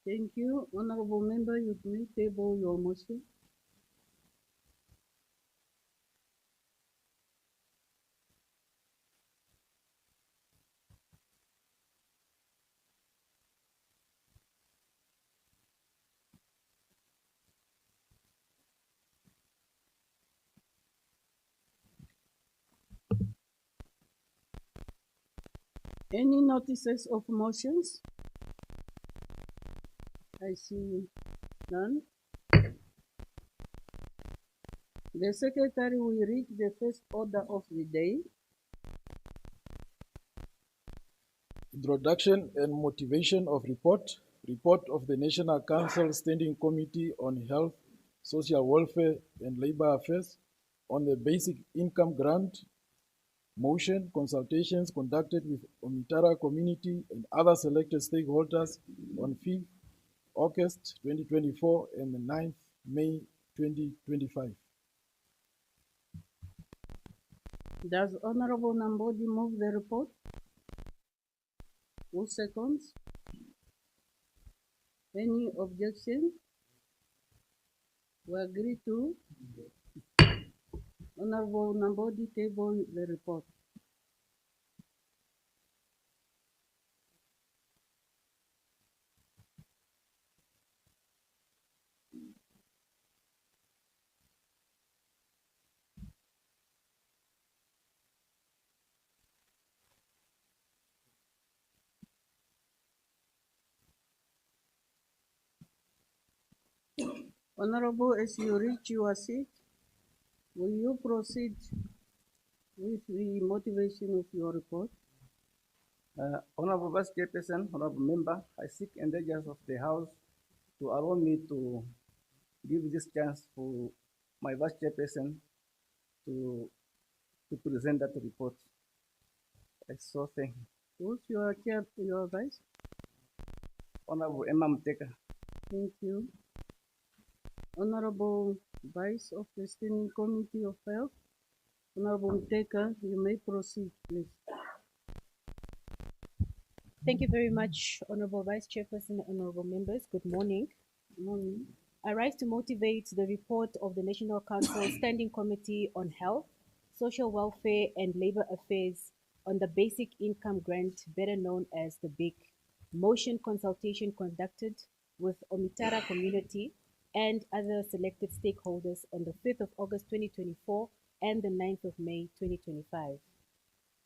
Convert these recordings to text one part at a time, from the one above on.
Thank you. Honorable member, you may table your motion. Any notices of motions? I see none. The secretary will read the first order of the day. Introduction and motivation of report. Report of the National Council Standing Committee on Health, Social Welfare and Labor Affairs on the basic income grant motion consultations conducted with Omitara community and other selected stakeholders on 5th August 2024 and the 9th May 2025. Does Honorable Nambodi move the report? Who seconds? Any objection? We agree to Honorable Nambodi table the report. Honorable, as you reach your seat, will you proceed with the motivation of your report? Honorable Vice Chairperson, Honorable Member, I seek indulgence of the House to allow me to give this chance for my Vice Chairperson to present that report. I so thank you. Who's your vice? Honorable Emma Mteka. Thank you. Honorable Vice of the Standing Committee of Health, Honorable Mteka, you may proceed, please. Thank you very much, Honorable Vice Chairperson, honorable members. Good morning. Good morning. I rise to motivate the report of the National Council Standing Committee on Health, Social Welfare and Labor Affairs on the Basic Income Grant, better known as the BIC, motion consultation conducted with Omitara community and other selected stakeholders on the 5th of August 2024 and the 9th of May 2025.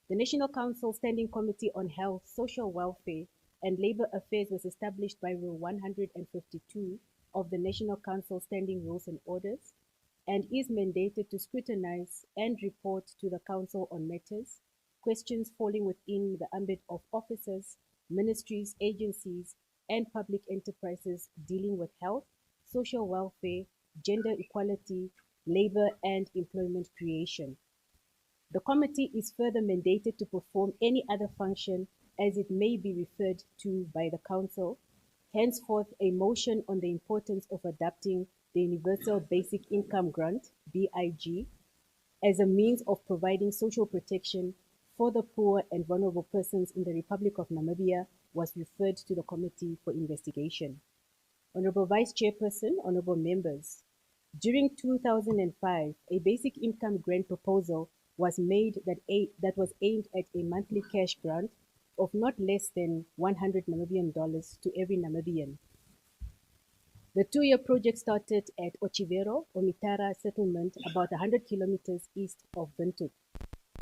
The National Council Standing Committee on Health, Social Welfare and Labor Affairs was established by Rule 152 of the National Council Standing Rules and Orders and is mandated to scrutinize and report to the Council on matters, questions falling within the ambit of officers, ministries, agencies, and public enterprises dealing with health, social welfare, gender equality, labor, and employment creation. The committee is further mandated to perform any other function as it may be referred to by the Council. Henceforth, a motion on the importance of adopting the Universal Basic Income Grant, BIG, as a means of providing social protection for the poor and vulnerable persons in the Republic of Namibia was referred to the committee for investigation. Honorable Vice Chairperson, honorable members, during 2005, a basic income grant proposal was made that was aimed at a monthly cash grant of not less than 100 Namibian dollars to every Namibian. The two-year project started at Ochivero, Omitara settlement, about 100 kilometers east of Windhoek.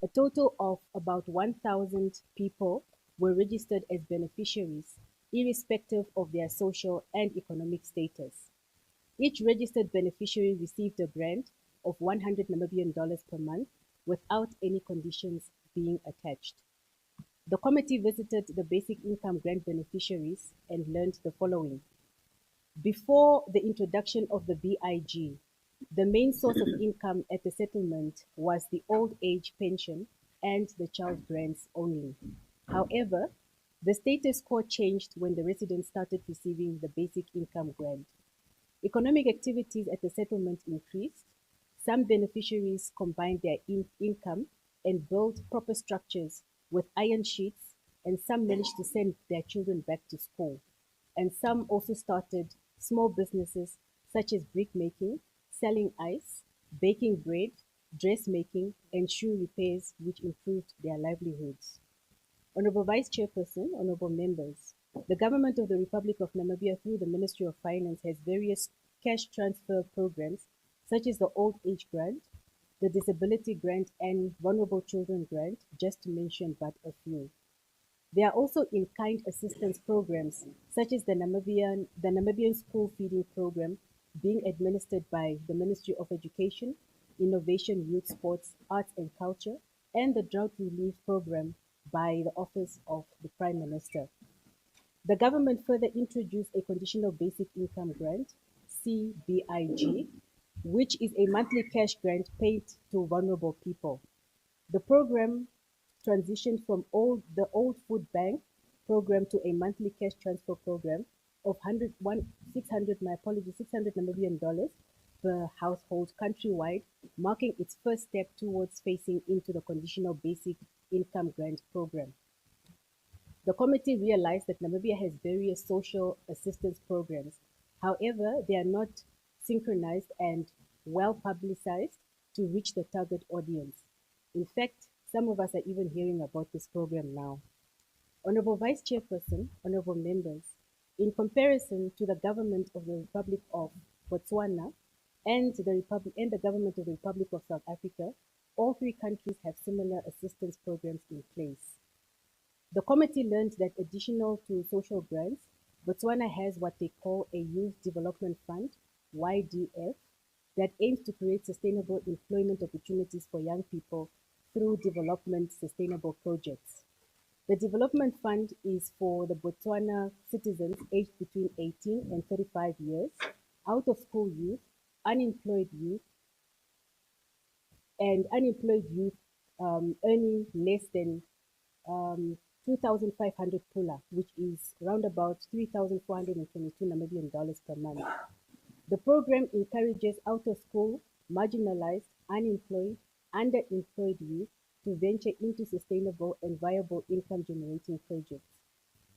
A total of about 1,000 people were registered as beneficiaries, irrespective of their social and economic status. Each registered beneficiary received a grant of 100 Namibian dollars per month without any conditions being attached. The committee visited the basic income grant beneficiaries and learned the following. Before the introduction of the BIG, the main source of income at the settlement was the old age pension and the child grants only. However, the status quo changed when the residents started receiving the basic income grant. Economic activities at the settlement increased. Some beneficiaries combined their income and built proper structures with iron sheets, and some managed to send their children back to school. and some also started small businesses such as brick making, selling ice, baking bread, dressmaking, and shoe repairs, which improved their livelihoods. Honorable Vice Chairperson, honorable members, the government of the Republic of Namibia through the Ministry of Finance has various cash transfer programs such as the Old Age Grant, the Disability Grant, and Vulnerable Children Grant, just to mention but a few. There are also in-kind assistance programs such as the Namibian School Feeding Program being administered by the Ministry of Education, Innovation, Youth, Sports, Arts and Culture, and the Drought Relief Program by the Office of the Prime Minister. The government further introduced a Conditional Basic Income Grant, CBIG, which is a monthly cash grant paid to vulnerable people. The program transitioned from the old food bank program to a monthly cash transfer program of 600 Namibian dollars per household countrywide, marking its first step towards phasing into the Conditional Basic Income Grant program. The committee realized that Namibia has various social assistance programs. However, they are not synchronized and well publicized to reach the target audience. In fact, some of us are even hearing about this program now. Honorable Vice Chairperson, honorable members, in comparison to the government of the Republic of Botswana and the government of the Republic of South Africa, all three countries have similar assistance programs in place. The committee learned that additional to social grants, Botswana has what they call a Youth Development Fund, YDF, that aims to create sustainable employment opportunities for young people through development sustainable projects. The development fund is for the Botswana citizens aged between 18 and 35 years, out of school youth, unemployed youth, and unemployed youth earning less than 2,500 pula, which is around about 3,422 Namibian dollars per month. The program encourages out of school, marginalized, unemployed, underemployed youth to venture into sustainable and viable income generating projects.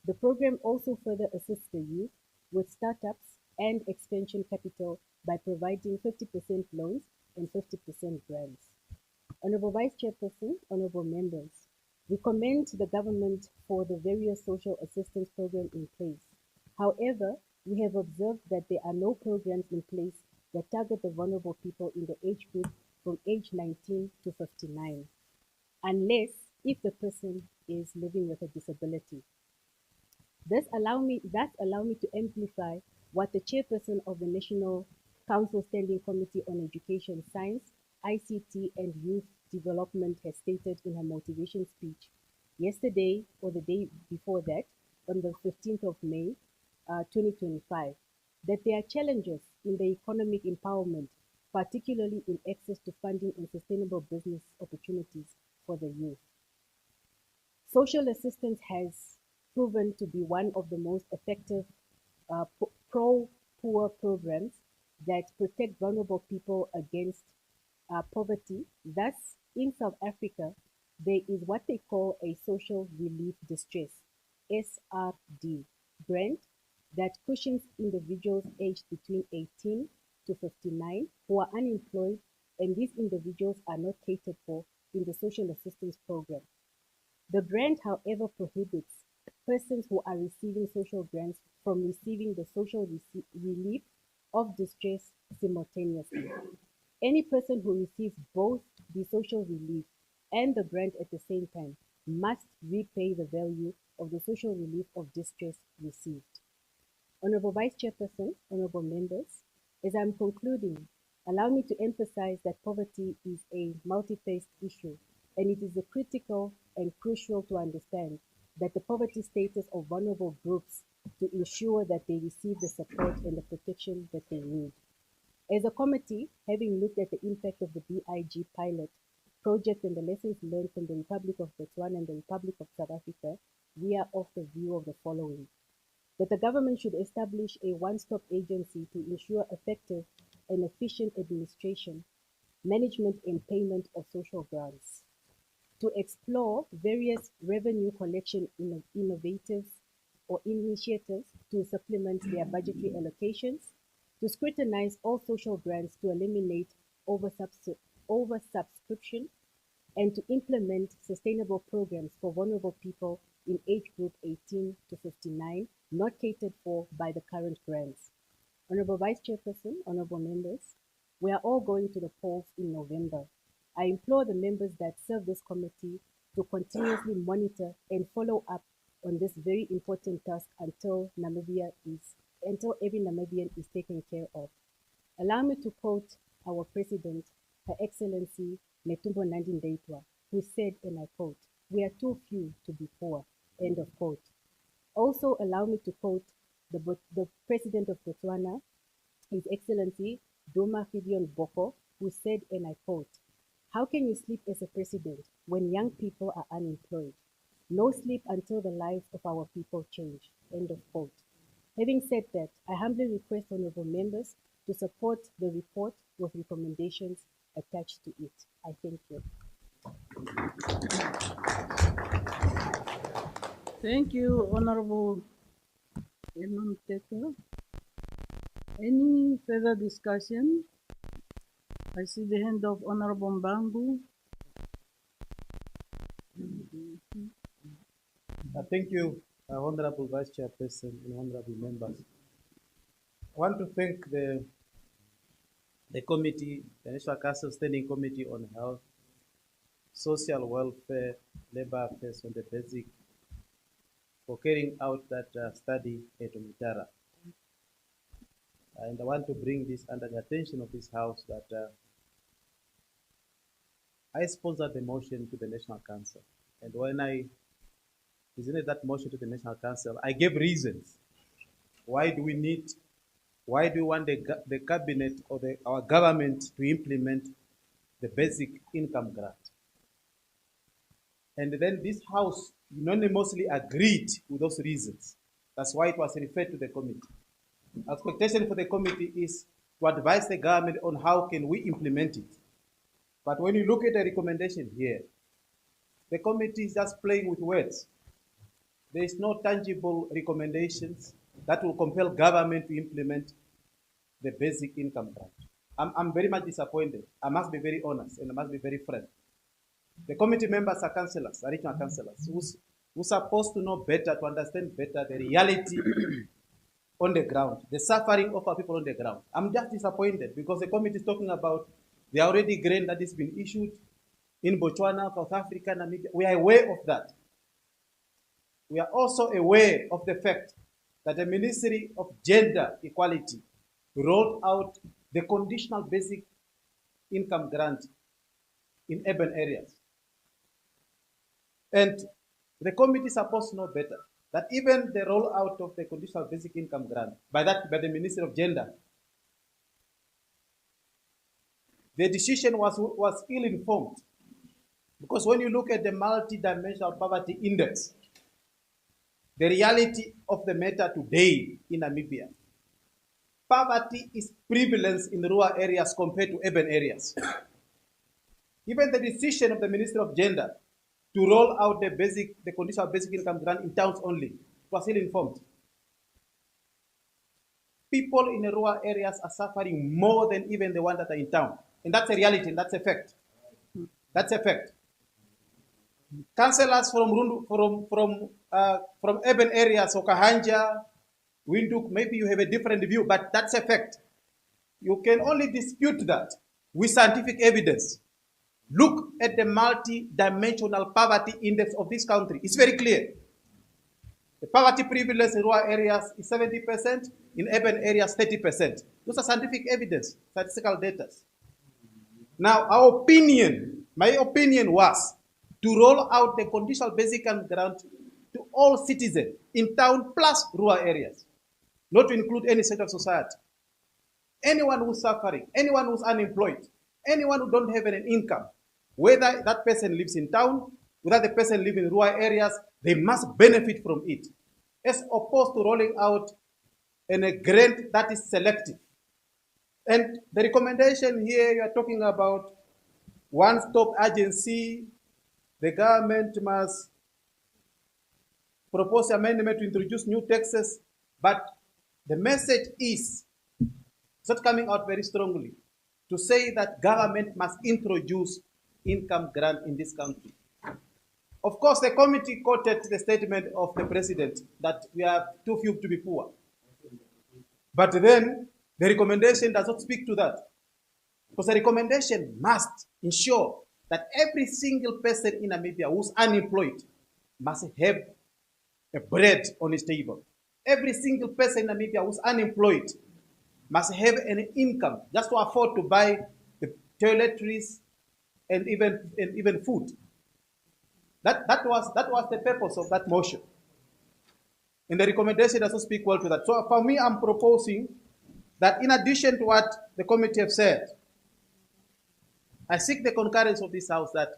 The program also further assists the youth with startups and expansion capital by providing 50% loans and 50% grants. Honorable Vice Chairperson, honorable members, we commend the government for the various social assistance programs in place. However, we have observed that there are no programs in place that target the vulnerable people in the age group from age 19 to 59, unless if the person is living with a disability. Thus allow me to amplify what the chairperson of the National Council Standing Committee on Education, Science, ICT and Youth Development has stated in her motivation speech yesterday or the day before that, on the 15th of May, 2025, that there are challenges in the economic empowerment, particularly in access to funding and sustainable business opportunities for the youth. Social assistance has proven to be one of the most effective pro-poor programs that protect vulnerable people against poverty. Thus, in South Africa, there is what they call a Social Relief Distress, SRD, grant that cushions individuals aged between 18 to 59 who are unemployed, and these individuals are not catered for in the social assistance program. The grant, however, prohibits persons who are receiving social grants from receiving the social relief of distress simultaneously. Any person who receives both the social relief and the grant at the same time must repay the value of the social relief of distress received. Honorable Vice Chairperson, honorable members, as I'm concluding, allow me to emphasize that poverty is a multi-faced issue, and it is critical and crucial to understand that the poverty status of vulnerable groups to ensure that they receive the support and the protection that they need. As a committee, having looked at the impact of the BIG pilot project and the lessons learned from the Republic of Botswana and the Republic of South Africa, we are of the view of the following: that the government should establish a one-stop agency to ensure effective and efficient administration, management, and payment of social grants, to explore various revenue collection initiatives to to supplement their budgetary allocations, to scrutinize all social grants to eliminate oversubscription, and to implement sustainable programs for vulnerable people in age group 18 to 59, not catered for by the current grants. Honorable Vice Chairperson, honorable members, we are all going to the polls in November. I implore the members that serve this committee to continuously monitor and follow up on this very important task until every Namibian is taken care of. Allow me to quote our President, Her Excellency Netumbo Nandi-Ndaitwah, who said, and I quote, "We are too few to be poor," end of quote. Also, allow me to quote the President of Botswana, His Excellency Duma Gideon Boko, who said, and I quote, "How can you sleep as a president when young people are unemployed? No sleep until the lives of our people change," end of quote. Having said that, I humbly request honorable members to support the report with recommendations attached to it. I thank you. Thank you, Honorable Imam Teko. Any further discussion? I see the hand of Honorable Mbangu. Thank you, Honorable Vice Chairperson and honorable members. I want to thank the committee, the National Council Standing Committee on Health, Social Welfare, Labor Affairs on the Basic for carrying out that study at Omitara. And I want to bring this under the attention of this House that I sponsored the motion to the National Council. And when I presented that motion to the National Council, I gave reasons. Why do we want the cabinet or our government to implement the basic income grant? And then this House unanimously agreed with those reasons. That's why it was referred to the committee. Expectation for the committee is to advise the government on how can we implement it. But when you look at the recommendation here, the committee is just playing with words. There is no tangible recommendations that will compel government to implement the basic income grant. I'm very much disappointed. I must be very honest and I must be very frank. The committee members are councillors, are regional councillors, who are supposed to know better, to understand better the reality on the ground, the suffering of our people on the ground. I'm just disappointed because the committee is talking about the already grant that has been issued in Botswana, South Africa, Namibia. We are aware of that. We are also aware of the fact that the Ministry of Gender Equality rolled out the conditional basic income grant in urban areas. And the committee is supposed to know better that even the rollout of the conditional basic income grant by the Ministry of Gender, the decision was ill-informed. Because when you look at the multi-dimensional poverty index, the reality of the matter today in Namibia, poverty is prevalent in rural areas compared to urban areas. Even the decision of the Ministry of Gender to roll out the conditional basic income grant in towns only was ill-informed. People in the rural areas are suffering more than even the ones that are in town. And that's a reality, and that's a fact. That's a fact. Councillors from urban areas, Okahanja, Windhoek, maybe you have a different view, but that's a fact. You can only dispute that with scientific evidence. Look at the multi-dimensional poverty index of this country. It's very clear. The poverty prevalence in rural areas is 70%, in urban areas 30%. Those are scientific evidence, statistical data. Now, my opinion was to roll out the conditional basic income grant to all citizens in town plus rural areas, not to include any sector of society. Anyone who's suffering, anyone who's unemployed, anyone who don't have an income, whether that person lives in town, whether the person lives in rural areas, they must benefit from it, as opposed to rolling out a grant that is selective. And the recommendation here, you are talking about one-stop agency. The government must propose amendment to introduce new taxes. But the message is, it's not coming out very strongly, to say that government must introduce income grant in this country. Of course, the committee quoted the statement of the president that we are too few to be poor. But then the recommendation does not speak to that. Because the recommendation must ensure that every single person in Namibia who's unemployed must have a bread on his table. Every single person in Namibia who's unemployed must have an income just to afford to buy the toiletries and even food. That was the purpose of that motion. And the recommendation doesn't speak well to that. So for me, I'm proposing that in addition to what the committee have said, I seek the concurrence of this House that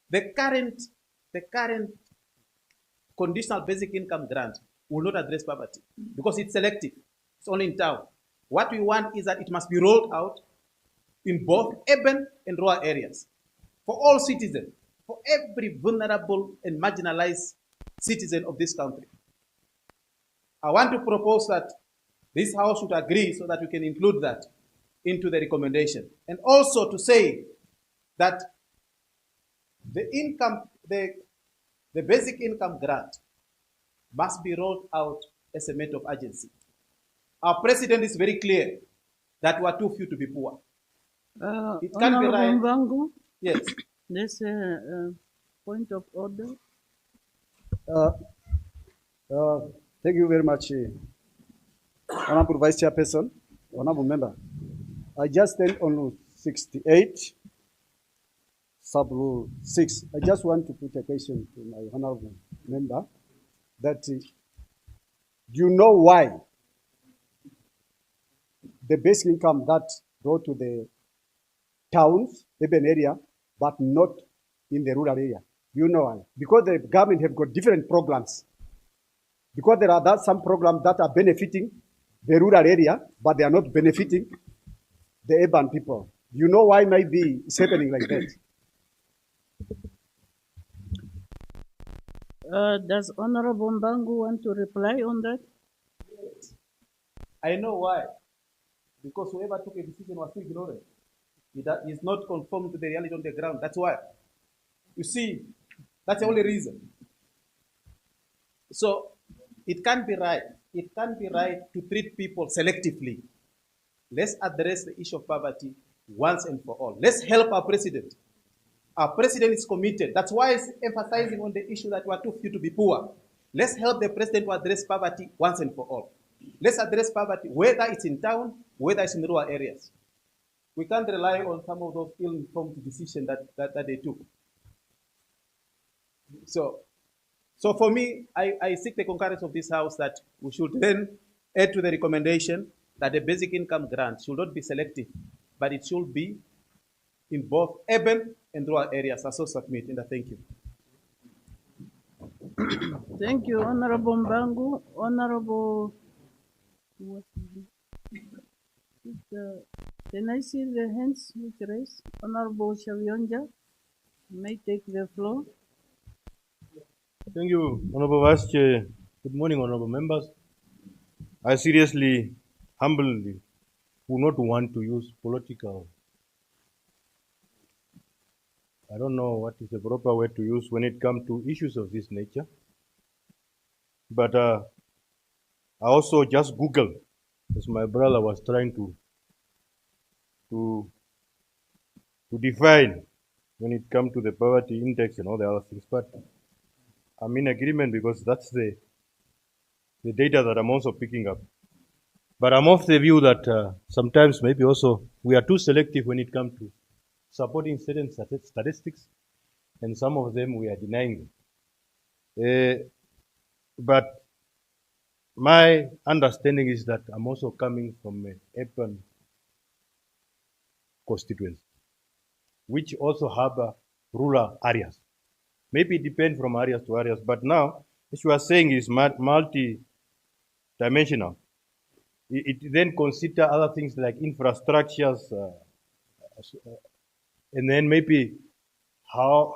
the current conditional basic income grant will not address poverty because it's selective. It's only in town. What we want is that it must be rolled out in both urban and rural areas for all citizens, for every vulnerable and marginalized citizen of this country. I want to propose that this House should agree so that we can include that into the recommendation. And also to say that the basic income grant must be rolled out as a matter of urgency. Our president is very clear that we are too few to be poor. It can't be right. Mbangu, Yes. there's a point of order. Thank you very much, Honorable Vice Chairperson, Honorable Member. I just stand on Rule 68, Sub-Rule 6. I just want to put a question to my Honorable Member that do you know why the basic income that go to the towns, urban area, but not in the rural area? Do you know why? Because the government have got different programs. Because there are some programs that are benefiting the rural area, but they are not benefiting the urban people. Do you know why maybe it's happening like that? Does Honorable Mbangu want to reply on that? I know why. Because whoever took a decision was still ignorant. It is not conformed to the reality on the ground. That's why. You see, that's the only reason. So it can't be right. It can't be right to treat people selectively. Let's address the issue of poverty once and for all. Let's help our president. Our president is committed. That's why he's emphasizing on the issue that we are too few to be poor. Let's help the president to address poverty once and for all. Let's address poverty, whether it's in town, whether it's in rural areas. We can't rely on some of those ill-informed decisions that they took. So for me, I seek the concurrence of this House that we should then add to the recommendation that the basic income grant should not be selective, but it should be in both urban and rural areas. I so submit, and I thank you. Thank you, Honorable Mbangu. Honorable, can I see the hands which raised? Honorable Shavionja may take the floor. Thank you, Honorable Vice Chair. Good morning, Honorable Members. I seriously, humbly, would not want to use political. I don't know what is the proper word to use when it comes to issues of this nature. But I also just Googled, as my brother was trying to define when it comes to the poverty index and all the other things. But I'm in agreement because that's the data that I'm also picking up. But I'm of the view that sometimes maybe also we are too selective when it comes to supporting certain statistics, and some of them we are denying them. But my understanding is that I'm also coming from an urban constituency, which also have rural areas. Maybe it depends from areas to areas, but now, as you are saying, is multi-dimensional. It then consider other things like infrastructures, and then maybe how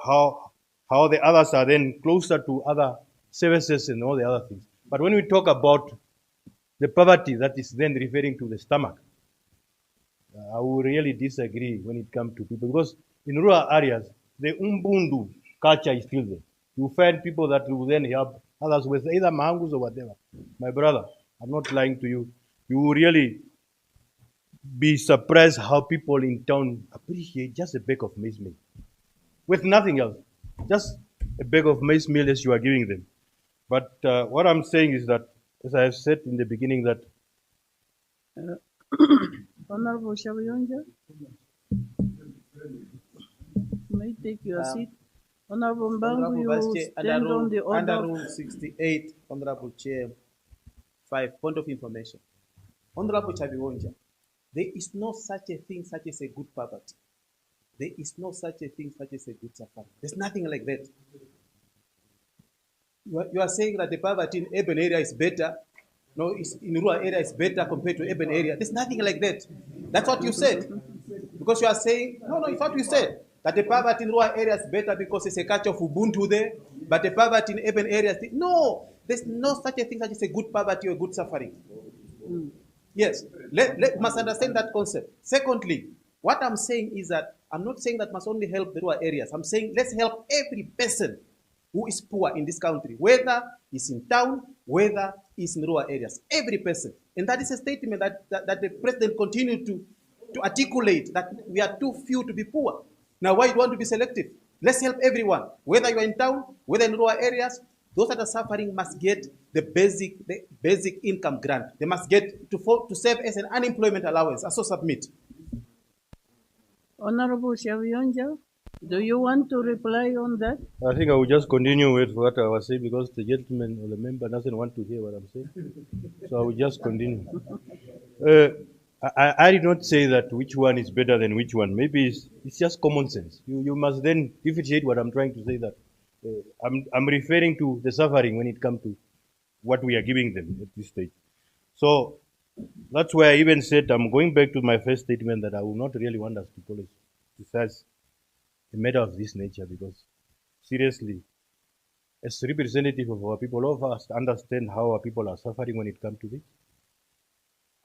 the others are then closer to other services and all the other things. But when we talk about the poverty that is then referring to the stomach. I will really disagree when it comes to people, because in rural areas, the umbundu culture is still there. You find people that will then help others with either mangus or whatever. My brother, I'm not lying to you. You will really be surprised how people in town appreciate just a bag of maize meal with nothing else, just a bag of maize meal as you are giving them. But what I'm saying is that, as I have said in the beginning, that Honorable Shaviyonja, you may take your seat. Honorable Mbangu, Honorable you Vice Chair, stand on the order. under Rule 68, Honorable Chair, 5, point of information. Honorable Chaviwonja, there is no such a thing such as a good poverty. There is no such a thing such as a good suffering. There's nothing like that. You are saying that the poverty in urban area is better. No, in rural area is better compared to urban area. There's nothing like that. That's what you said. Because you are saying, no, it's what you said. That the poverty in rural areas is better because it's a culture of Ubuntu there. But the poverty in urban areas, no, there's no such a thing such as a good poverty or good suffering. Yes, let must understand that concept. Secondly, what I'm saying is that I'm not saying that must only help the rural areas. I'm saying let's help every person who is poor in this country, whether he's in town, whether he's in rural areas. Every person. And that is a statement that the president continued to articulate, that we are too few to be poor. Now, why do you want to be selective? Let's help everyone, whether you're in town, whether in rural areas. Those that are suffering must get the basic income grant. They must get to serve as an unemployment allowance. I so submit. Honorable Shaviyonja, do you want to reply on that? I think I will just continue with what I was saying, because the gentleman or the member doesn't want to hear what I'm saying. So I will just continue. I did not say that which one is better than which one. Maybe it's just common sense. You must then differentiate what I'm trying to say, that I'm referring to the suffering when it comes to what we are giving them at this stage. So that's why I even said I'm going back to my first statement, that I will not really want us to politicize a matter of this nature, because seriously, as representative of our people, all of us understand how our people are suffering when it comes to this.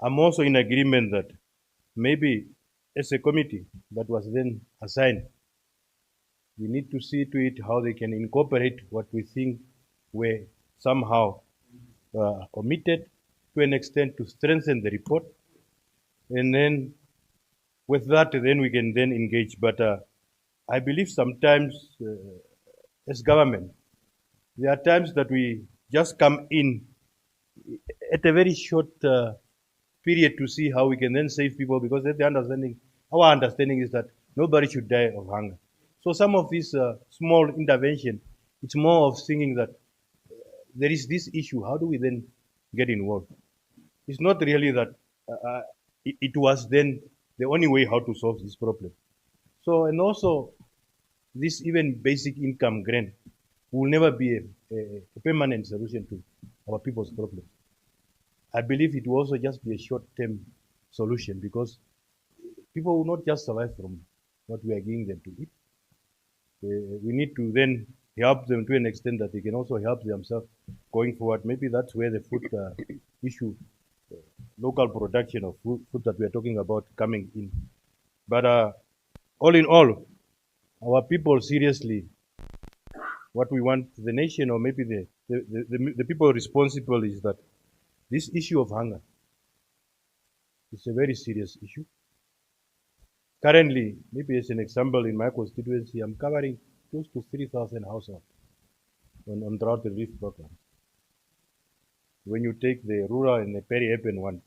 I'm also in agreement that maybe as a committee that was then assigned, we need to see to it how they can incorporate what we think were somehow omitted to an extent to strengthen the report. And then with that, then we can then engage. But I believe sometimes as government, there are times that we just come in at a very short period to see how we can then save people, because the understanding, our understanding is that nobody should die of hunger. So some of this small intervention, it's more of thinking that there is this issue, how do we then get involved? It's not really that it was then the only way how to solve this problem. So, and also this even basic income grant will never be a permanent solution to our people's problems. I believe it will also just be a short-term solution, because people will not just survive from what we are giving them to eat. We need to then help them to an extent that they can also help themselves going forward. Maybe that's where the food issue, local production of food that we are talking about coming in. But all in all, our people seriously, what we want the nation, or maybe the people responsible, is that this issue of hunger is a very serious issue. Currently, maybe as an example, in my constituency, I'm covering close to 3,000 households on drought relief programs. When you take the rural and the peri-urban one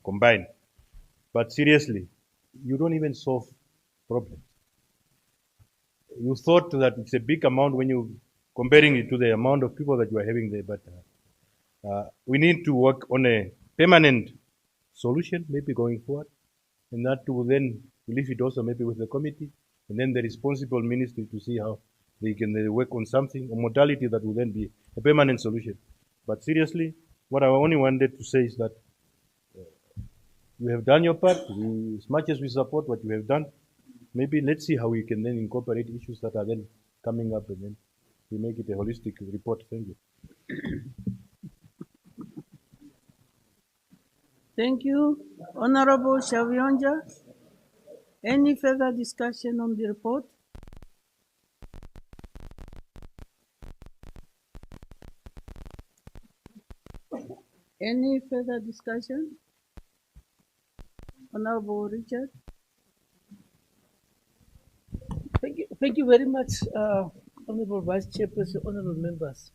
combined, but seriously, you don't even solve problems. You thought that it's a big amount when you comparing it to the amount of people that you are having there, but we need to work on a permanent solution, maybe going forward, and that will then leave it also maybe with the committee, and then the responsible ministry to see how they can work on something, a modality that will then be a permanent solution. But seriously, what I only wanted to say is that you have done your part. As much as we support what you have done, maybe let's see how we can then incorporate issues that are then coming up, and then we make it a holistic report. Thank you. Thank you. Honorable Shavionja, any further discussion on the report? Any further discussion? Honorable Richard? Thank you very much, Honorable Vice Chairperson, Honorable members.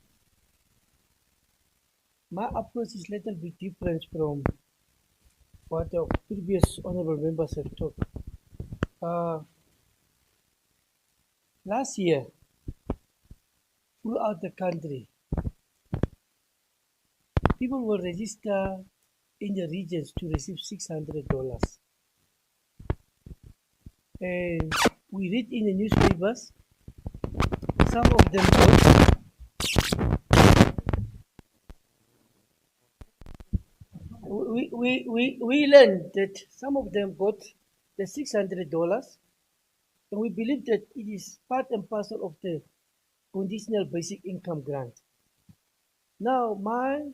My approach is a little bit different from what the previous Honorable members have talked. Last year, throughout the country, people will register in the regions to receive $600. And we read in the newspapers, some of them got, we learned that some of them got the $600, and we believe that it is part and parcel of the conditional basic income grant. Now, my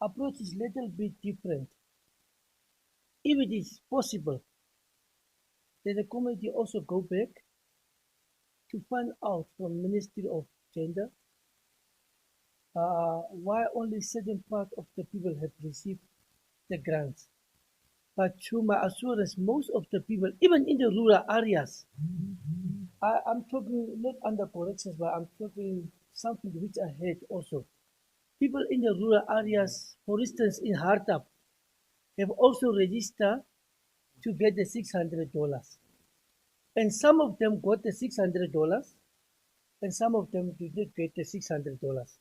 approach is a little bit different. If it is possible, that the committee also go back to find out from Ministry of Gender why only certain part of the people have received the grants. But to my assurance, most of the people, even in the rural areas, I'm talking not under corrections, but I'm talking something which I heard also. People in the rural areas, for instance, in Hartap, have also registered to get the $600. And some of them got the $600, and some of them did not get the $600.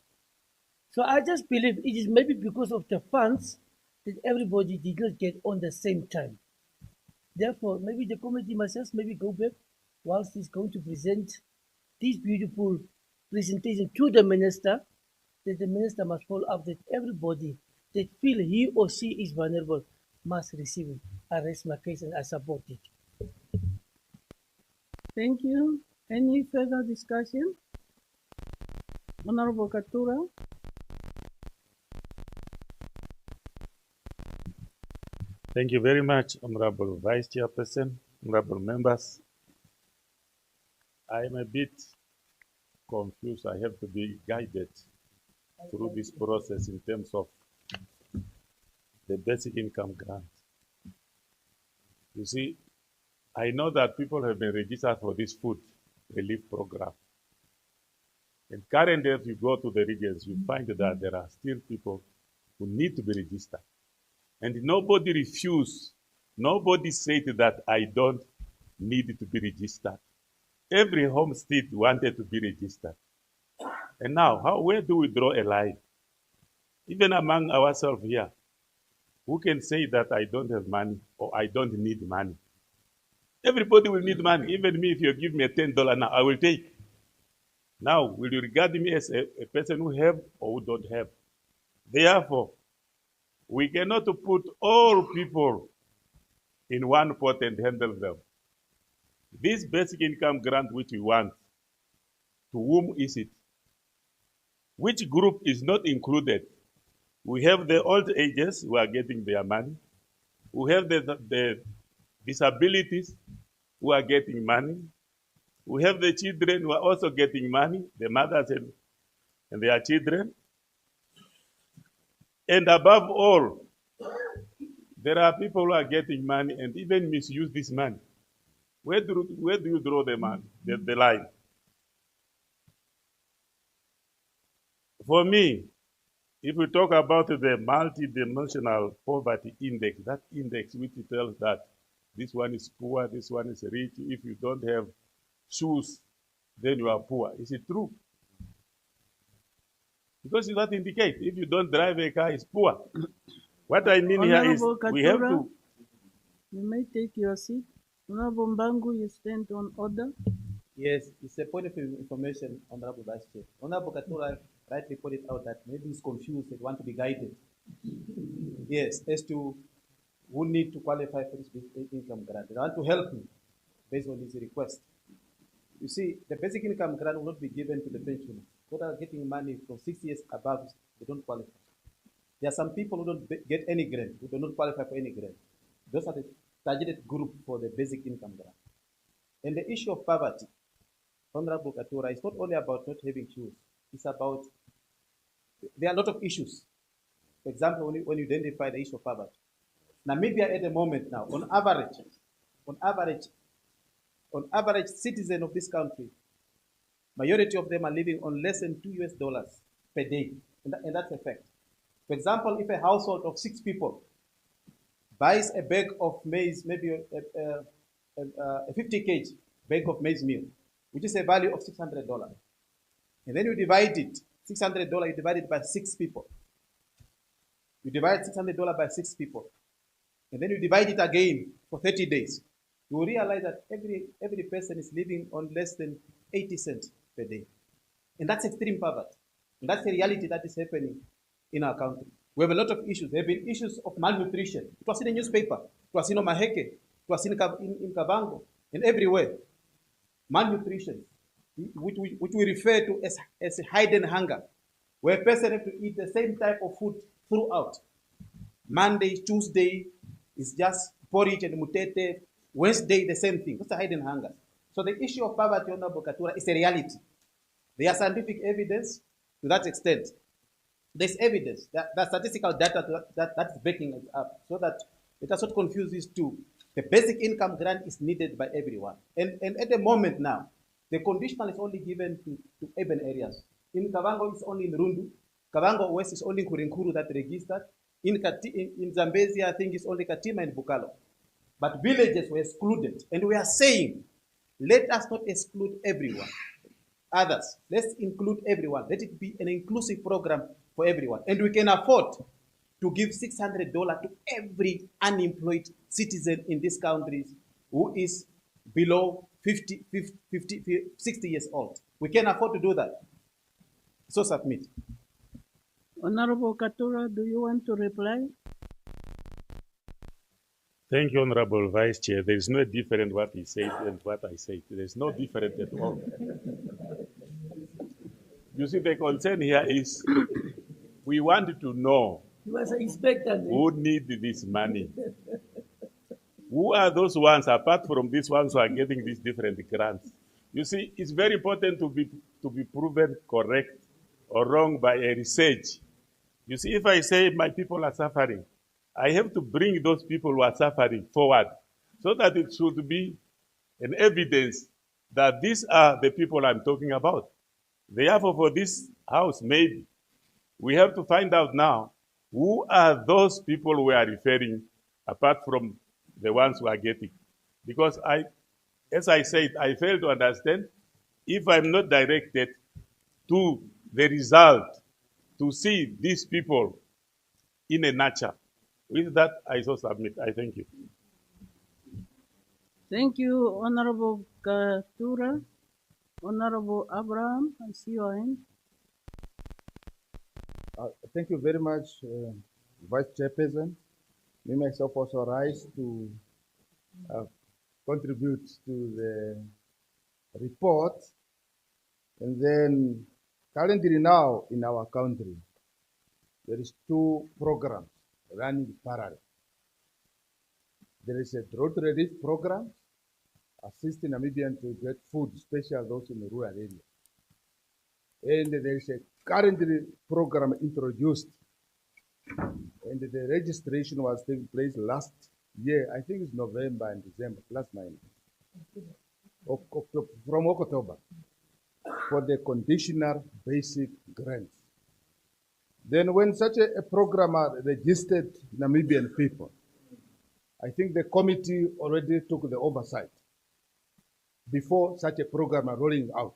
So I just believe it is maybe because of the funds that everybody did not get on the same time. Therefore, maybe the committee must just maybe go back whilst he's going to present this beautiful presentation to the minister, that the minister must follow up that everybody that feel he or she is vulnerable must receive it. I raise my case and I support it. Thank you. Any further discussion? Honorable Katura? Thank you very much, Honorable Vice Chairperson, honorable members. I am a bit confused. I have to be guided through this process in terms of the basic income grant. You see, I know that people have been registered for this food relief program. And currently, if you go to the regions, you find that there are still people who need to be registered. And nobody refused, nobody said that I don't need to be registered. Every homestead wanted to be registered. And now, where do we draw a line? Even among ourselves here, who can say that I don't have money or I don't need money? Everybody will need money. Even me, if you give me a $10 now, I will take. Now, will you regard me as a person who have or who don't have? Therefore, we cannot put all people in one pot and handle them. This basic income grant which we want, to whom is it? Which group is not included? We have the old ages who are getting their money. We have the disabilities who are getting money. We have the children who are also getting money, the mothers and their children. And above all, there are people who are getting money and even misuse this money. Where do you draw the line? For me, if we talk about the multidimensional poverty index, that index which tells that this one is poor, this one is rich, if you don't have shoes, then you are poor. Is it true? Because that indicates if you don't drive a car, it's poor. What I mean here is we have to. You may take your seat. Honorable Mbangu, you stand on order. Yes, it's a point of information, Honorable Vice Chair. Honorable Katura rightly pointed out that maybe he's confused and want to be guided. Yes, as to who need to qualify for this income grant. They want to help me based on his request. You see, the basic income grant will not be given to the pensioners. Those are getting money from 6 years above, they don't qualify. There are some people who don't get any grant, who do not qualify for any grant. Those are the targeted group for the basic income grant. And the issue of poverty, Honorable Katura, is not only about not having shoes. It's about, there are a lot of issues. For example, when you identify the issue of poverty. Namibia at the moment now, on average, citizen of this country, majority of them are living on less than $2 per day, and that's a fact. For example, if a household of 6 people buys a bag of maize, maybe a 50 kg bag of maize meal, which is a value of $600, and then you divide it, $600, you divide it by 6 people. You divide $600 by 6 people, and then you divide it again for 30 days. You will realize that every person is living on less than 80 cents per day. And that's extreme poverty. And that's the reality that is happening in our country. We have a lot of issues. There have been issues of malnutrition. It was in the newspaper. It was in Omaheke. It was in Kavango. And everywhere. Malnutrition, which we refer to as hidden hunger, where a person has to eat the same type of food throughout. Monday, Tuesday is just porridge and mutete. Wednesday, the same thing. That's a hidden hunger. So the issue of poverty, Honorable Katura, is a reality. There are scientific evidence to that extent. There's evidence, that statistical data that's backing it up, so that it does not confuse these two. The basic income grant is needed by everyone. And at the moment now, the conditional is only given to urban areas. In Kavango, it's only in Rundu. Kavango West is only Kurinkuru that registered. In Zambezi, I think it's only Katima and Bukalo. But villages were excluded. And we are saying, let us not exclude everyone. Others, let's include everyone. Let it be an inclusive program for everyone. And we can afford to give $600 to every unemployed citizen in these countries who is below 60 years old. We can afford to do that. So submit. Honorable Katura, do you want to reply? Thank you, Honorable Vice Chair. There is no different what he said and what I said. There is no different at all. You see, the concern here is we want to know who need this money. Who are those ones, apart from these ones who are getting these different grants? You see, it's very important to be proven correct or wrong by a research. You see, if I say my people are suffering, I have to bring those people who are suffering forward so that it should be an evidence that these are the people I'm talking about. Therefore, for this house, maybe, we have to find out now who are those people we are referring apart from the ones who are getting. Because as I said, I fail to understand if I'm not directed to the result to see these people in a nutshell. With that, I so submit. I thank you. Thank you, Honorable Katura. Honorable Abraham, I see your hand. Thank you very much, Vice Chairperson. Me myself also rise to contribute to the report. And then currently now in our country, there is 2 programs running parallel. There is a drought relief program assisting Namibians to get food, especially those in the rural area. And there is a currently program introduced, and the registration was taking place last year. I think it's November and December, plus minus. From October, for the conditional basic grants. Then when such a program registered Namibian people, I think the committee already took the oversight before such a program are rolling out.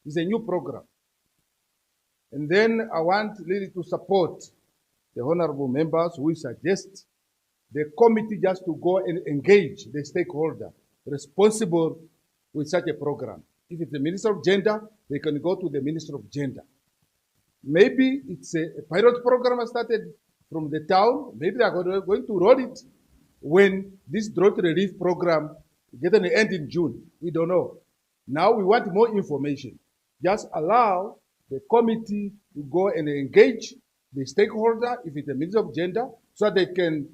It's a new program. And then I want really to support the honorable members who suggest the committee just to go and engage the stakeholder responsible with such a program. If it's the Minister of Gender, they can go to the Minister of Gender. Maybe it's a pilot program started from the town. Maybe they are going to roll it when this drought relief program gets an end in June. We don't know. Now we want more information. Just allow the committee to go and engage the stakeholder, if it's the Minister of Gender, so that they can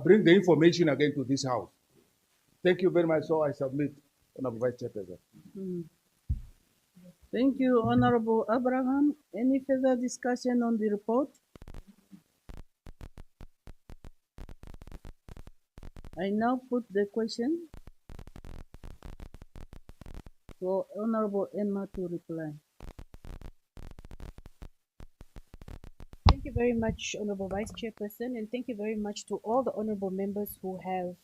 bring the information again to this House. Thank you very much. So I submit, Honorable Vice Chairperson. Thank you, Honorable Abraham. Any further discussion on the report? I now put the question for Honorable Emma to reply. Thank you very much, Honorable Vice Chairperson, and thank you very much to all the honorable members who have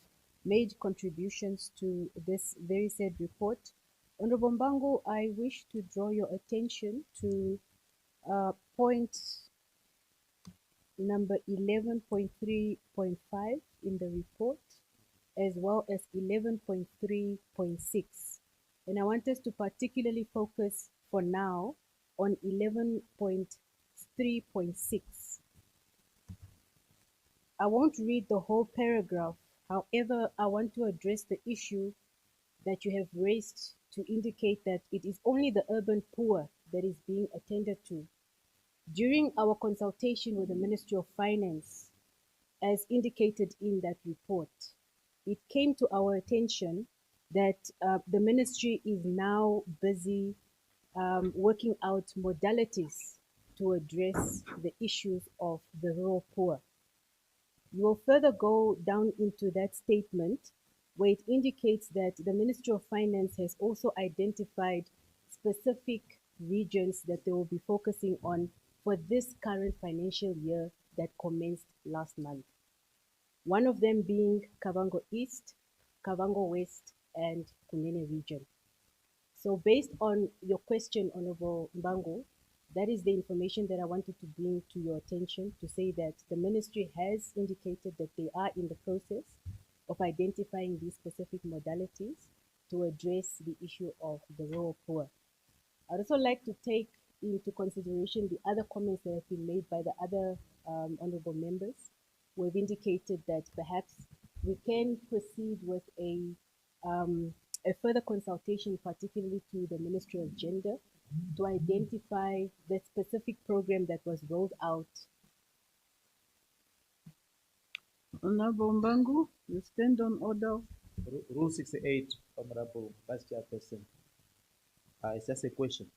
made contributions to this very said report. Honorable Mbangu, I wish to draw your attention to point number 11.3.5 in the report, as well as 11.3.6. And I want us to particularly focus for now on 11.3.6. I won't read the whole paragraph. However, I want to address the issue that you have raised to indicate that it is only the urban poor that is being attended to. During our consultation with the Ministry of Finance, as indicated in that report, it came to our attention that the ministry is now busy working out modalities to address the issues of the rural poor. You will further go down into that statement where it indicates that the Ministry of Finance has also identified specific regions that they will be focusing on for this current financial year that commenced last month. One of them being Kavango East, Kavango West, and Kunene region. So based on your question, Honorable Mbangu, that is the information that I wanted to bring to your attention to say that the ministry has indicated that they are in the process of identifying these specific modalities to address the issue of the rural poor. I'd also like to take into consideration the other comments that have been made by the other honorable members who have indicated that perhaps we can proceed with a further consultation, particularly to the Ministry of Gender, to identify the specific program that was rolled out. Honorable Mbangu, you stand on order. Rule 68, Honorable Vice Chairperson. It's just a question.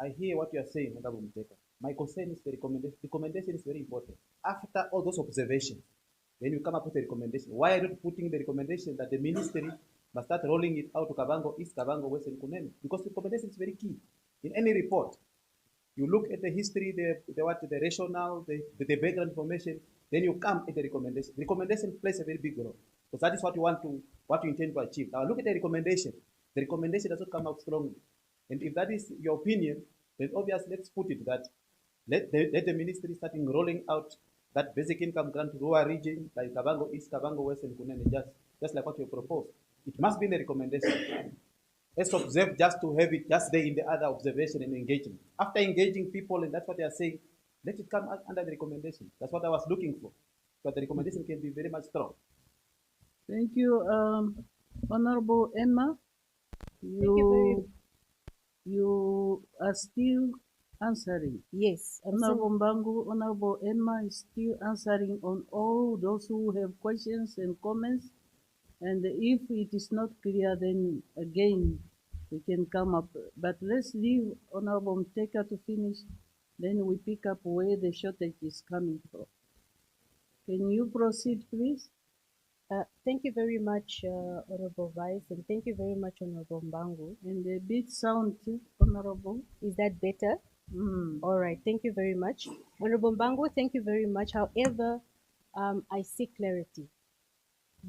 I hear what you are saying, Honorable Muteka. My concern is the recommendation. The recommendation is very important. After all those observations, then you come up with a recommendation. Why are you not putting the recommendation that the ministry must start rolling it out to Kavango East, Kavango West, and Kunene? Because the recommendation is very key. In any report, you look at the history, the rationale, the background information, then you come at the recommendation. The recommendation plays a very big role because that is what you intend to achieve. Now look at the recommendation. The recommendation does not come out strongly. And if that is your opinion, then obviously let's put it that let the ministry start rolling out that basic income grant to rural region like Kavango East, Kavango West, and Kunene, just like what you proposed. It must be in the recommendation. Let's observe just to have it just there in the other observation and engagement. After engaging people, and that's what they are saying, let it come under the recommendation. That's what I was looking for. But the recommendation can be very much strong. Thank you, Honorable Emma. You are still answering. Yes. Honorable Mbangu, Honorable Emma is still answering on all those who have questions and comments. And if it is not clear, then again, we can come up. But let's leave Honorable Muteka to finish. Then we pick up where the shortage is coming from. Can you proceed, please? Thank you very much, Honorable Vice, and thank you very much, Honorable Mbangu. And a bit sound, Honorable. Is that better? All right, thank you very much. Honorable Mbangu, thank you very much. However, I seek clarity.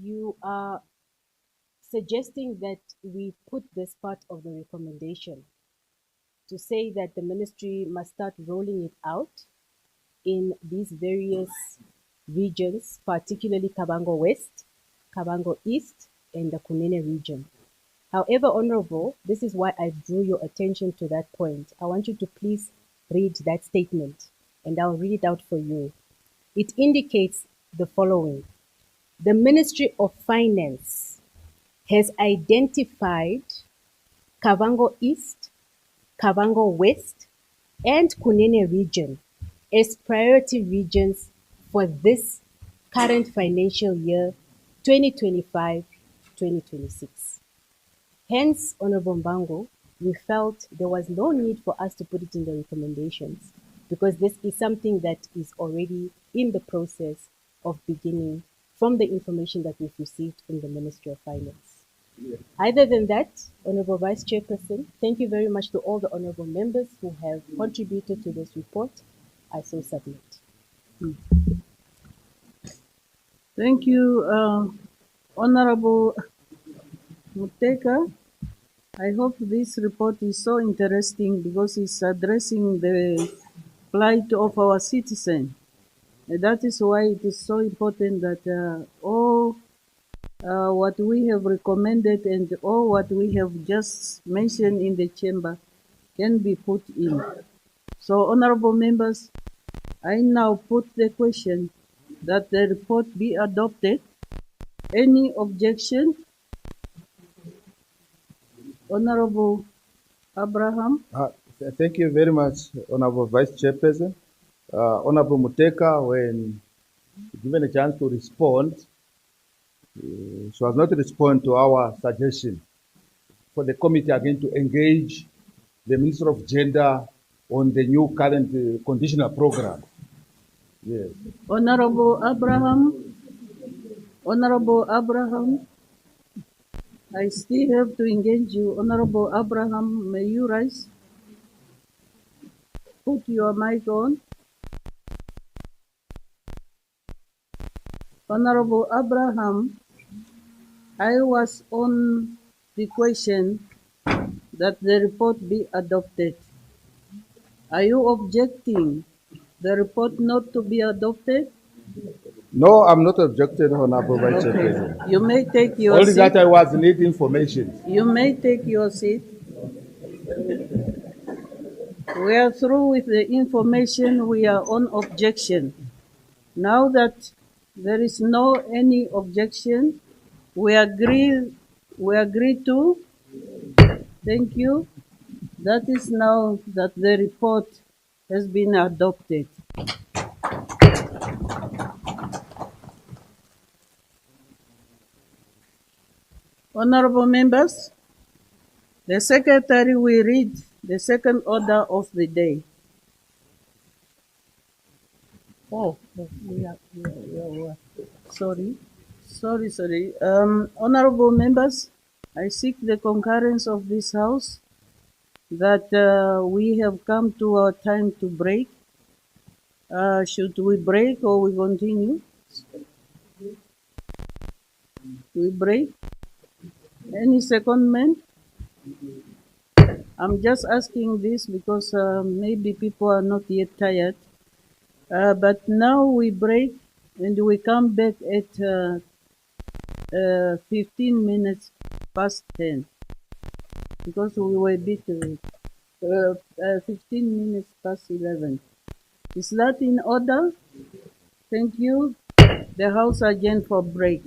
You are suggesting that we put this part of the recommendation to say that the ministry must start rolling it out in these various regions, particularly Kavango West, Kavango East, and the Kunene region. However, Honorable, this is why I drew your attention to that point. I want you to please read that statement, and I'll read it out for you. It indicates the following. The Ministry of Finance has identified Kavango East, Kavango West, and Kunene region as priority regions for this current financial year 2025-2026. Hence, Honorable Mbango, we felt there was no need for us to put it in the recommendations because this is something that is already in the process of beginning from the information that we've received from the Ministry of Finance. Other than that, Honorable Vice Chairperson, thank you very much to all the honorable members who have contributed to this report. I so submit. Thank you, Honorable Muteka. I hope this report is so interesting because it's addressing the plight of our citizens. That is why it is so important that all what we have recommended and all what we have just mentioned in the chamber can be put in. So, honorable members, I now put the question that the report be adopted. Any objection? Honorable Abraham. Thank you very much, Honorable Vice Chairperson. Honorable Muteka, when given a chance to respond, she has not responded to our suggestion for the committee again to engage the Minister of Gender on the new current conditional program. Yes. Honorable Abraham, I still have to engage you. Honorable Abraham, may you rise? Put your mic on. Honorable Abraham, I was on the question that the report be adopted. Are you objecting the report not to be adopted? No, I'm not objecting, Honorable Vice Chairperson. You may take your Only seat. that I was need information. You may take your seat. We are through with the information. We are on objection. Now that there is no any objection, we agree to. Thank you. That is now that the report has been adopted. Honorable members, the Secretary will read the second order of the day. Sorry. Honorable members, I seek the concurrence of this House that we have come to our time to break. Should we break or we continue? We break. Any secondment? I'm just asking this because maybe people are not yet tired. But now we break and we come back at 15 minutes past 10 because we were a bit 15 minutes past 11. Is that in order? Thank you. The House adjourned for break.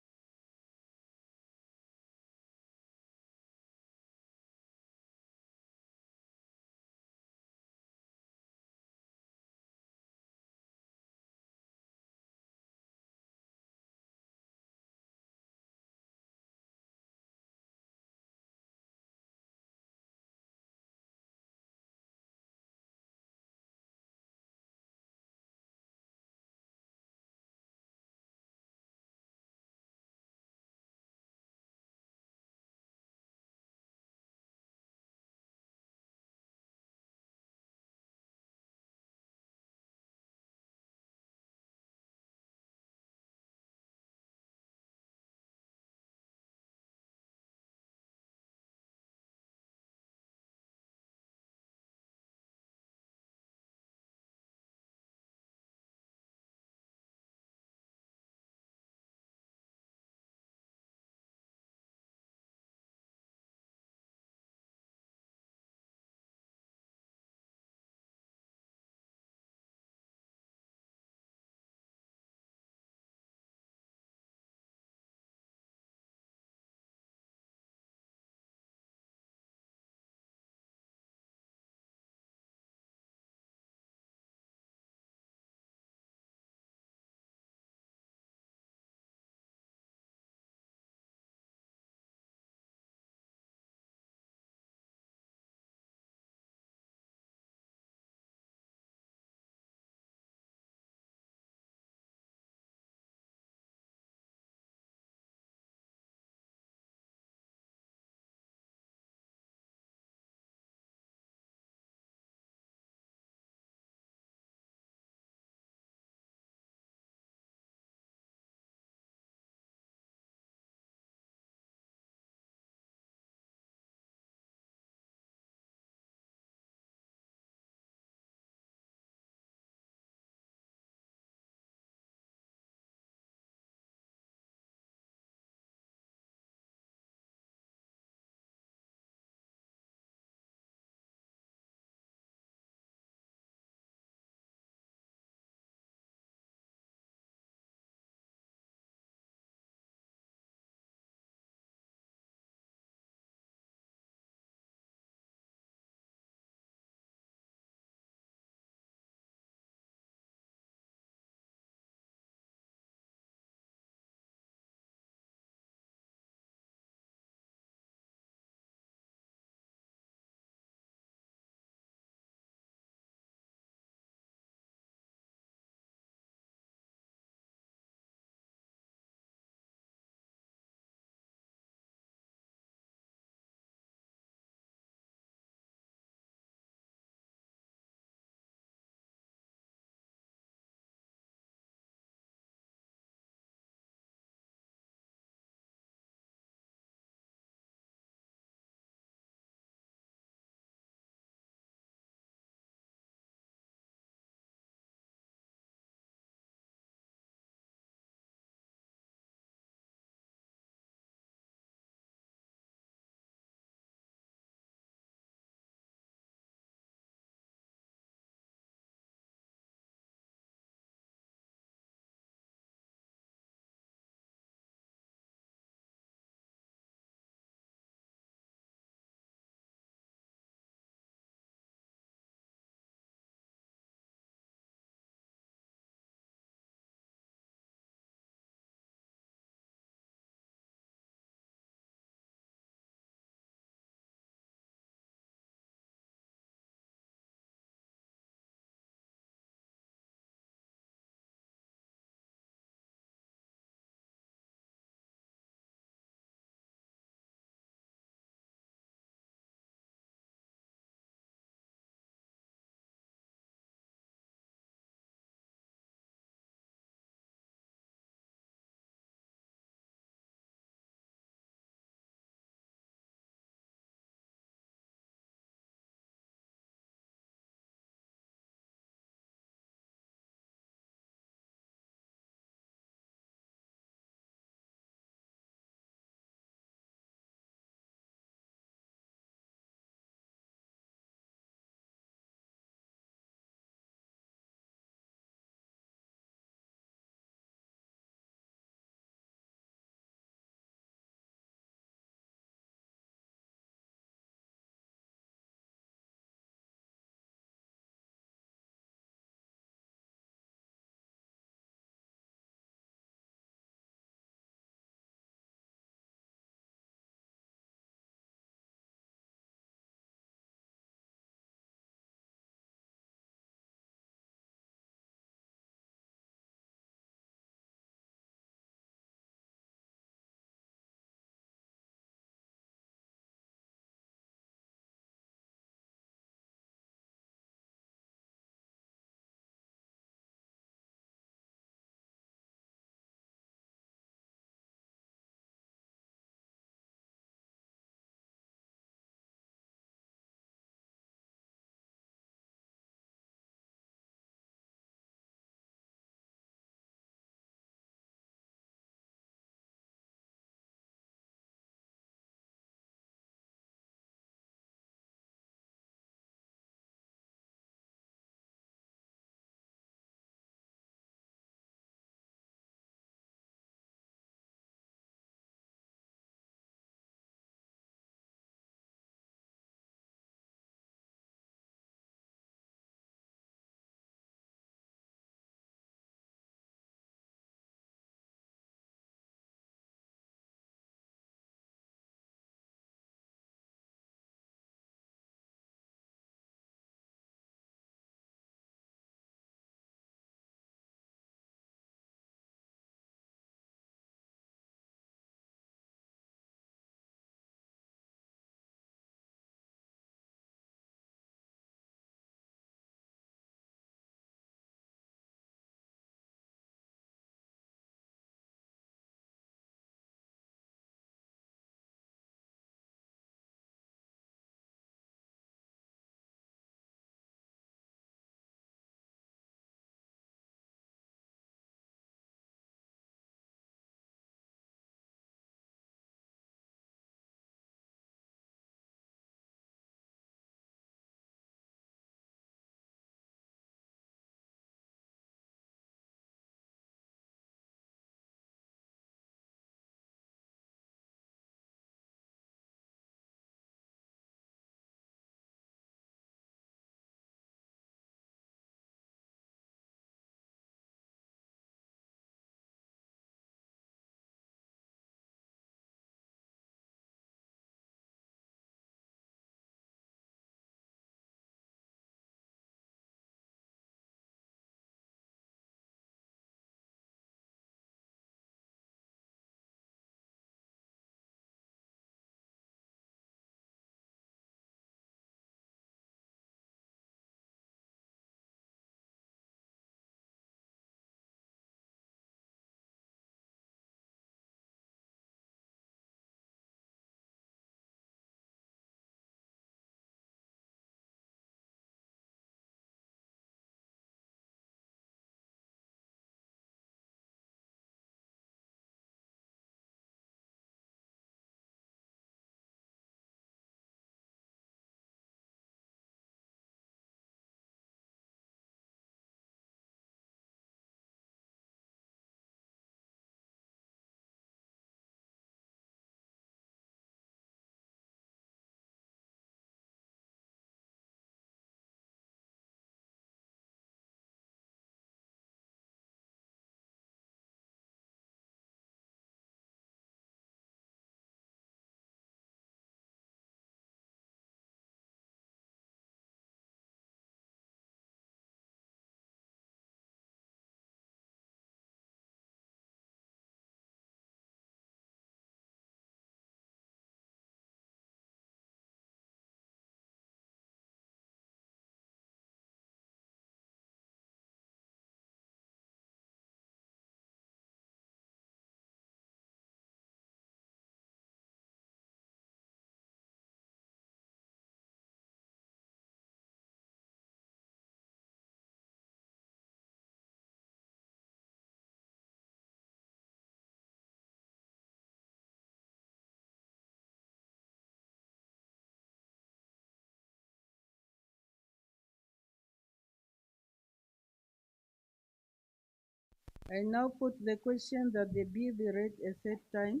I now put the question that the bill be read a third time.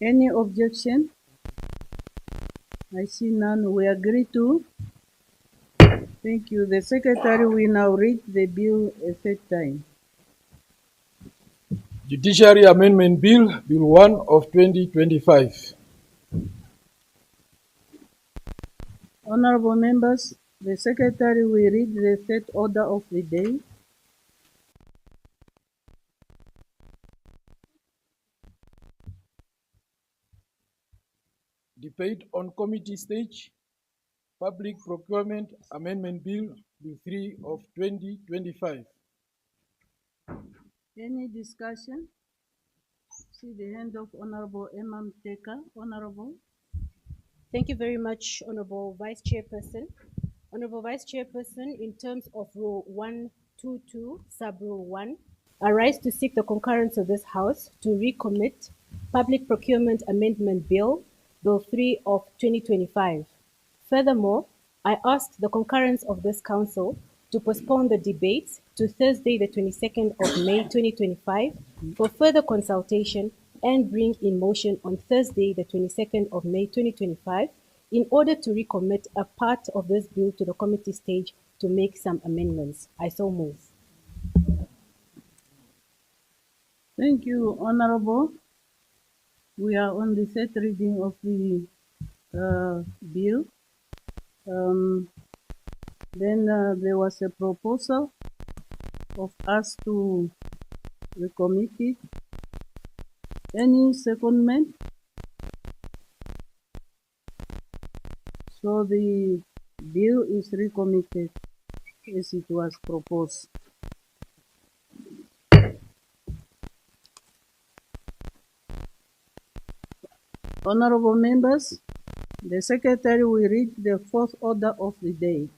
Any objection? I see none. We agree to. Thank you. The Secretary will now read the bill a third time. Judiciary Amendment Bill, Bill 1 of 2025. Honorable members, the Secretary will read the third order of the day. Debate on committee stage, Public Procurement Amendment Bill, Bill 3 of 2025. Any discussion? See the hand of Honorable Emma Mteka. Honorable. Thank you very much, Honorable Vice Chairperson. Honorable Vice Chairperson, in terms of Rule 122, Sub-Rule 1, I rise to seek the concurrence of this House to recommit Public Procurement Amendment Bill, Bill 3 of 2025. Furthermore, I ask the concurrence of this Council to postpone the debate to Thursday, the 22nd of May 2025 for further consultation and bring in motion on Thursday, the 22nd of May 2025 in order to recommit a part of this bill to the committee stage to make some amendments. I so move. Thank you, Honorable. We are on the third reading of the bill. Then there was a proposal of us to recommit it. Any secondment? So the bill is recommitted as it was proposed. Honorable members, the Secretary will read the fourth order of the day.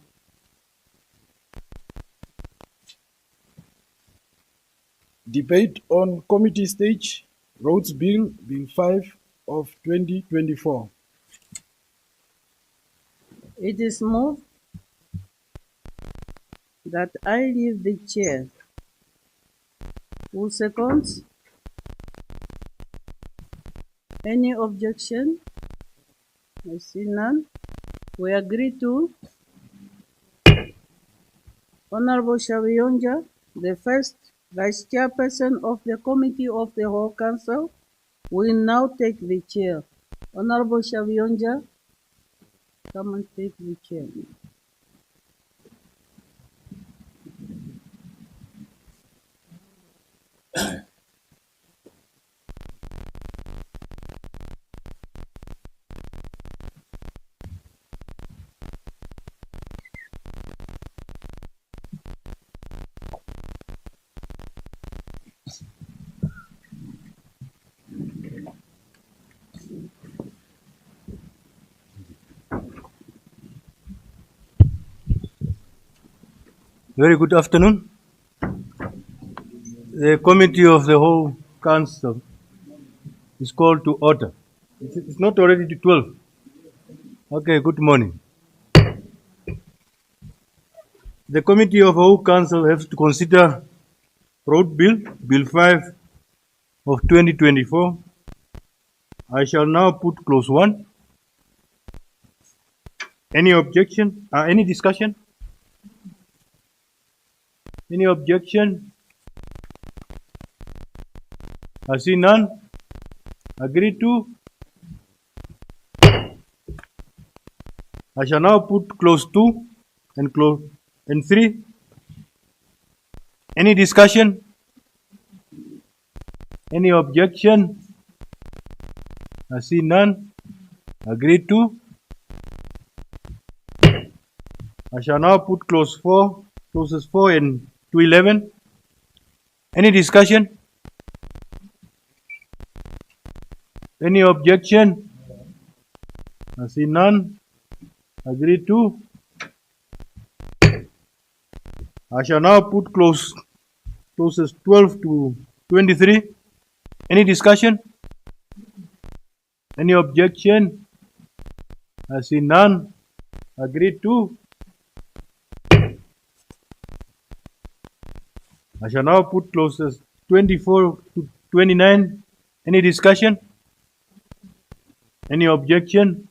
Debate on committee stage, Roads Bill, Bill 5 of 2024. It is moved that I leave the chair. Who seconds? Any objection? I see none. We agree to. Honorable Shavionja, the first Vice Chairperson of the Committee of the Whole Council, will now take the chair. Honorable Shavionja, come and take the chair. Very good afternoon. The Committee of the Whole Council is called to order. It's not already to 12. Okay, good morning. The Committee of the Whole Council has to consider Road Bill, Bill 5 of 2024. I shall now put clause 1. Any objection? Any discussion? Any objection? I see none. Agree to. I shall now put clause 2 and clause 3. Any discussion? Any objection? I see none. Agree to. I shall now put clauses 4 and to 11. Any discussion? Any objection? I see none. Agree to. I shall now put clauses 12 to 23. Any discussion? Any objection? I see none. Agree to. I shall now put clauses 24 to 29. Any discussion? Any objection?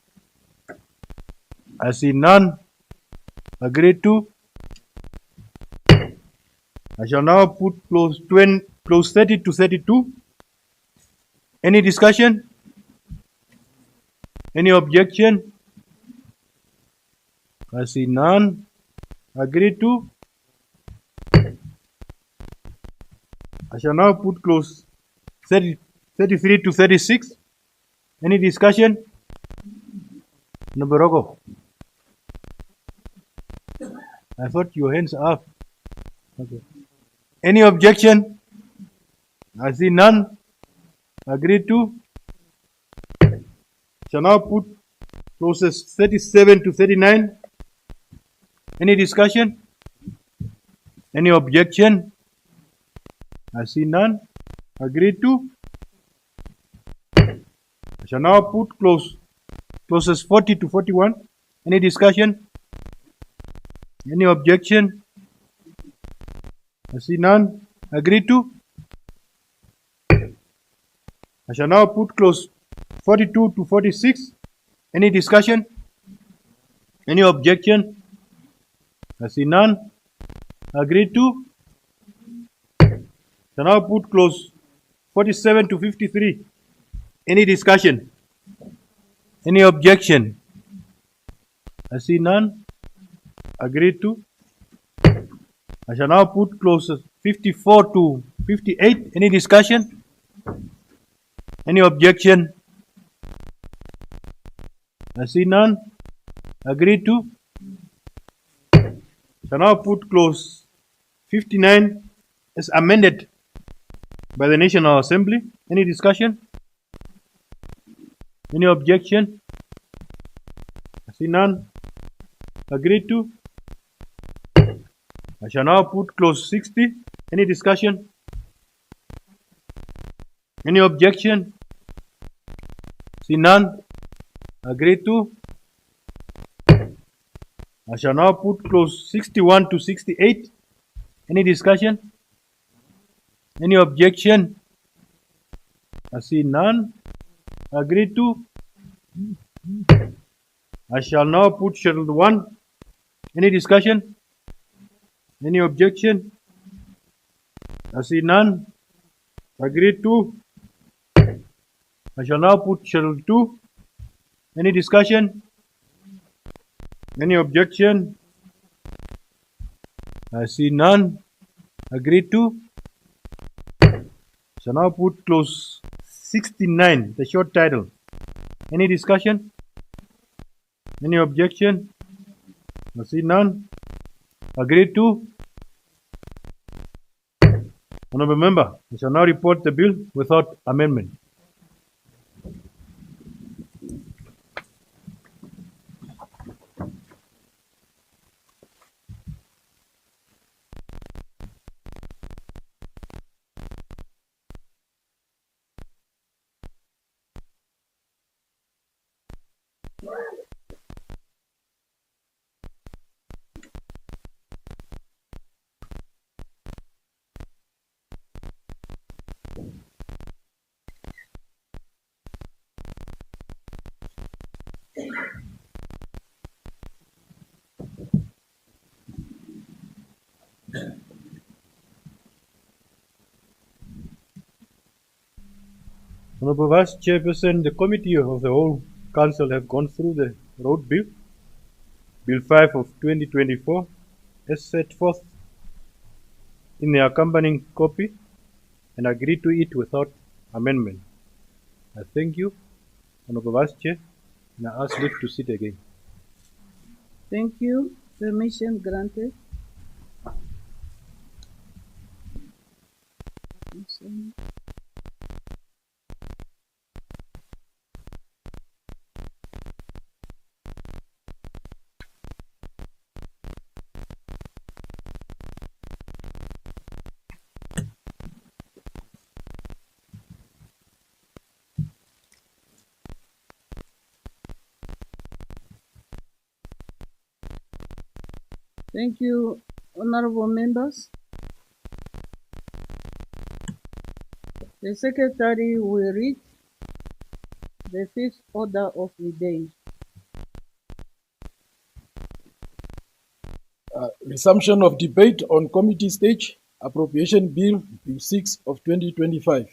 I see none. Agreed to. I shall now put clause 30 to 32. Any discussion? Any objection? I see none. Agreed to. I shall now put clause 33 to 36. Any discussion? Naborogo. I thought your hands are up. Okay. Any objection? I see none. Agreed to. Shall now put clauses 37 to 39. Any discussion? Any objection? I see none. Agreed to. I shall now put clauses 40 to 41. Any discussion? Any objection? I see none. Agreed to. I shall now put clause 42 to 46. Any discussion? Any objection? I see none. Agreed to. Shall now put clause 47 to 53. Any discussion? Any objection? I see none. Agreed to. I shall now put clauses 54 to 58. Any discussion? Any objection? I see none. Agreed to. Shall now put clause 59 as amended by the National Assembly. Any discussion? Any objection? I see none. Agreed to. I shall now put clause 60. Any discussion? Any objection? See none. Agreed to. I shall now put clause 61 to 68. Any discussion? Any objection? I see none. Agreed to. I shall now put schedule 1. Any discussion? Any objection? I see none. Agreed to. I shall now put schedule 2. Any discussion? Any objection? I see none. Agreed to. Shall now put clause 69, the short title. Any discussion? Any objection? I see none. Agreed to. Honourable Member, I shall now report the bill without amendment. Honourable Vice Chairperson, the Committee of the Whole Council have gone through the Road Bill, Bill 5 of 2024, as set forth in the accompanying copy and agreed to it without amendment. I thank you, Honourable Vice Chair, and I ask leave to sit again. Thank you. Permission granted. Thank you, honorable members. The Secretary will read the fifth order of the day. Resumption of debate on committee stage, Appropriation Bill 6 of 2025.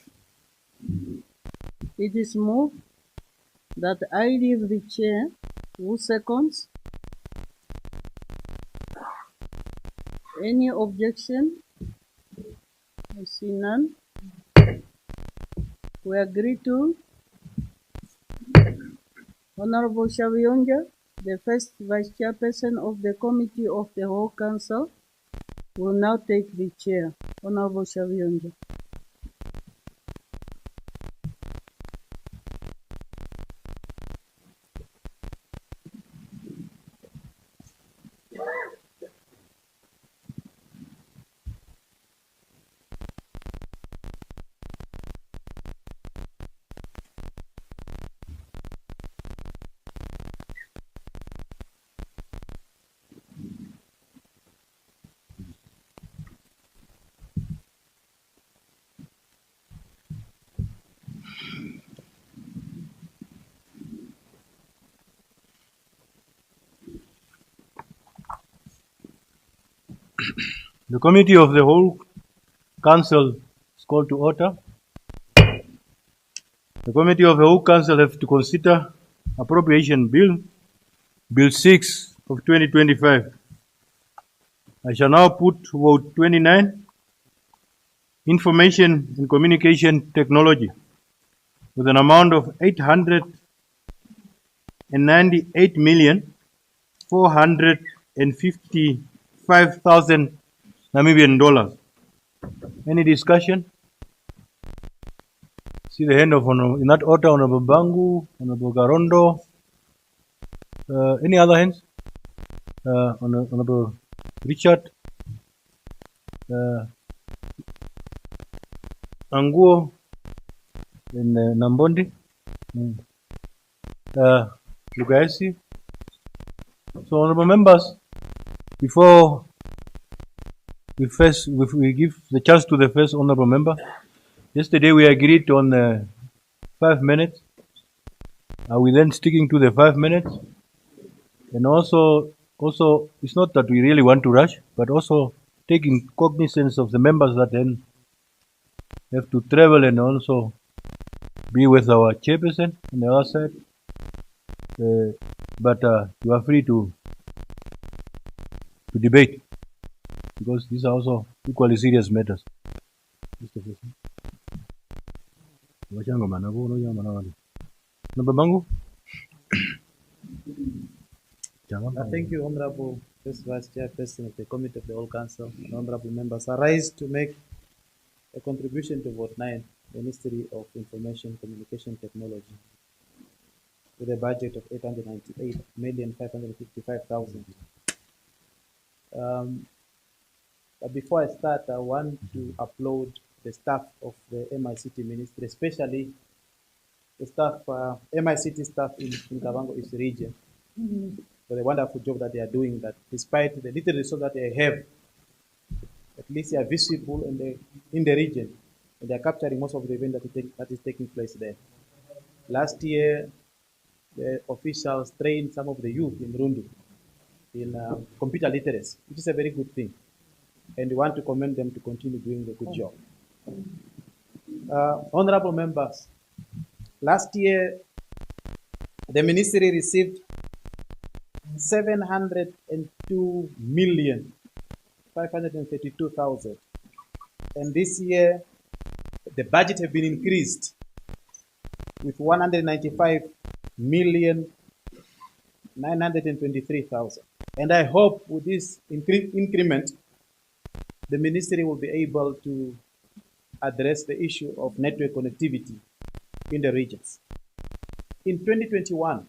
It is moved that I leave the chair. Who seconds? Any objection? I see none. We agree to Honorable Shavionja, the first Vice Chairperson of the Committee of the Whole Council, will now take the chair. Honorable Shavionja. The Committee of the Whole Council is called to order. The Committee of the Whole Council have to consider Appropriation Bill 6 of 2025. I shall now put vote 29, Information and Communication Technology, with an amount of 898,455,000 Namibian dollars. Any discussion? See the hand of in that order, Honorable Bangu, Honorable Garondo. Any other hands? Honorable Richard, Anguo, and Nambondi, Lugaisi. So, honorable members, before we give the chance to the first honorable member, yesterday we agreed on 5 minutes. Are we then sticking to the 5 minutes? And also, it's not that we really want to rush, but also taking cognizance of the members that then have to travel and also be with our chairperson on the other side. But you are free to debate, because these are also equally serious matters. Number Bangu? Thank you, Honorable First Vice Chairperson of the Committee of the Whole Council, and honorable members. I rise to make a contribution to vote 9, Ministry of Information Communication Technology, with a budget of 898,555,000. But before I start, I want to applaud the staff of the MICT Ministry, especially the staff, MICT staff in Kavango East region, for the wonderful job that they are doing, that despite the little resource that they have, at least they are visible in the region, and they are capturing most of the event that is taking place there. Last year, the officials trained some of the youth in Rundu in computer literacy, which is a very good thing. And we want to commend them to continue doing the good job. Honorable members, last year, the ministry received 702,532,000. And this year, the budget has been increased with 195,923,000. And I hope with this increment, the ministry will be able to address the issue of network connectivity in the regions. In 2021,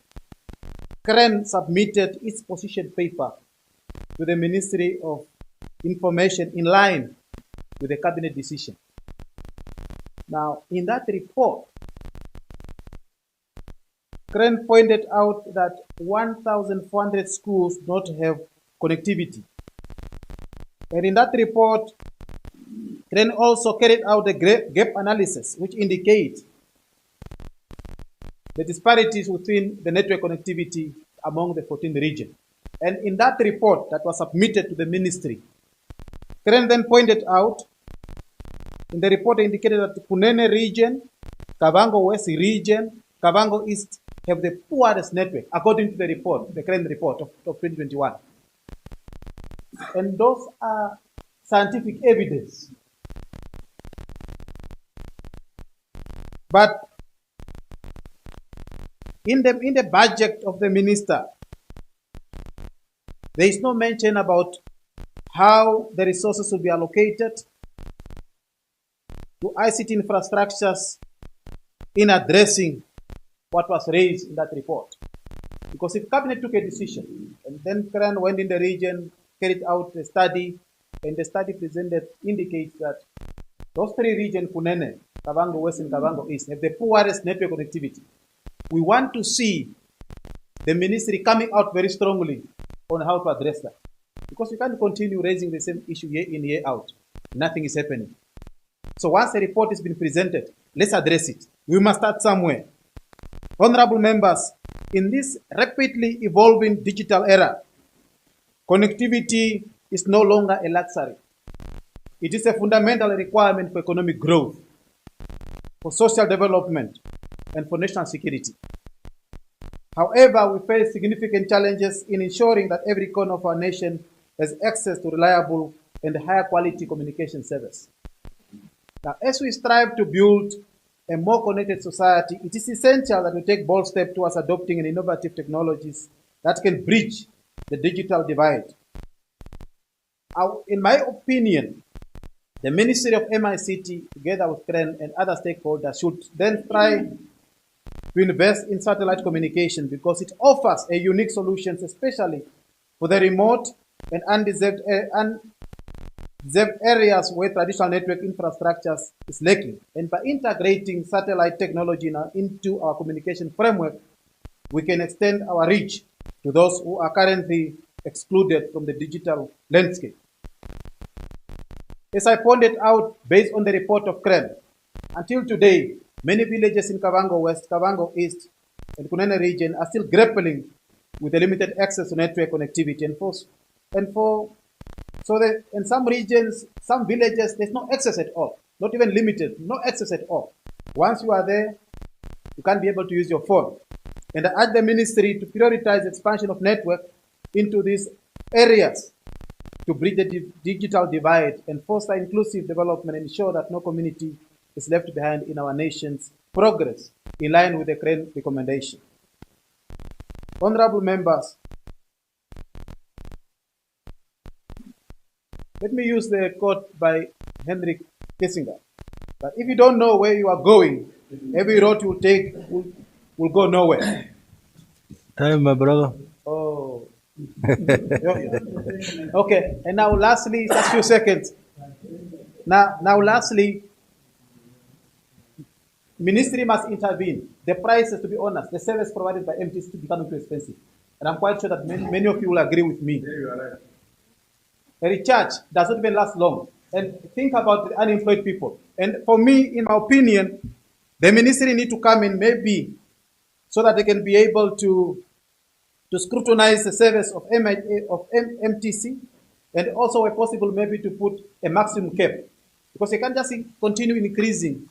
CREN submitted its position paper to the Ministry of Information in line with the cabinet decision. Now, in that report, CREN pointed out that 1,400 schools do not have connectivity. And in that report, CREN also carried out a gap analysis which indicates the disparities within the network connectivity among the 14 regions. And in that report that was submitted to the ministry, CREN then pointed out, in the report indicated that the Kunene region, Kavango West region, Kavango East have the poorest network, according to the report, the CREN report of 2021. And those are scientific evidence. But in the budget of the minister, there is no mention about how the resources will be allocated to ICT infrastructures in addressing what was raised in that report. Because if Cabinet took a decision, and then CREN went in the region, carried out a study, and the study presented indicates that those three regions, Kunene, Kavango West, and Kavango East, have the poorest network connectivity. We want to see the ministry coming out very strongly on how to address that. Because we can't continue raising the same issue year in, year out. Nothing is happening. So once a report has been presented, let's address it. We must start somewhere. Honorable members, in this rapidly evolving digital era, connectivity is no longer a luxury. It is a fundamental requirement for economic growth, for social development, and for national security. However, we face significant challenges in ensuring that every corner of our nation has access to reliable and higher quality communication service. Now, as we strive to build a more connected society, it is essential that we take bold steps towards adopting innovative technologies that can bridge the digital divide. In my opinion, the Ministry of MICT, together with CREN and other stakeholders, should then try to invest in satellite communication because it offers a unique solution, especially for the remote and undeserved areas where traditional network infrastructure is lacking. And by integrating satellite technology into our communication framework, we can extend our reach to those who are currently excluded from the digital landscape. As I pointed out, based on the report of CREN, until today, many villages in Kavango West, Kavango East, and Kunene region are still grappling with the limited access to network connectivity. In some regions, some villages, there's no access at all, not even limited, no access at all. Once you are there, you can't be able to use your phone. And I urge the ministry to prioritize expansion of network into these areas to bridge the digital divide and foster inclusive development and ensure that no community is left behind in our nation's progress, in line with the CREN recommendation. Honorable members, let me use the quote by Henry Kissinger, that if you don't know where you are going, every road you take will go nowhere. Time, my brother. Oh. Okay, and now lastly, just a few seconds. Now lastly, ministry must intervene. The prices, to be honest, the service provided by MTC is becoming too expensive. And I'm quite sure that many of you will agree with me. A recharge does not even last long. And think about the unemployed people. And for me, in my opinion, the ministry need to come in maybe so that they can be able to scrutinize the service of MTC, and also, where possible, maybe to put a maximum cap. Because you can't just continue increasing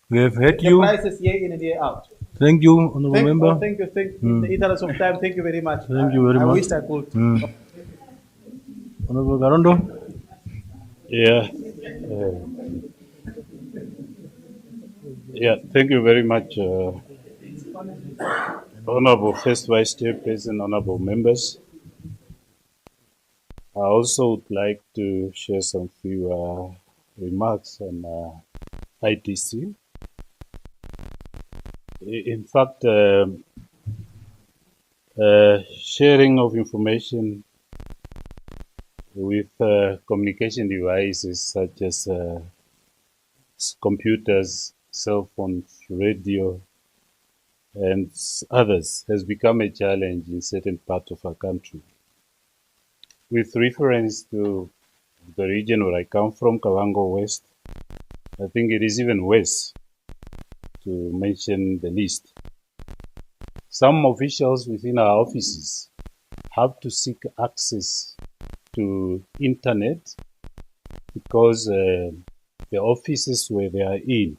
We have heard the you. prices year in and year out. Thank you, honorable member. Thank you. In the interest of time, thank you very much. Thank you very I much. wish I could. Honorable Garondo. Yeah. Thank you very much, Honorable First Vice Chairperson, honorable members. I also would like to share some few remarks on ITC. In fact, sharing of information with communication devices such as computers, cell phones, radio, and others has become a challenge in certain parts of our country. With reference to the region where I come from, Kavango West, I think it is even worse, to mention the least. Some officials within our offices have to seek access to internet because the offices where they are in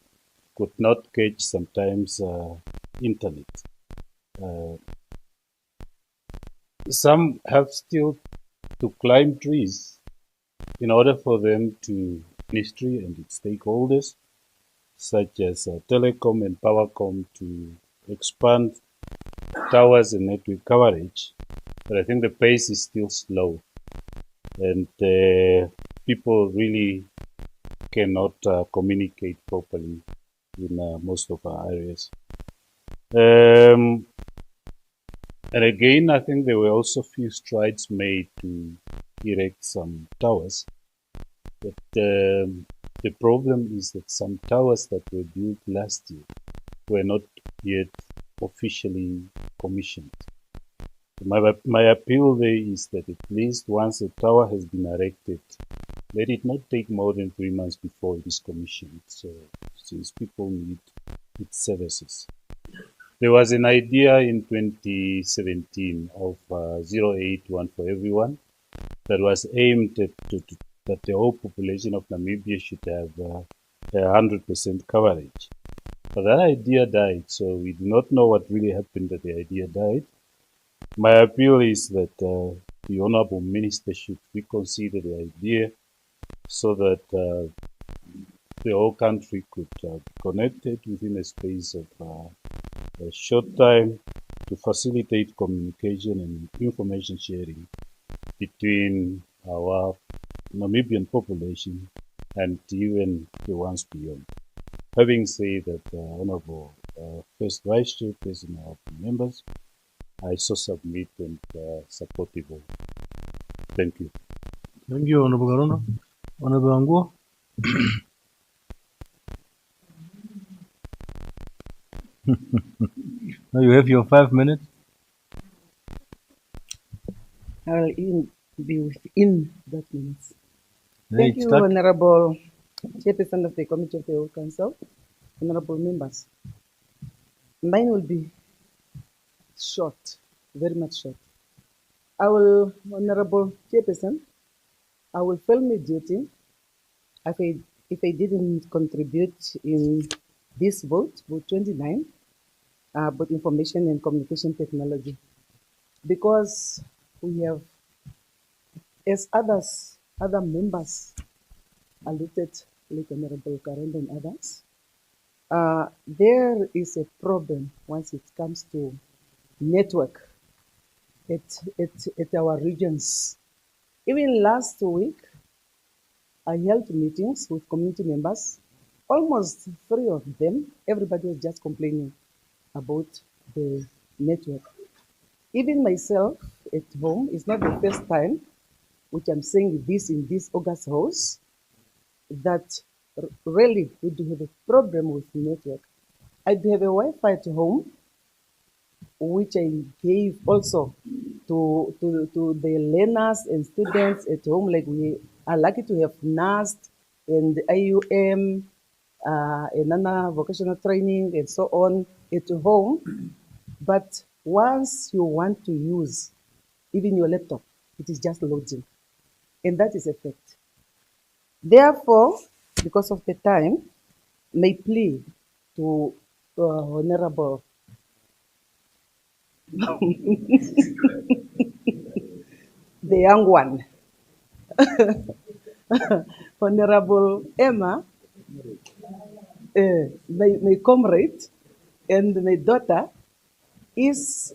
could not catch sometimes internet. Some have still to climb trees in order for them to ministry and its stakeholders, such as telecom and powercom, to expand towers and network coverage. But I think the pace is still slow, and people really cannot communicate properly in most of our areas. And again, I think there were also few strides made to erect some towers. But the problem is that some towers that were built last year were not yet officially commissioned. My appeal there is that at least once a tower has been erected, let it not take more than 3 months before it is commissioned, so since people need its services. There was an idea in 2017 of 081 for everyone that was aimed at that the whole population of Namibia should have 100% coverage. But that idea died, so we do not know what really happened that the idea died. My appeal is that the Honourable Minister should reconsider the idea so that the whole country could be connected within a space of a short time to facilitate communication and information sharing between our Namibian population and even the ones beyond. Having said that, Honourable First Vice Chairperson of the members, I so submit and support the vote. Thank you. Thank you, Honorable Garona. Honorable Anguo. Now you have your 5 minutes. I will be within that minutes. Yeah, Thank it's you, stuck. Honorable Chairperson of the Committee of the Whole Council, Honorable members. Mine will be short, very much short. Honorable Chairperson, I will fail my duty if I didn't contribute in this vote 29, about information and communication technology, because we have, as other members alluded, like Honorable Karen and others, there is a problem once it comes to network at our regions. Even last week, I held meetings with community members, almost 3 of them. Everybody was just complaining about the network. Even myself at home, it's not the first time which I'm saying this in this August house, that really we do have a problem with network. I do have a Wi-Fi at home, which I gave also to the learners and students at home. Like, we are lucky to have NAST and IUM, another vocational training and so on at home. But once you want to use even your laptop, it is just loading. And that is a fact. Therefore, because of the time, may plea to Honorable the young one, Honorable Emma, my comrade and my daughter, is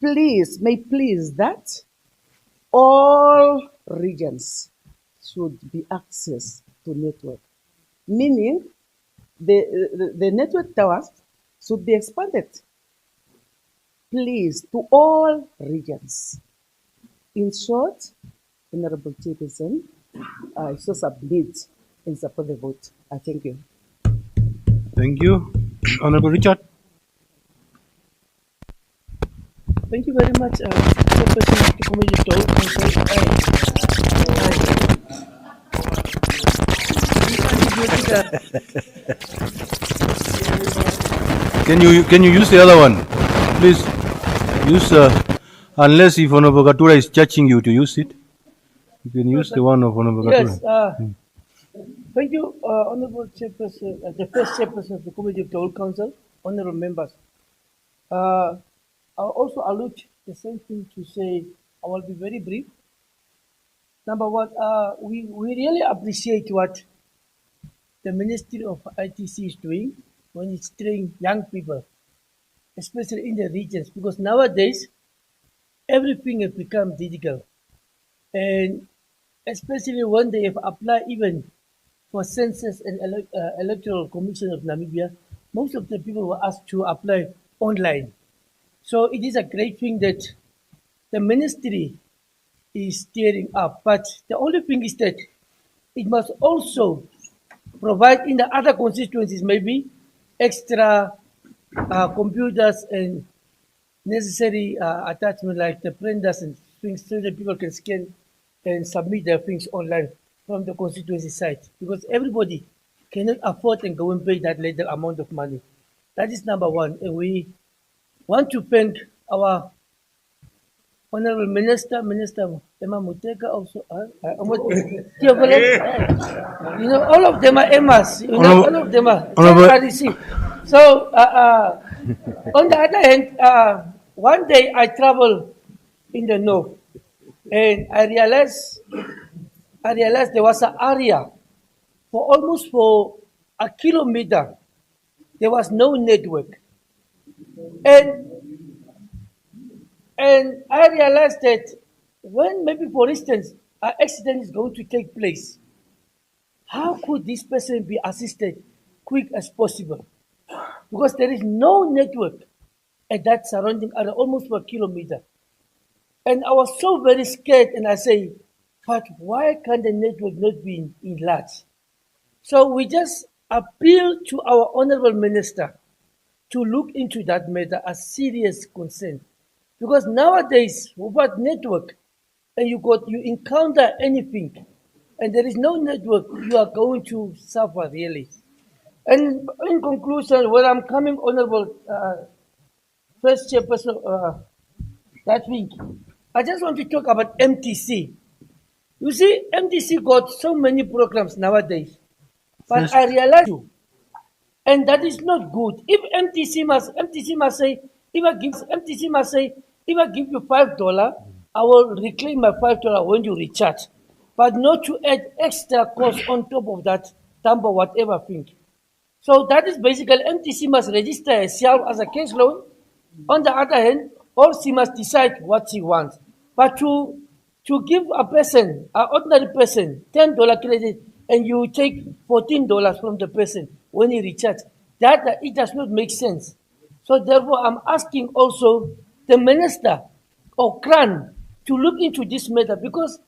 may please that all regions should be access to network, meaning the network towers should be expanded, please, to all regions. In short, Honorable Chairperson, I so submit and support the vote. I thank you. Thank you. Honorable Richard. Thank you very much, Chairperson of the Committee of the Whole Council. Can you use the other one? Please use unless if Honorable Katura is charging you to use it. You can use the one of Honorable Katura. Yes. Thank you, Honorable Chairperson, the first Chairperson of the Committee of the Whole Council, Honorable members. I'll also allude the same thing to say, I will be very brief. Number one, we really appreciate what the Ministry of ITC is doing when it's training young people, especially in the regions, because nowadays everything has become digital. And especially when they have applied even for Census and Electoral Commission of Namibia, most of the people were asked to apply online. So it is a great thing that the ministry is steering up. But the only thing is that it must also provide in the other constituencies maybe extra computers and necessary attachment like the printers and things so that people can scan and submit their things online from the constituency site, because everybody cannot afford and go and pay that little amount of money. That is number one. And we want to thank our Honorable Minister Emma Muteka also. You know, all of them are Emmas. You know, all of them are RDC. So, on the other hand, one day I traveled in the north, and I realized there was an area for almost a kilometer. There was no network, and I realized that when maybe, for instance, an accident is going to take place, how could this person be assisted quick as possible? Because there is no network at that surrounding area, almost for a kilometer. And I was so very scared, and I say, but why can't the network not be enlarged? So we just appeal to our Honorable Minister to look into that matter as serious concern. Because nowadays, without network, and you encounter anything, and there is no network, you are going to suffer really. And in conclusion, where I'm coming, Honorable First Chairperson, that week, I just want to talk about MTC. You see, MTC got so many programs nowadays, but I realize you, and that is not good. If MTC must say, if I give you $5, I will reclaim my $5 when you recharge, but not to add extra cost on top of that number, whatever thing. So that is basically MTC must register herself as a cash loan. On the other hand, or she must decide what she wants. But to give a person, an ordinary person, $10 credit, and you take $14 from the person when he recharges, that it does not make sense. So therefore, I'm asking also the minister or CRAN to look into this matter, because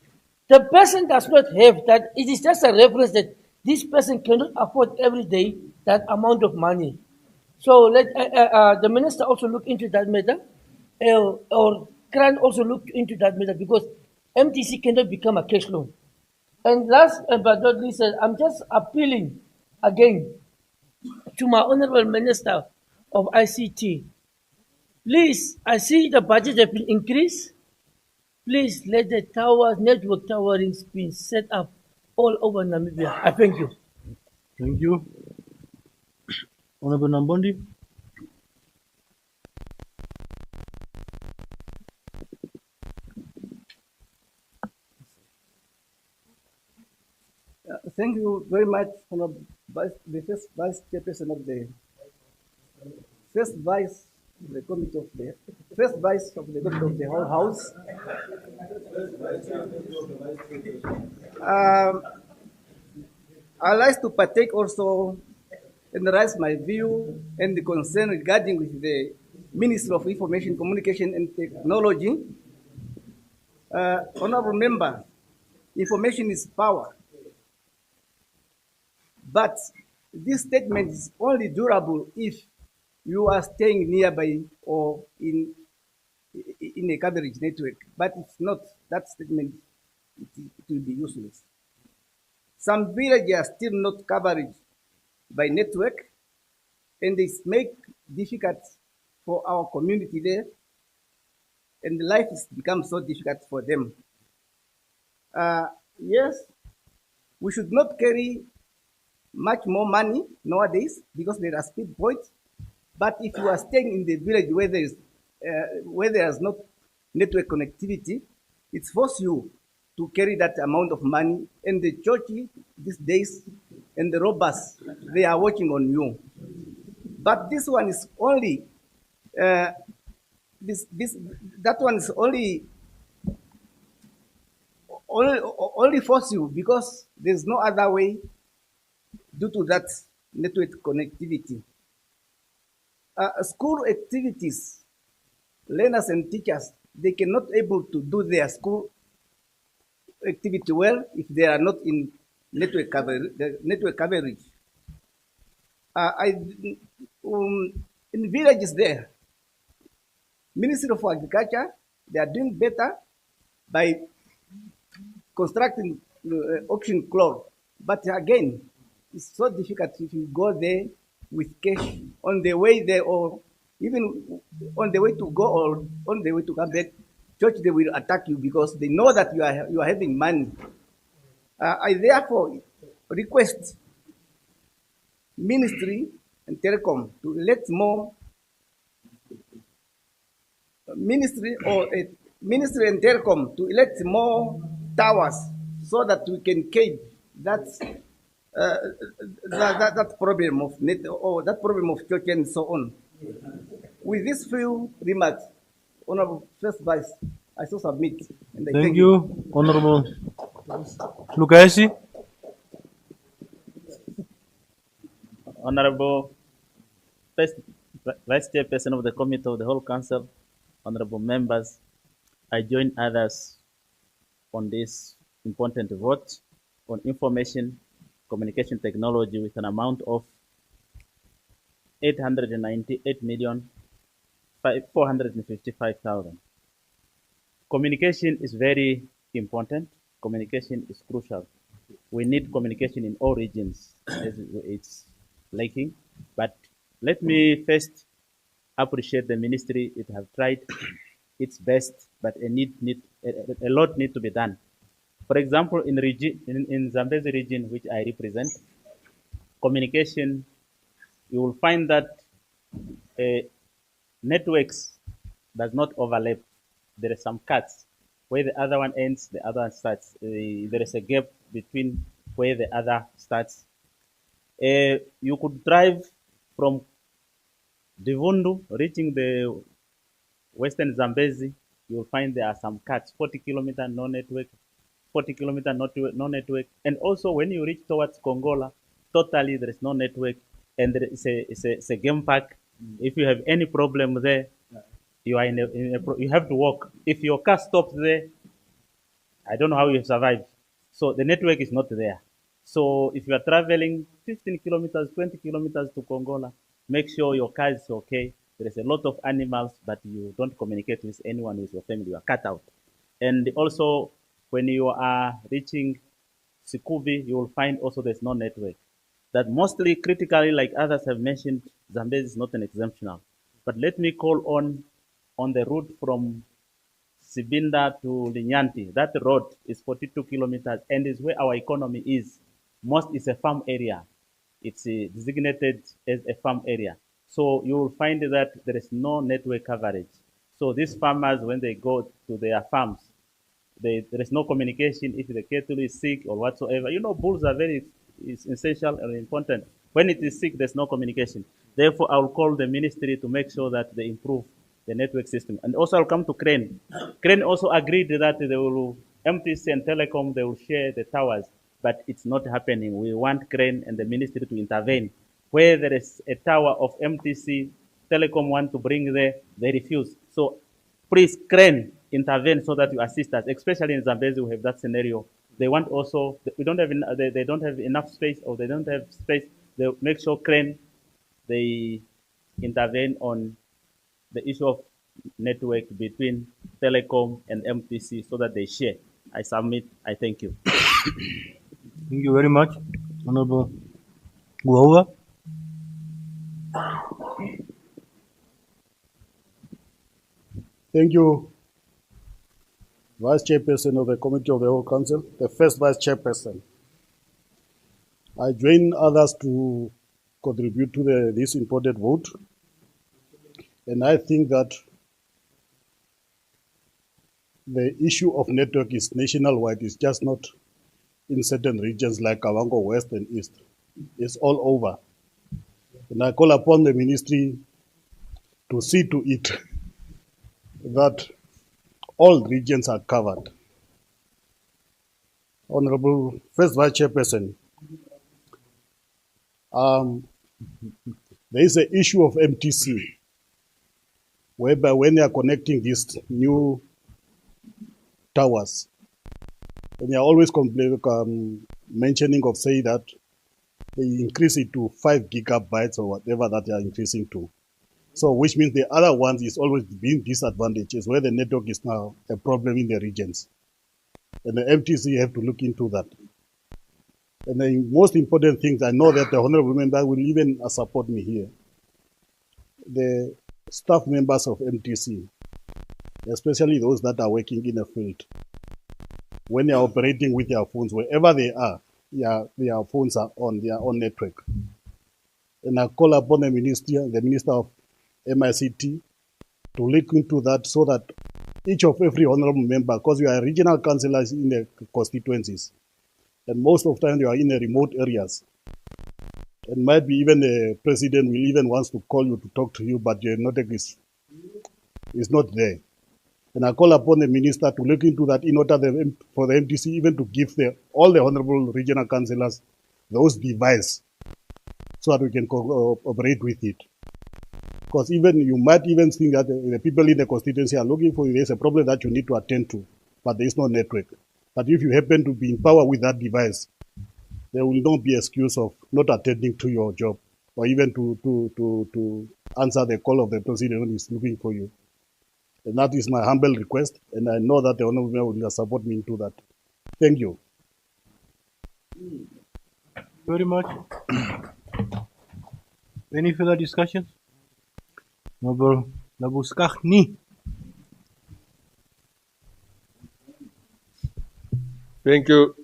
the person does not have that. It is just a reference that this person cannot afford every day that amount of money. So let the minister also look into that matter, or CRAN also look into that matter, because MTC cannot become a cash loan. And last but not least, I'm just appealing again to my Honorable Minister of ICT. Please, I see the budget has been increased. Please let the network towering be set up all over Namibia. I thank you. Thank you. Honorable Nambondi. Thank you very much, the first vice chairperson of the first vice of the committee of the first vice of the committee of the whole house. I'd like to partake also and raise my view and the concern regarding with the Ministry of Information, Communication and Technology. Honorable member, information is power. But this statement is only durable if you are staying nearby or in a coverage network. But it's not, that statement, it will be useless. Some villages are still not covered by network, and it make difficult for our community there, and life has become so difficult for them. Yes, we should not carry much more money nowadays because there are speed points. But if you are staying in the village where there is not network connectivity, it forces you to carry that amount of money. And the church these days and the robbers, they are working on you. But this one is only that one is only force you because there's no other way due to that network connectivity. School activities, learners and teachers, they cannot able to do their school activity well if they are not in network coverage. In villages there, Ministry of Agriculture, they are doing better by constructing auction cloth. But again, it's so difficult if you go there with cash on the way there, or even on the way to go or on the way to come back. Church, they will attack you because they know that you are having money. I therefore request Ministry and Telecom to elect more Ministry and Telecom to elect more towers so that we can cage that problem of net or that problem of church and so on. With these few remarks, Honorable First Vice, I so submit. And I Thank you, Honorable Lukaisi. Honorable First Vice Chairperson of the Committee of the Whole Council, honorable members, I join others on this important vote on information communication technology with an amount of 898,455,000. Communication is very important. Communication is crucial. We need communication in all regions as it's lacking. But let me first appreciate the ministry. It has tried its best, but a lot needs to be done. For example, in Zambezi region, which I represent, communication, you will find that networks does not overlap. There are some cuts. Where the other one ends, the other one starts. There is a gap between where the other starts. You could drive from Divundu, reaching the western Zambezi, you will find there are some cuts, 40 kilometer no network, 40 kilometer no network. And also when you reach towards Kongola, totally there is no network, and there is a game park. If you have any problem there, you are you have to walk. If your car stops there, I don't know how you survive. So the network is not there. So if you are traveling 15 kilometers, 20 kilometers to Kongola, make sure your car is okay. There is a lot of animals, but you don't communicate with anyone with your family. You are cut out. And also, when you are reaching Sikubi, you will find also there's no network. That mostly critically, like others have mentioned, Zambezi is not an exemptional. But let me call on the route from Sibinda to Linyanti. That road is 42 kilometers and is where our economy is. Most is a farm area. It's designated as a farm area. So you will find that there is no network coverage. So these farmers, when they go to their farms, there is no communication if the cattle is sick or whatsoever. You know, bulls are very essential and important. When it is sick, there's no communication. Therefore, I will call the ministry to make sure that they improve the network system. And also, I'll come to Crane. Crane also agreed that they will, MTC and Telecom, they will share the towers, but it's not happening. We want Crane and the ministry to intervene. Where there is a tower of MTC, Telecom want to bring there, they refuse. So please, Crane, intervene so that you assist us, especially in Zambezi, we have that scenario. They want also, they don't have enough space, or they don't have space. They make sure Crane, they intervene on the issue of network between Telecom and MTC so that they share. I submit. I thank you. Thank you very much, Honorable Guava. Thank you, Vice Chairperson of the Committee of the Whole Council, the first Vice Chairperson. I join others to contribute to this important vote, and I think that the issue of network is nationwide. It's just not in certain regions like Kavango West and East. It's all over. And I call upon the ministry to see to it that all regions are covered. Honorable First Vice Chairperson, there is an issue of MTC, whereby when they are connecting these new towers, and they are always mentioning of say that they increase it to 5 gigabytes or whatever that they are increasing to. So which means the other ones is always being disadvantages where the network is now a problem in the regions. And the MTC have to look into that. And the most important things, I know that the Honorable Member will even support me here. The staff members of MTC, especially those that are working in the field, when they are operating with their phones, wherever they are, their phones are on their own network. And I call upon the Minister of MICT to look into that so that each of every honorable member, because we are regional councillors in the constituencies, and most of the time they are in the remote areas. And might be even the president will even wants to call you to talk to you, but your network is not there. And I call upon the minister to look into that in order for the MTC even to give all the honorable regional councillors those devices so that we can operate with it. Because even you might even think that the people in the constituency are looking for you. There's a problem that you need to attend to, but there is no network. But if you happen to be in power with that device, there will not be excuse of not attending to your job or even to answer the call of the president when he's looking for you. And that is my humble request, and I know that the honorable member will support me into that. Thank you. Very much. Any further discussions? Honorable Labuskachni. Thank you,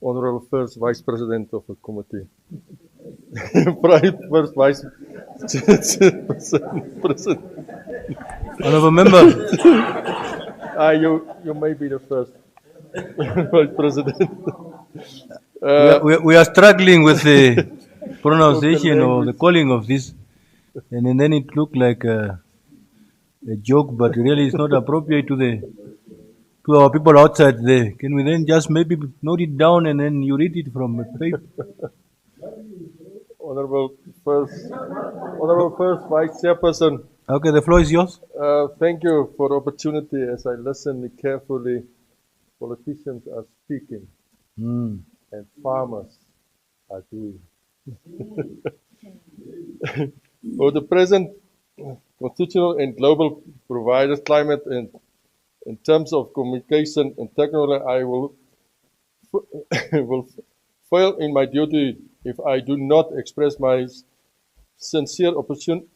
Honorable First Vice President of the Committee. First Vice President. Honorable Member. You may be the first Vice President. We are struggling with the pronunciation or the calling of this, and then it looked like a joke, but really it's not appropriate to our people outside there. Can we then just maybe note it down and then you read it from a paper? Honorable First Vice Chairperson. Okay, the floor is yours. Thank you for the opportunity. As I listen carefully, politicians are speaking and farmers are doing. For the present constitutional and global providers climate and in terms of communication and technology, I will fail in my duty if I do not express my sincere opinion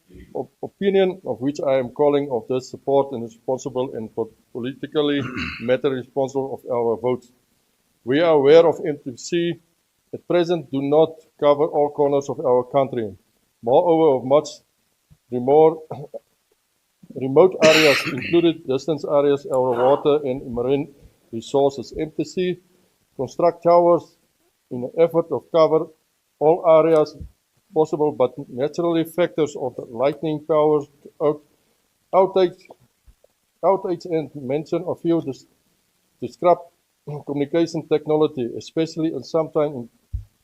of which I am calling of the support and responsible and politically matter responsible of our votes. We are aware of MTC at present do not cover all corners of our country. Moreover, of much remote areas, included distant areas, our water and marine resources. MTC construct towers in an effort to cover all areas possible, but naturally factors of the lightning powers, outage and mention a few disrupt communication technology, especially and sometimes in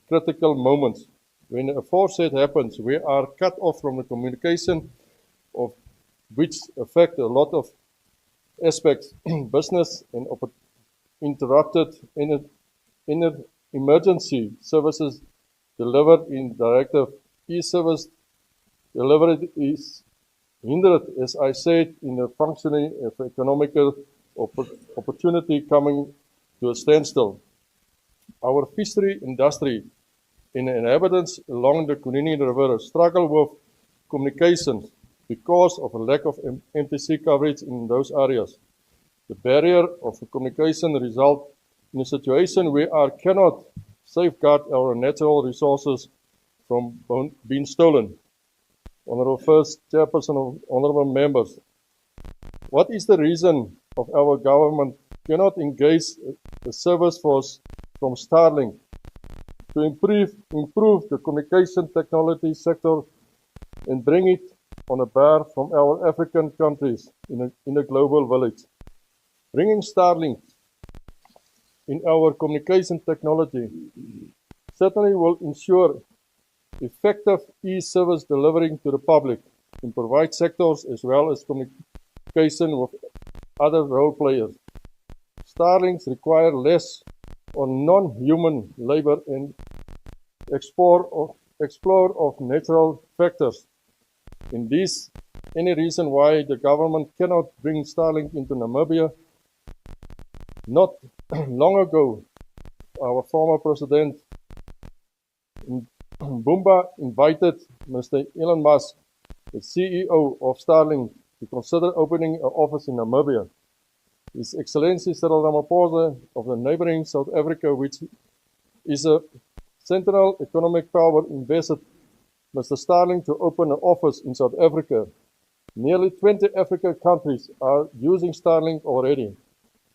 critical moments. When a aforesaid happens, we are cut off from the communication of which affect a lot of aspects, business and interrupted in emergency services delivered in directive e-service delivery is hindered, as I said, in the functioning of economical opportunity coming to a standstill. Our fishery industry and inhabitants along the Kunini River struggle with communications because of a lack of MTC coverage in those areas. The barrier of communication results in a situation where we cannot safeguard our natural resources from being stolen. Honourable First Chairperson, honourable members, what is the reason of our government cannot engage a service force from Starlink to improve the communication technology sector and bring it on a bar from our African countries in a global village? Bringing Starlink in our communication technology certainly will ensure effective e-service delivering to the public in private sectors as well as communication with other role players. Starlinks require less or non-human labor and explore of natural factors. In this, any reason why the government cannot bring Starlink into Namibia? Not long ago, our former president Bumba invited Mr. Elon Musk, the CEO of Starlink, to consider opening an office in Namibia. His Excellency Cyril Ramaphosa of the neighboring South Africa, which is a central economic power, invested Mr. Starlink to open an office in South Africa. Nearly 20 African countries are using Starlink already.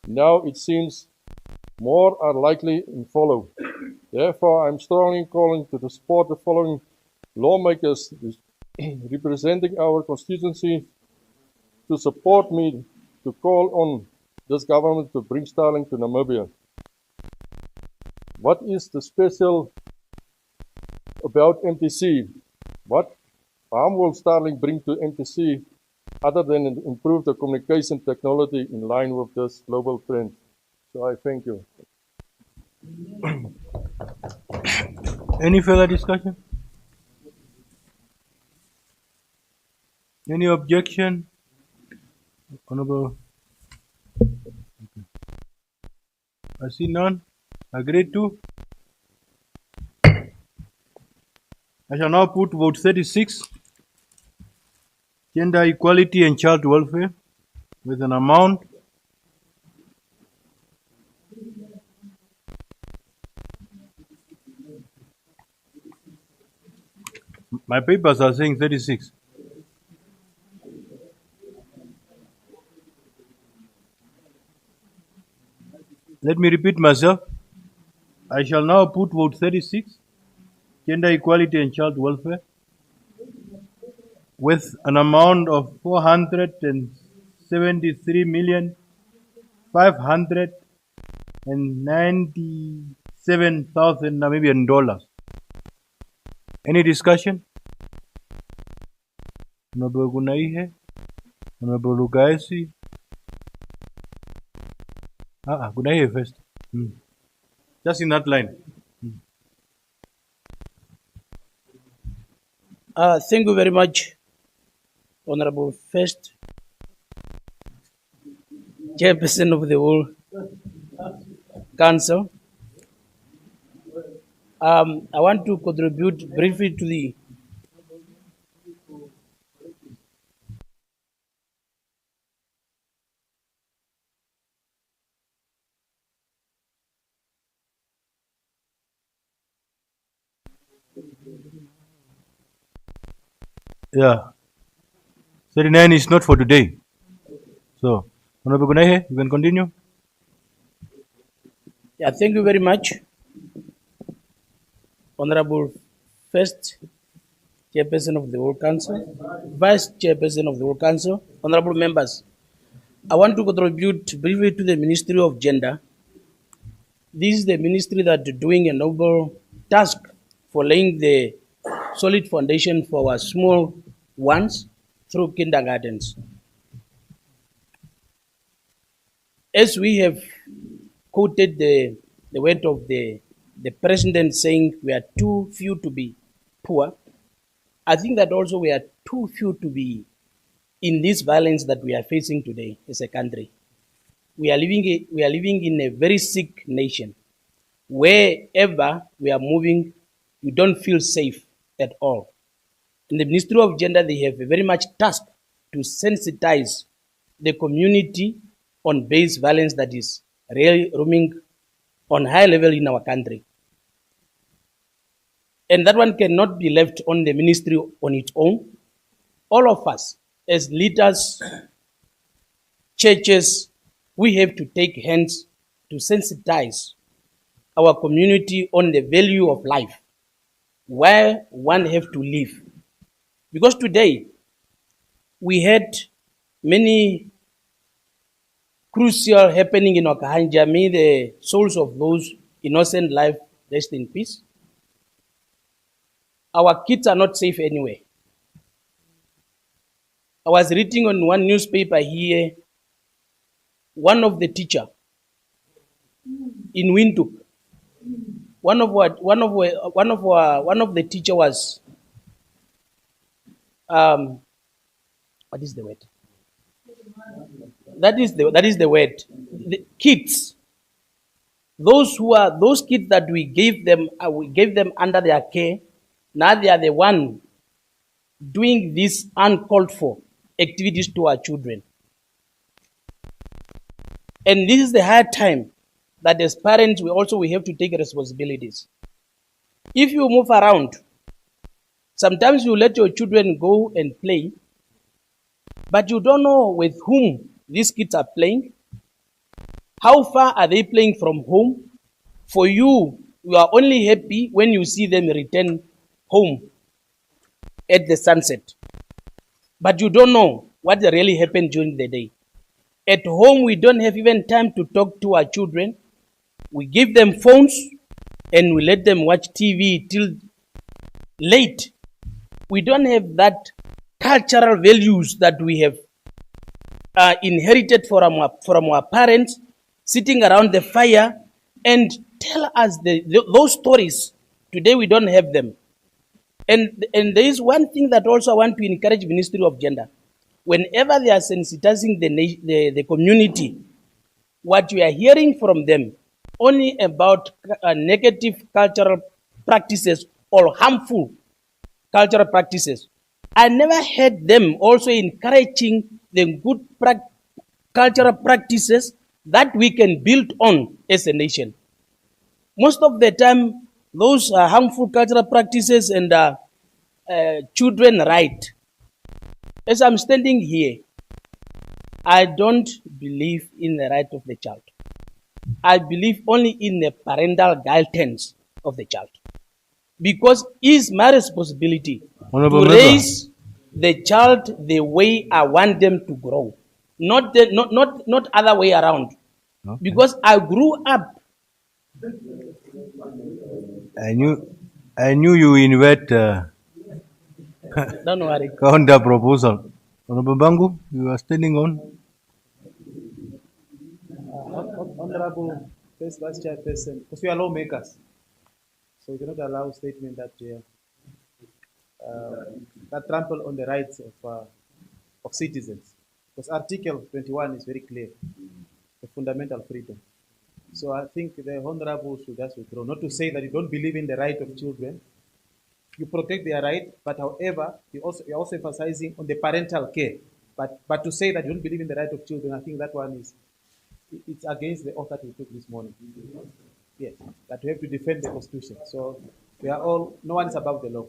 Now it seems more are likely to follow. Therefore, I'm strongly calling to support the following lawmakers representing our constituency to support me to call on this government to bring Starlink to Namibia. What is the special about MTC? What harm will Starlink bring to MTC other than improve the communication technology in line with this global trend? So I thank you. Any further discussion? Any objection? Honorable? Okay. I see none. Agreed to? I shall now put vote 36, gender equality and child welfare, with an amount my papers are saying 36. Let me repeat myself. I shall now put vote 36, gender equality and child welfare, with an amount of 473,597,000 Namibian dollars. Any discussion? Honorable Gunaihe, Honorable Lugaisi. Gunaihe first. Just in that line. Thank you very much, Honorable First Chairperson of the whole Council. I want to contribute briefly to the Yeah. 39 is not for today. So, Honorable Gunaihe, you can continue. Yeah, thank you very much, Honorable First Chairperson of the whole Council, Vice Chairperson of the whole Council, Honorable members. I want to contribute briefly to the Ministry of Gender. This is the ministry that is doing a noble task for laying the solid foundation for our small ones through kindergartens. As we have quoted the word of the president saying we are too few to be poor, I think that also we are too few to be in this violence that we are facing today as a country. We are living in a very sick nation. wherever we are moving, you don't feel safe at all. In the Ministry of Gender, they have a very much task to sensitize the community on base violence that is really roaming on high level in our country. And that one cannot be left on the ministry on its own. All of us, as leaders, churches, we have to take hands to sensitize our community on the value of life, where one have to live. Because today, we had many crucial happening in Okahanja. May the souls of those innocent life rest in peace. Our kids are not safe anywhere. I was reading on one newspaper here, one of the teacher in Windhoek, one of the teacher was, what is the word? That is the word. The kids, those kids that we gave them under their care. Now they are the one doing these uncalled for activities to our children. And this is the hard time that as parents we have to take responsibilities. If you move around, sometimes you let your children go and play, but you don't know with whom these kids are playing. How far are they playing from home? For you, you are only happy when you see them return home at the sunset. But you don't know what really happened during the day. At home, we don't have even time to talk to our children. We give them phones and we let them watch TV till late. We don't have that cultural values that we have inherited from our parents, sitting around the fire and tell us those stories. Today we don't have them. And there is one thing that also I want to encourage Ministry of Gender. Whenever they are sensitizing the community, what we are hearing from them only about negative cultural practices or harmful cultural practices. I never heard them also encouraging the good cultural practices that we can build on as a nation. Most of the time, those harmful cultural practices and children right. As I'm standing here, I don't believe in the right of the child. I believe only in the parental guidance of the child. Because it's my responsibility to raise the child the way I want them to grow. Not other way around. Okay. Because I grew up. I knew you invite don't worry. Counter proposal. Honorable Bangu, you are standing on. Honorable First Vice Chairperson, because we are lawmakers, so we cannot allow statement that that trample on the rights of citizens. Because Article 21 is very clear, the fundamental freedom. So I think the Honorable should just withdraw, not to say that you don't believe in the right of children. You protect their right, but however, you're also emphasizing on the parental care. But to say that you don't believe in the right of children, I think that one it's against the oath that we took this morning. Yes, that we have to defend the Constitution. So we are all, no one is above the law.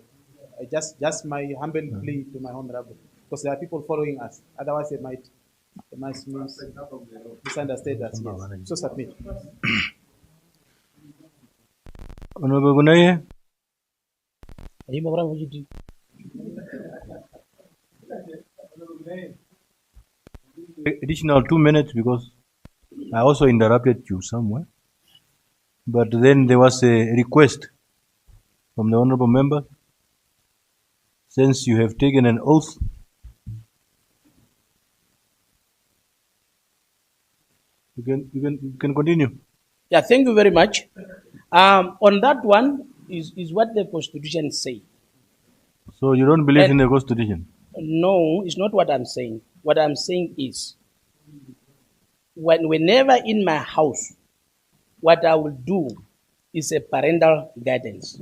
Just my humble plea to my Honorable, because there are people following us. Otherwise, they might misunderstand us. Yes. So submit. Honorable Gunaye. Additional 2 minutes because I also interrupted you somewhere. But then there was a request from the honorable member. Since you have taken an oath, you can continue. Yeah, thank you very much. On that one is what the Constitution says. So you don't believe in the Constitution? No, it's not what I'm saying. What I'm saying is, whenever in my house, what I will do is a parental guidance.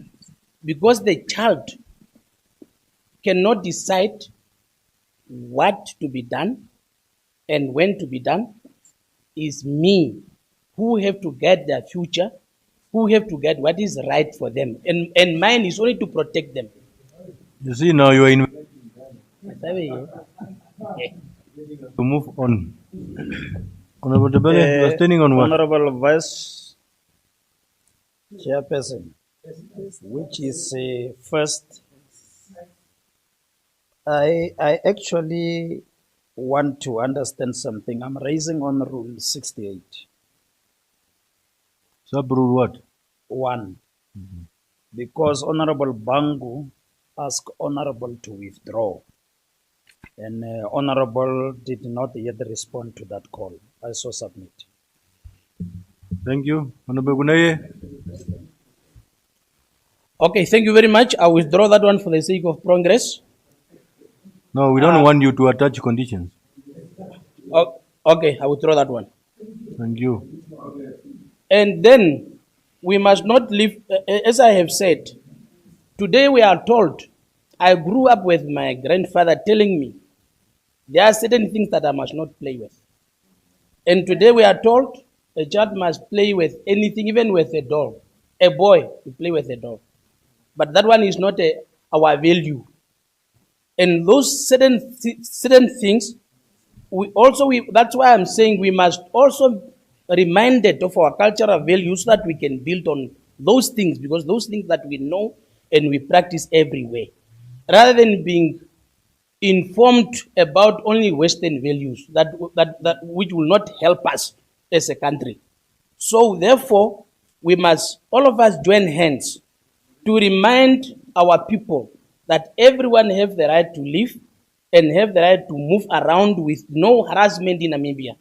Because the child cannot decide what to be done and when to be done, is me who have to guide their future, who have to guide what is right for them. And mine is only to protect them. You see, now you are in to move on. Honorable Debele, you are standing on what? Honorable Vice Chairperson, which is first, I actually want to understand something. I'm raising on Rule 68. Sub-rule what? 1. Because Honorable Bangu asked Honorable to withdraw. And Honorable did not yet respond to that call. I so submit. Thank you. Honorable Gunaye. Okay, thank you very much. I withdraw that one for the sake of progress. No, we don't want you to attach conditions. Okay, I withdraw that one. Thank you. And then we must not leave, as I have said, today we are told, I grew up with my grandfather telling me, there are certain things that I must not play with. And today we are told, a child must play with anything, even with a doll. A boy to play with a doll. But that one is not our value. And those certain things, that's why I'm saying we must also reminded of our cultural values so that we can build on those things, because those things that we know and we practice everywhere, rather than being informed about only Western values that which will not help us as a country. So therefore, we must all of us join hands to remind our people that everyone have the right to live and have the right to move around with no harassment in Namibia.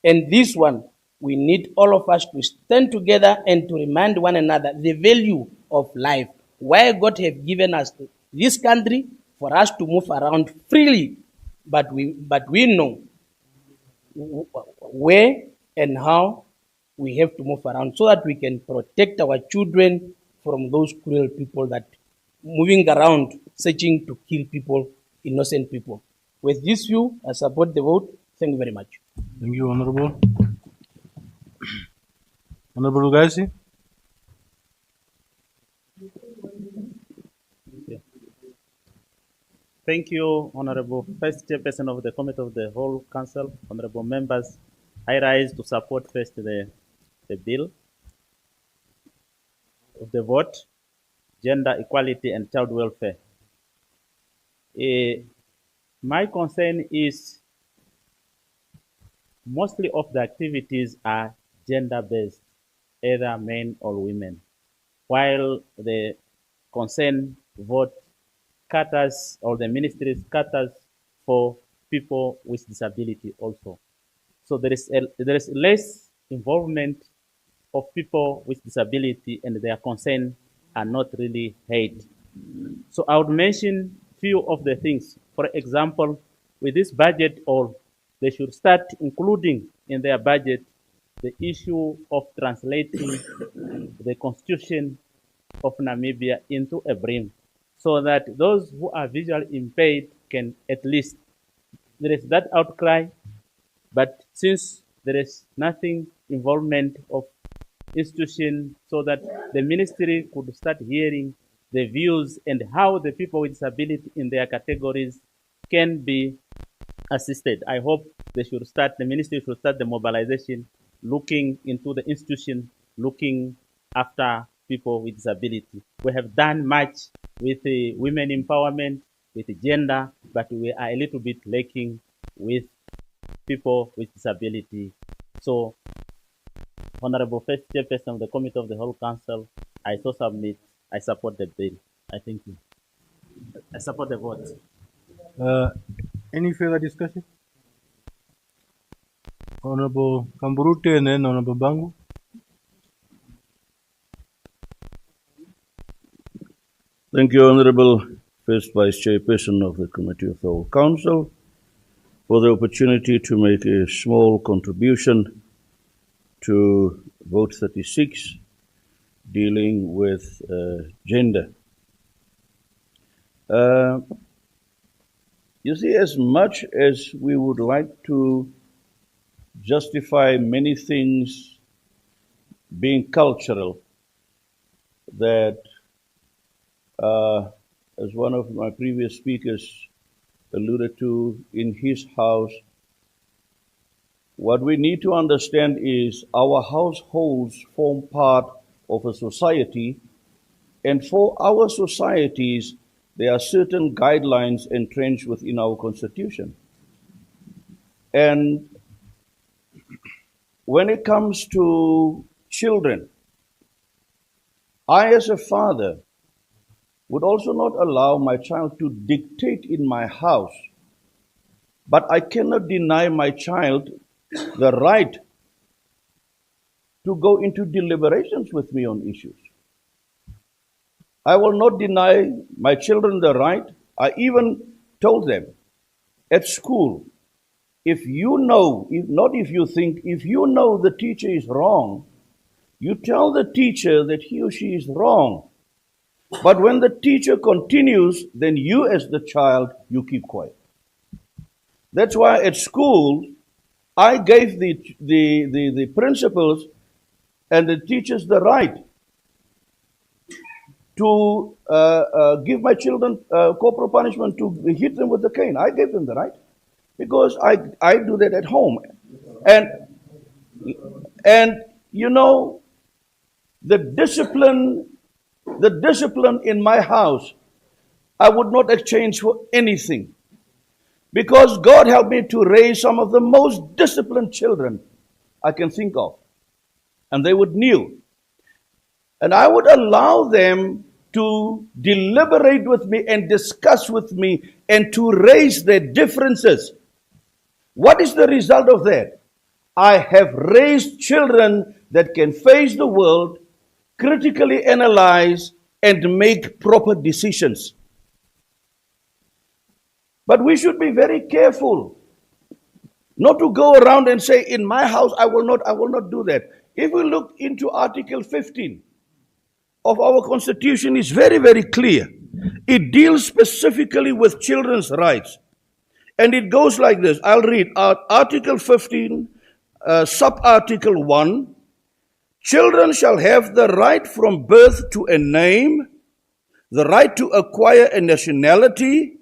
And this one, we need all of us to stand together and to remind one another the value of life. Why God have given us this country for us to move around freely, but we know where and how we have to move around so that we can protect our children from those cruel people that moving around searching to kill people, innocent people. With this view, I support the vote. Thank you very much. Thank you, Honorable. Honorable Gaisi. Thank you, Honorable First Chairperson of the Committee of the Whole Council, Honorable members. I rise to support first the bill of the vote, gender equality and child welfare. My concern is mostly of the activities are gender-based, either men or women, while the concern vote caters, or the ministry caters for people with disability also. So there is less involvement of people with disability, and their concerns are not really heard. So I would mention few of the things. For example, with this budget, or they should start including in their budget the issue of translating the Constitution of Namibia into a brain, so that those who are visually impaired can at least, there is that outcry, but since there is nothing involvement of institution, so that the ministry could start hearing the views and how the people with disability in their categories can be assisted. I hope they should start, the ministry should start the mobilization, looking into the institution, looking after people with disability. We have done much with women empowerment, with gender, but we are a little bit lacking with people with disability. So, Honorable First Chairperson of the Committee of the Whole Council, I so submit, I support the bill. I thank you. I support the vote. Any further discussion? Honorable Kamburute and then Honorable Bangu. Thank you, Honorable First Vice Chairperson of the Committee of the Whole Council, for the opportunity to make a small contribution to Vote 36, dealing with gender. You see, as much as we would like to justify many things being cultural, that as one of my previous speakers alluded to, in his house, what we need to understand is our households form part of a society, and for our societies, there are certain guidelines entrenched within our constitution. And when it comes to children, I as a father would also not allow my child to dictate in my house, but I cannot deny my child the right to go into deliberations with me on issues. I will not deny my children the right. I even told them at school, if you know, if you know the teacher is wrong, you tell the teacher that he or she is wrong. But when the teacher continues, then you as the child, you keep quiet. That's why at school, I gave the principals and the teachers the right to give my children corporal punishment, to hit them with the cane. I gave them the right because I do that at home. And you know, the discipline in my house, I would not exchange for anything. Because God helped me to raise some of the most disciplined children I can think of. And they would kneel. And I would allow them to deliberate with me and discuss with me and to raise their differences. What is the result of that? I have raised children that can face the world, critically analyze, and make proper decisions. But we should be very careful not to go around and say, in my house, I will not do that. If we look into Article 15 of our Constitution, it's very, very clear. It deals specifically with children's rights. And it goes like this. I'll read Article 15, sub-article 1. Children shall have the right from birth to a name, the right to acquire a nationality,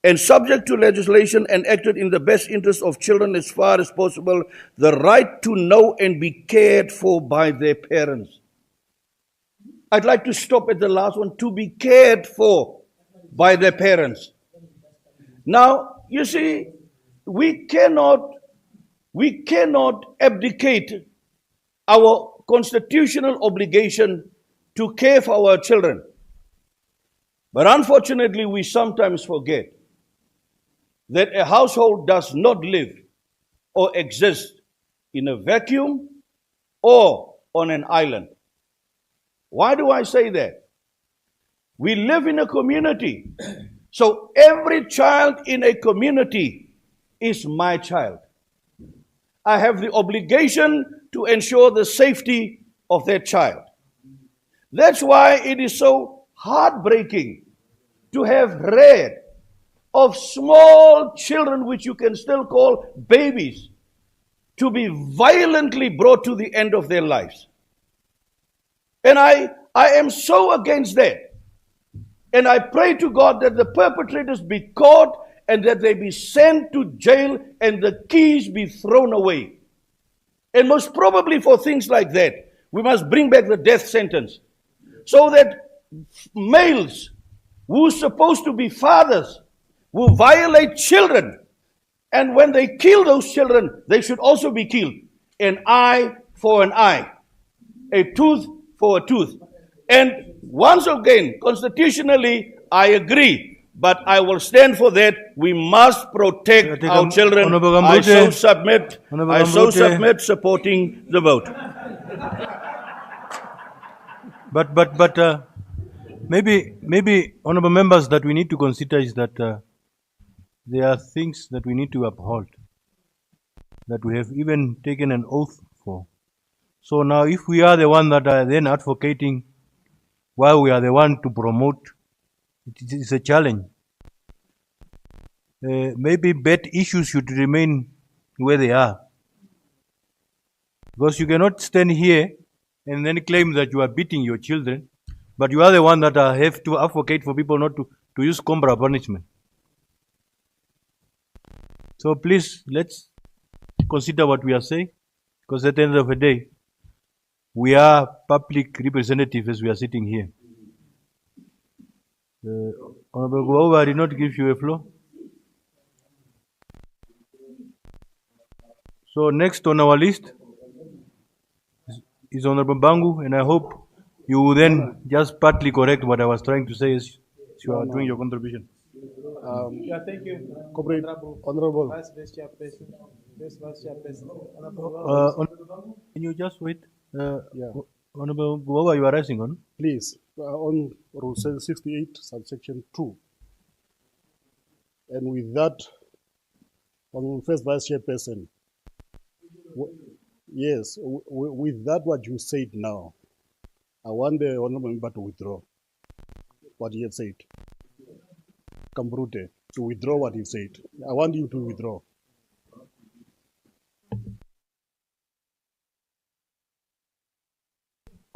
and subject to legislation enacted in the best interest of children as far as possible, the right to know and be cared for by their parents. I'd like to stop at the last one, to be cared for by their parents. Now, you see, we cannot abdicate our constitutional obligation to care for our children. But unfortunately, we sometimes forget that a household does not live or exist in a vacuum or on an island. Why do I say that? We live in a community. So every child in a community is my child. I have the obligation to ensure the safety of that child. That's why it is so heartbreaking to have read of small children, which you can still call babies, to be violently brought to the end of their lives. And I am so against that. And I pray to God that the perpetrators be caught and that they be sent to jail and the keys be thrown away. And most probably for things like that, we must bring back the death sentence. So that males who are supposed to be fathers will violate children. And when they kill those children, they should also be killed. An eye for an eye. A tooth for a tooth. And once again, constitutionally, I agree. But I will stand for that. We must protect our children. I so submit supporting the vote. But maybe, honorable members, that we need to consider is that there are things that we need to uphold, that we have even taken an oath for. So now if we are the one that are then advocating while we are the one to promote, it is a challenge. Maybe bad issues should remain where they are. Because you cannot stand here and then claim that you are beating your children, but you are the one that have to advocate for people not to use corporal punishment. So please, let's consider what we are saying, because at the end of the day, we are public representatives as we are sitting here. Honorable Guava, I did not give you a floor. So next on our list is Honorable Bangu, and I hope you will then just partly correct what I was trying to say as you are doing your contribution. Yeah, thank you. Honorable. Vice Chairperson. Vice Chairperson. Can you just wait? Honorable Guava, you are rising on? Please, on Rule 68, subsection 2. And with that, on first Vice Chairperson, yes, with that what you said now, I want the honorable member to withdraw what he had said. Kambrute, to withdraw what he said. I want you to withdraw.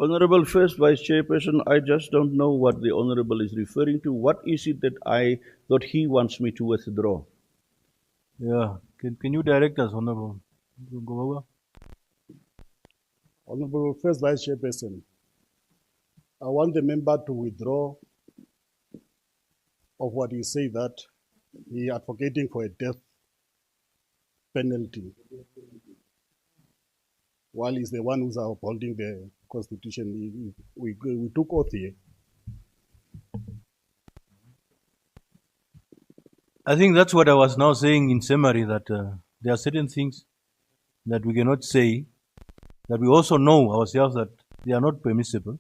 Honorable First Vice Chairperson, I just don't know what the Honorable is referring to. What is it that he wants me to withdraw? Yeah, can you direct us, Honorable Guava? Honorable First Vice Chairperson, I want the member to withdraw of what he said that he advocating for a death penalty, while he's the one who's upholding the Constitution. We took oath here. I think that's what I was now saying in summary, that there are certain things that we cannot say, that we also know ourselves that they are not permissible.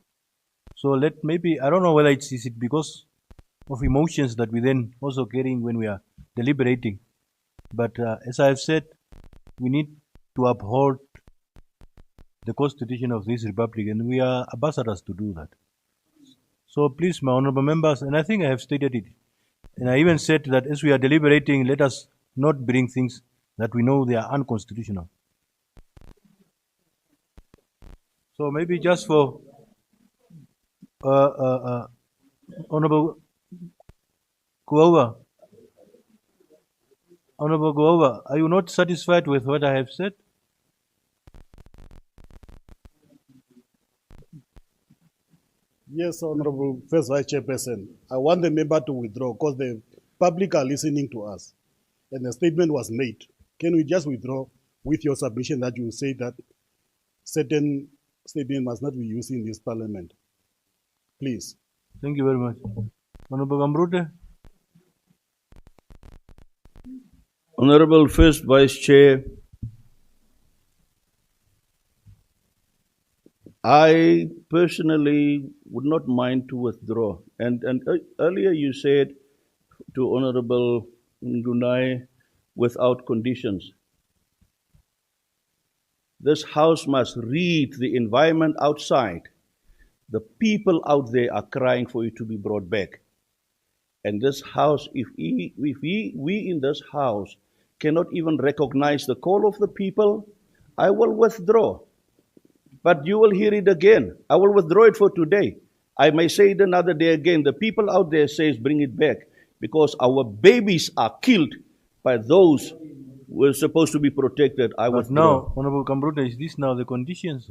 So maybe, I don't know whether is it because of emotions that we then also carrying when we are deliberating. But as I have said, we need to uphold the Constitution of this Republic, and we are ambassadors to do that. So please, my honorable members, and I think I have stated it, and I even said that as we are deliberating, let us not bring things that we know they are unconstitutional. So maybe just for Honorable Guava, are you not satisfied with what I have said? Yes, Honorable First Vice Chairperson. I want the member to withdraw because the public are listening to us and the statement was made. Can we just withdraw with your submission that you say that certain statement must not be used in this parliament? Please. Thank you very much. Honorable Kambrute. Honorable First Vice Chair, I personally would not mind to withdraw. And earlier you said to Honorable Ngunai, without conditions. This House must read the environment outside. The people out there are crying for you to be brought back. And this House, if we in this House cannot even recognize the call of the people, I will withdraw. But you will hear it again. I will withdraw it for today. I may say it another day again. The people out there says bring it back because our babies are killed by those who are supposed to be protected. I But withdraw. now, Honorable Kambrute, is this now the conditions?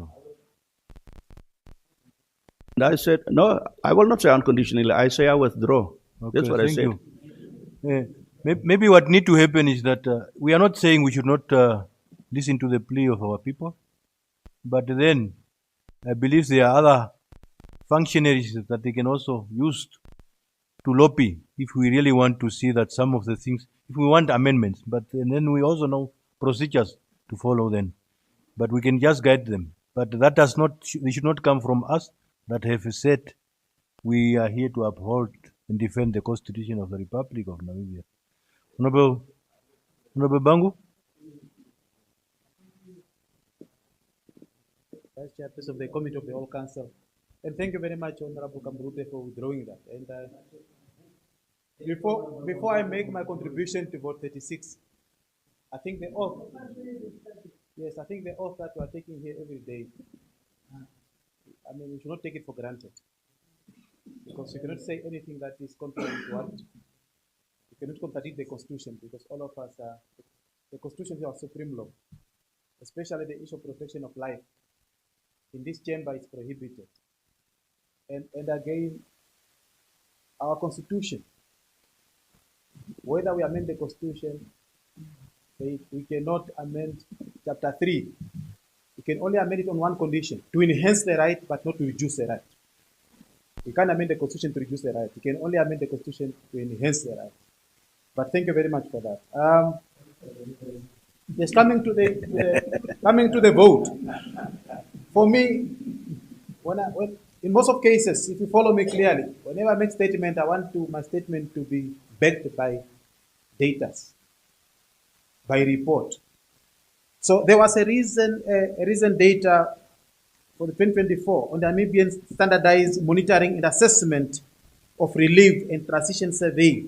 And I said, no, I will not say unconditionally. I say I withdraw. Okay, That's what I said. You. Maybe what need to happen is that we are not saying we should not listen to the plea of our people. But then, I believe there are other functionaries that they can also use to lobby if we really want to see that some of the things, if we want amendments, but then we also know procedures to follow then. But we can just guide them. But that does not, they should not come from us that have said we are here to uphold and defend the Constitution of the Republic of Namibia. Honorable Bangu? Vice Chairperson of the Committee of the Whole Council. And thank you very much, Honorable Kambrute, for withdrawing that. And before I make my contribution to vote 36, I think the oath, yes, I think the oath that we are taking here every day, I mean, we should not take it for granted. Because you cannot say anything that is contrary to what, you cannot contradict the Constitution, because all of us are, the Constitution is our supreme law, especially the issue of protection of life. In this chamber, it's prohibited. And again, our Constitution, whether we amend the Constitution, we cannot amend Chapter 3. We can only amend it on one condition, to enhance the right, but not to reduce the right. We can't amend the Constitution to reduce the right. We can only amend the Constitution to enhance the right. But thank you very much for that. Yes, coming to the vote. For me, in most of cases, if you follow me clearly, whenever I make statement, I want my statement to be backed by data, by report. So there was a recent data for the 2024 on the Namibian standardized monitoring and assessment of relief and transition survey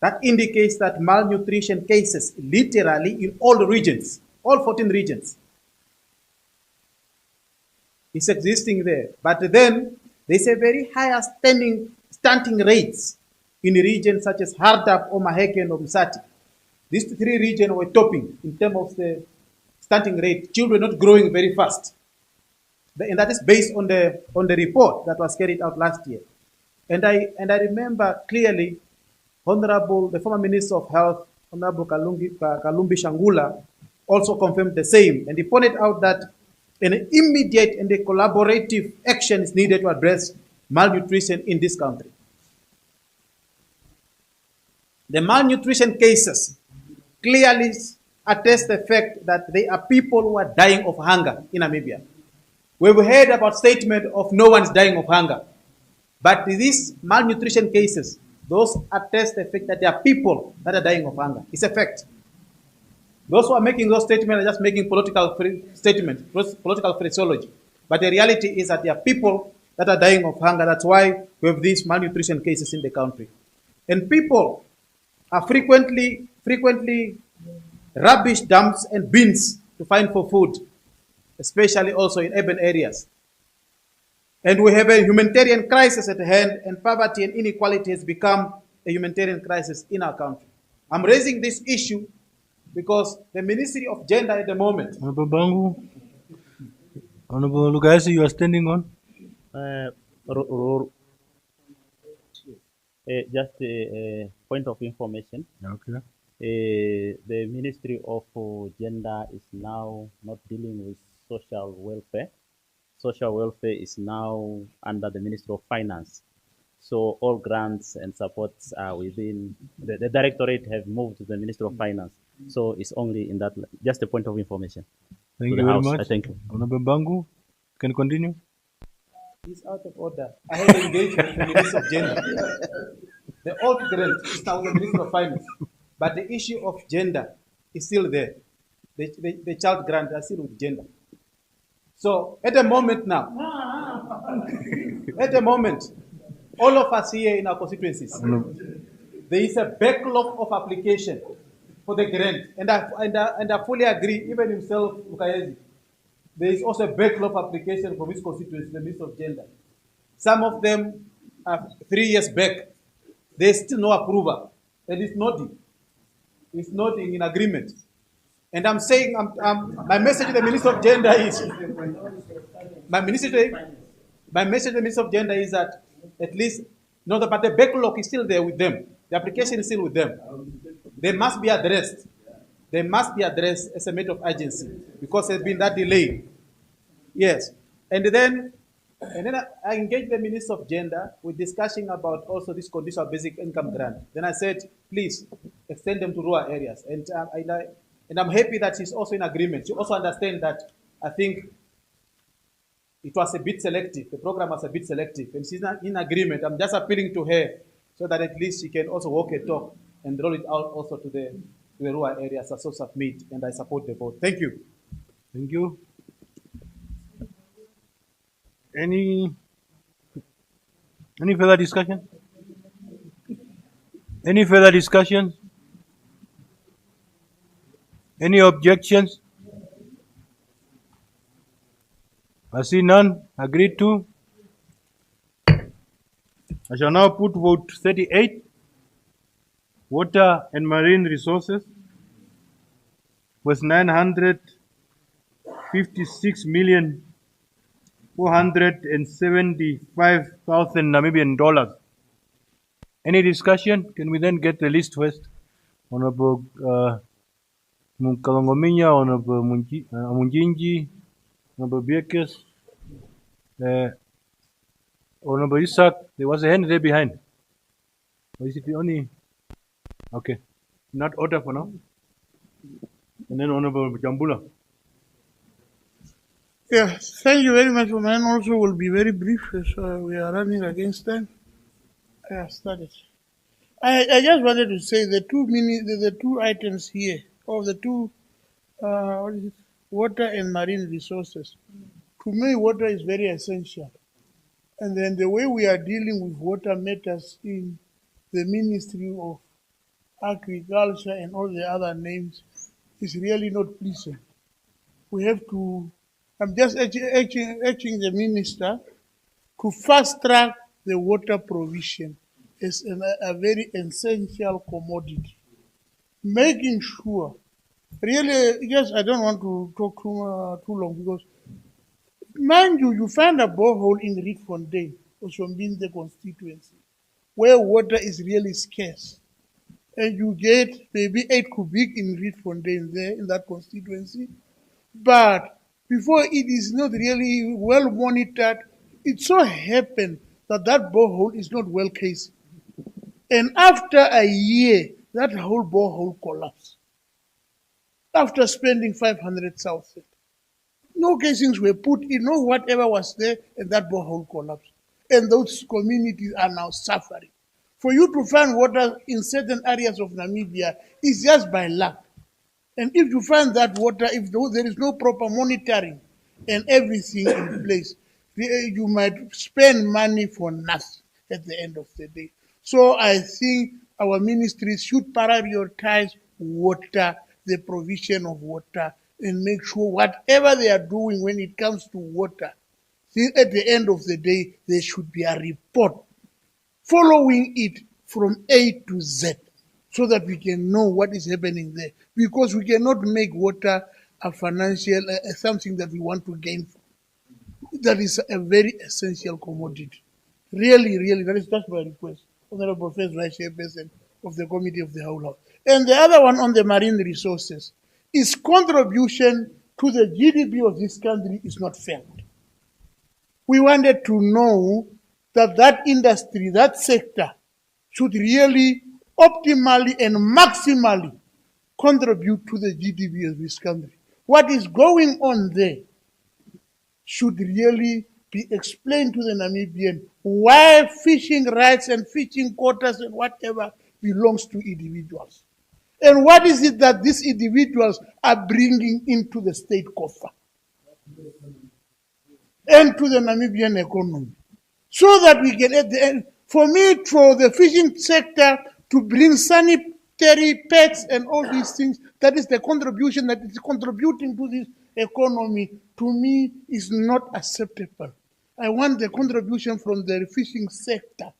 that indicates that malnutrition cases literally in all the regions, all 14 regions, is existing there. But then there's a very high stunting rates in regions such as Hardap, Omaheke, and Umsati. These three regions were topping in terms of the stunting rate. Children not growing very fast. And that is based on the report that was carried out last year. And I remember clearly, the former Minister of Health, Honorable Kalumbi Shangula, also confirmed the same. And he pointed out that an immediate and a collaborative action is needed to address malnutrition in this country. The malnutrition cases clearly attest the fact that there are people who are dying of hunger in Namibia. We've heard about statement of no one is dying of hunger. But these malnutrition cases, those attest the fact that there are people that are dying of hunger. It's a fact. Those who are making those statements are just making political statements, political phraseology. But the reality is that there are people that are dying of hunger. That's why we have these malnutrition cases in the country. And people are frequently rubbish dumps and bins to find for food, especially also in urban areas. And we have a humanitarian crisis at hand, and poverty and inequality has become a humanitarian crisis in our country. I'm raising this issue because the Ministry of Gender at the moment. Honorable Bangu, Honorable Lugasi, you are standing on? Just a point of information. Okay. The Ministry of Gender is now not dealing with social welfare. Social welfare is now under the Ministry of Finance. So all grants and supports are within, the directorate have moved to the Ministry of Finance. So it's only in that, just a point of information. Thank you very much. Thank you. Honorable Bangu, can you continue? It's out of order. I have engaged with the Minister of Gender. The old grant is now the Minister of Finance. But the issue of gender is still there. The child grant are still with gender. So at the moment now, all of us here in our constituencies, there is a backlog of application for the grant. And I fully agree, even himself, Ukayezi, there is also a backlog of application for this constituency, the Minister of Gender. Some of them are 3 years back. There's still no approval. And it's nothing. It's nothing in agreement. And I'm saying, my message to the Minister of Gender is, my message to the Minister of Gender is that at least, but the backlog is still there with them. The application is still with them. They must be addressed. They must be addressed as a matter of urgency because there's been that delay. Yes. And then I engaged the Minister of Gender with discussion about also this conditional basic income grant. Then I said, please extend them to rural areas. And I'm happy that she's also in agreement. She also understands that I think it was a bit selective. The program was a bit selective. And she's not in agreement. I'm just appealing to her so that at least she can also walk a talk and roll it out also to the rural areas as a source of meat. And I support the vote. Thank you. Thank you. Any further discussion? Any further discussion? Any objections? I see none. Agreed to. I shall now put vote 38. Water and marine resources with 956,475,000 Namibian dollars. Any discussion? Can we then get the list first? Honorable Munkalongominya, Honorable Munjinji, Honorable Birkes, Honorable Isaac. There was a hand there behind. Or is it the only? Okay. Not order for now. And then Honorable Jambula. Yeah, thank you very much. Mine also will be very brief as we are running against time. I have started. I just wanted to say the two items here, or the two, what is it? Water and marine resources. To me, water is very essential. And then the way we are dealing with water matters in the Ministry of Agriculture and all the other names is really not pleasing. We have to, I'm just urging the minister to fast track the water provision as a very essential commodity. Making sure, really, yes, I don't want to talk too long because, mind you, you find a borehole in Rietfontein, the constituency, where water is really scarce. And you get maybe 8 cubic in Rietfontein there in that constituency. But before it is not really well monitored, it so happened that that borehole is not well cased. And after a year, that whole borehole collapsed. After spending 500,000. No casings were put in, no whatever was there, and that borehole collapsed. And those communities are now suffering. For you to find water in certain areas of Namibia is just by luck. And if you find that water, if there is no proper monitoring and everything in place, you might spend money for nothing at the end of the day. So I think our ministries should prioritize water, the provision of water, and make sure whatever they are doing when it comes to water, at the end of the day, there should be a report following it from A to Z so that we can know what is happening there. Because we cannot make water a financial, something that we want to gain. That is a very essential commodity. Really, really, that is just my request. Honorable First Vice Chairperson of the Committee of the Whole House. And the other one on the marine resources is contribution to the GDP of this country is not felt. We wanted to know that that industry, that sector, should really optimally and maximally contribute to the GDP of this country. What is going on there should really be explained to the Namibian why fishing rights and fishing quotas and whatever belongs to individuals. And what is it that these individuals are bringing into the state coffer and to the Namibian economy. So that we can, at the end, for me, for the fishing sector to bring sanitary pets and all these things, that is the contribution that is contributing to this economy, to me, is not acceptable. I want the contribution from the fishing sector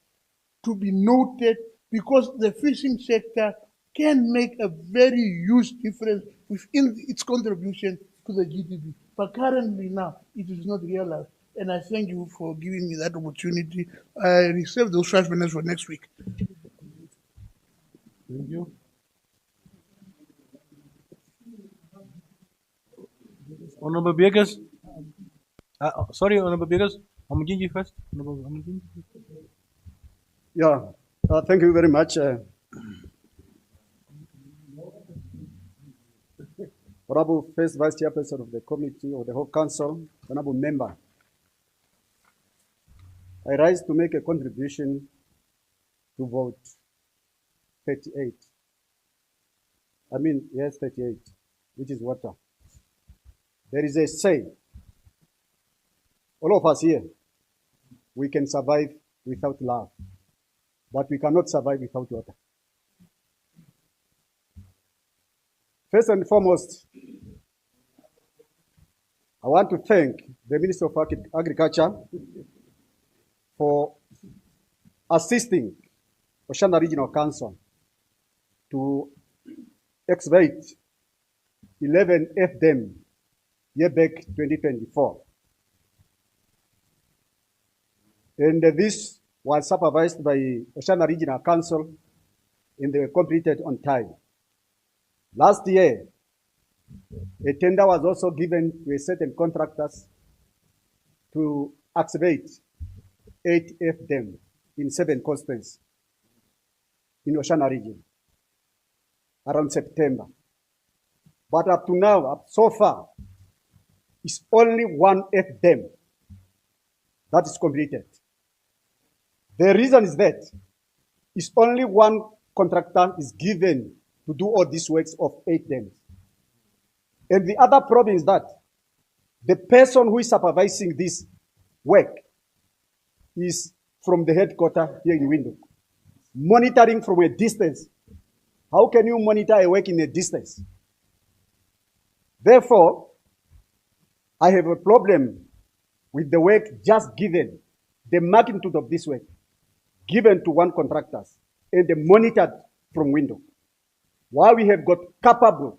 to be noted because the fishing sector can make a very huge difference within its contribution to the GDP. But currently now, it is not realized. And I thank you for giving me that opportunity. I reserve those 5 minutes for next week. Thank you. Honorable Birkes. Sorry, Honorable Birkes. Amunjinji first. Honorable Amunjinji. Yeah, thank you very much. Honorable First Vice Chairperson of the Committee of the Whole Council, Honorable Member. I rise to make a contribution to vote 38. Yes, 38, which is water. There is a saying, all of us here, we can survive without love, but we cannot survive without water. First and foremost, I want to thank the Minister of Agriculture for assisting Oshana Regional Council to excavate 11 FDM year back 2024. And this was supervised by Oshana Regional Council and they were completed on time. Last year, a tender was also given to a certain contractors to excavate 8 FDM in 7 constituencies in Oshana region around September. But up to now, so far, it's only 1 FDM that is completed. The reason is that it's only 1 contractor is given to do all these works of 8 dams. And the other problem is that the person who is supervising this work is from the headquarters here in Windhoek, monitoring from a distance. How can you monitor a work in a distance? Therefore, I have a problem with the work just given, the magnitude of this work, given to 1 contractor and monitored from Windhoek. While we have got capable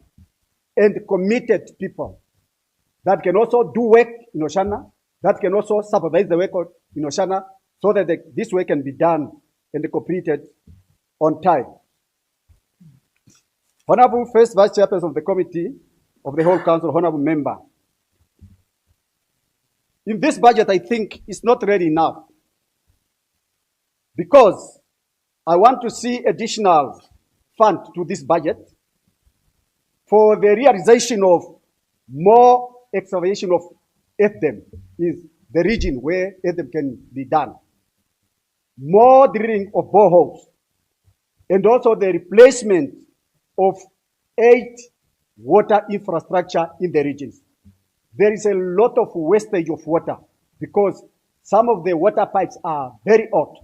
and committed people that can also do work in Oshana, that can also supervise the work in Oshana, so that this work can be done and completed on time. Honorable First Vice Chairperson of the Committee of the whole Council, Honorable Member, in this budget, I think it's not ready enough because I want to see additional fund to this budget for the realization of more excavation of FDM is the region where FDM can be done. More drilling of boreholes and also the replacement of 8 water infrastructure in the regions. There is a lot of wastage of water because some of the water pipes are very old.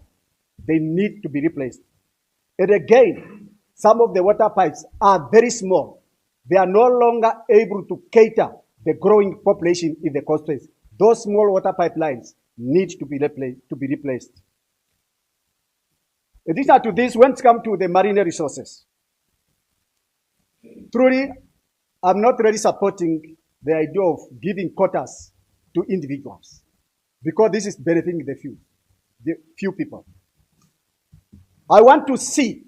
They need to be replaced. And again, some of the water pipes are very small. They are no longer able to cater the growing population in the constituency. Those small water pipelines need to be replaced. In addition to this, when it comes to the marine resources, truly, I'm not really supporting the idea of giving quotas to individuals because this is benefiting the few people. I want to see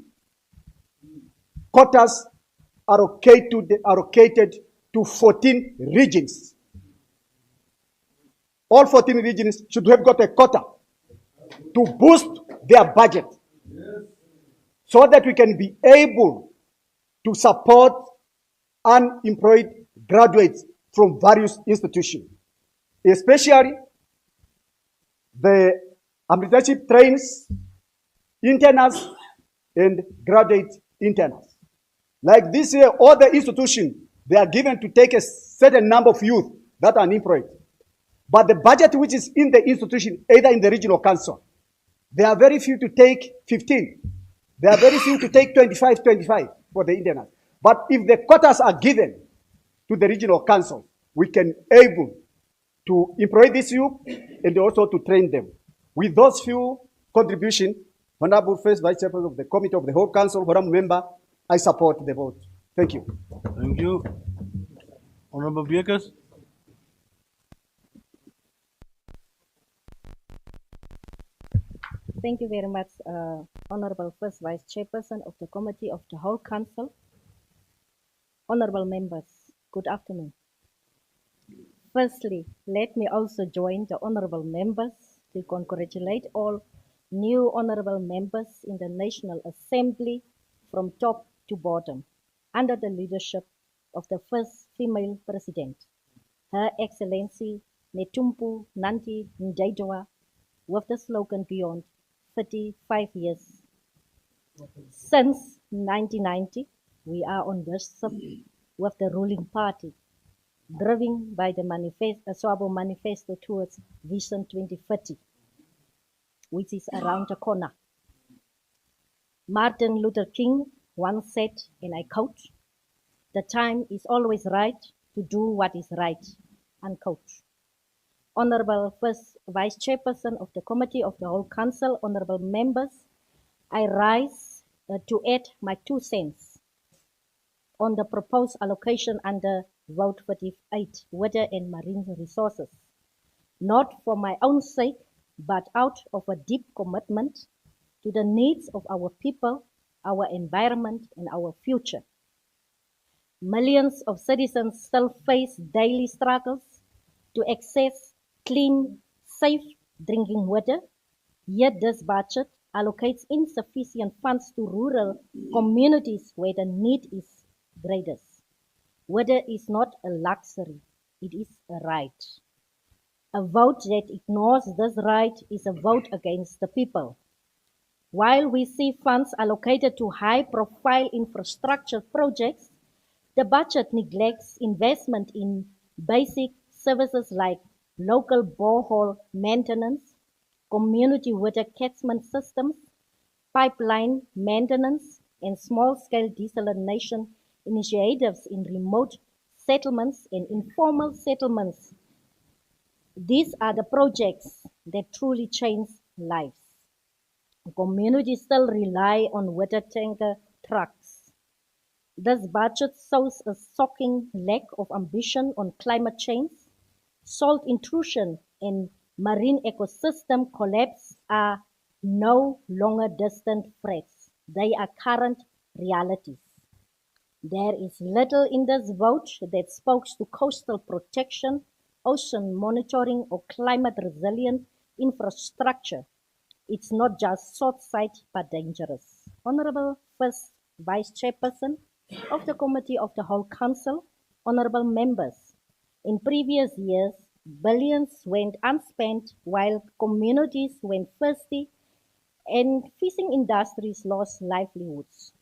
quotas allocated to 14 regions. All 14 regions should have got a quota to boost their budget so that we can be able to support unemployed graduates from various institutions, especially the apprenticeship trains, interns, and graduate interns. Like this year, all the institutions, they are given to take a certain number of youth that are unemployed. But the budget which is in the institution, either in the regional council, there are very few to take 15. There are very few to take 25 for the interns. But if the quotas are given to the regional council, we can able to employ these youth and also to train them. With those few contributions, Honorable First Vice Chairperson of the Committee of the whole Council, Honorable Member, I support the vote. Thank you. Thank you. Honorable Beekers. Thank you very much, Honorable First Vice Chairperson of the Committee of the whole Council. Honorable members, good afternoon. Firstly, let me also join the honorable members to congratulate all new honorable members in the National Assembly from top to bottom under the leadership of the first female president, Her Excellency Netumpu Nandi Ndaitwah, with the slogan beyond 35 years. Since 1990, we are on this with the ruling party, driven by the Swabo Manifesto towards Vision 2030. which is around the corner. Martin Luther King once said, and I quote, "The time is always right to do what is right," unquote. Honorable First Vice Chairperson of the Committee of the Whole Council, honorable members, I rise to add my 2 cents on the proposed allocation under Vote 48, Water and Marine Resources, not for my own sake, but out of a deep commitment to the needs of our people, our environment, and our future. Millions of citizens still face daily struggles to access clean, safe drinking water, yet this budget allocates insufficient funds to rural communities where the need is greatest. Water is not a luxury, it is a right. A vote that ignores this right is a vote against the people. While we see funds allocated to high-profile infrastructure projects, the budget neglects investment in basic services like local borehole maintenance, community water catchment systems, pipeline maintenance, and small-scale desalination initiatives in remote settlements and informal settlements. These are the projects that truly change lives. Communities still rely on water tanker trucks. This budget shows a shocking lack of ambition on climate change. Salt intrusion and marine ecosystem collapse are no longer distant threats. They are current realities. There is little in this vote that spoke to coastal protection, ocean monitoring, or climate resilient infrastructure. It's not just short-sighted but dangerous. Honorable First Vice Chairperson of the Committee of the Whole Council, honorable members, in previous years, billions went unspent while communities went thirsty and fishing industries lost livelihoods.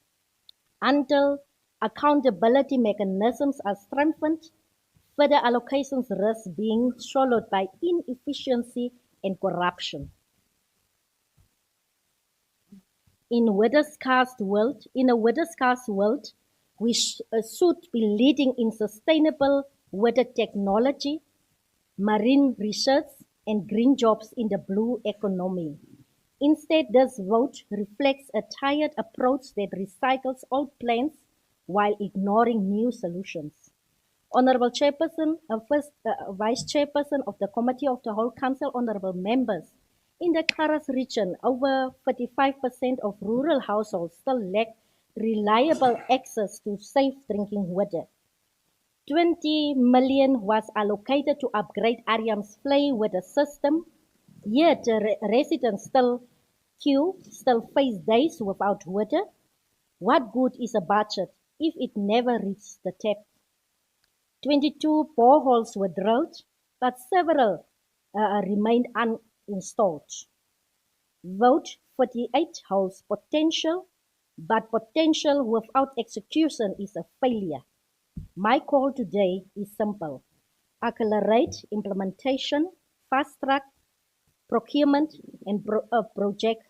Until accountability mechanisms are strengthened, further allocations risk being swallowed by inefficiency and corruption. In a water-scarce world, we should be leading in sustainable water technology, marine research, and green jobs in the blue economy. Instead, this vote reflects a tired approach that recycles old plans while ignoring new solutions. Honorable Chairperson, Vice Chairperson of the Committee of the Whole Council, honorable members, in the Karas region, over 45% of rural households still lack reliable access to safe drinking water. 20 million was allocated to upgrade Ariam's flay water system, yet residents still face days without water. What good is a budget if it never reaches the tap? 22 boreholes were drilled, but several remained uninstalled. Vote 48 holds potential, but potential without execution is a failure. My call today is simple. Accelerate implementation, fast-track procurement, and project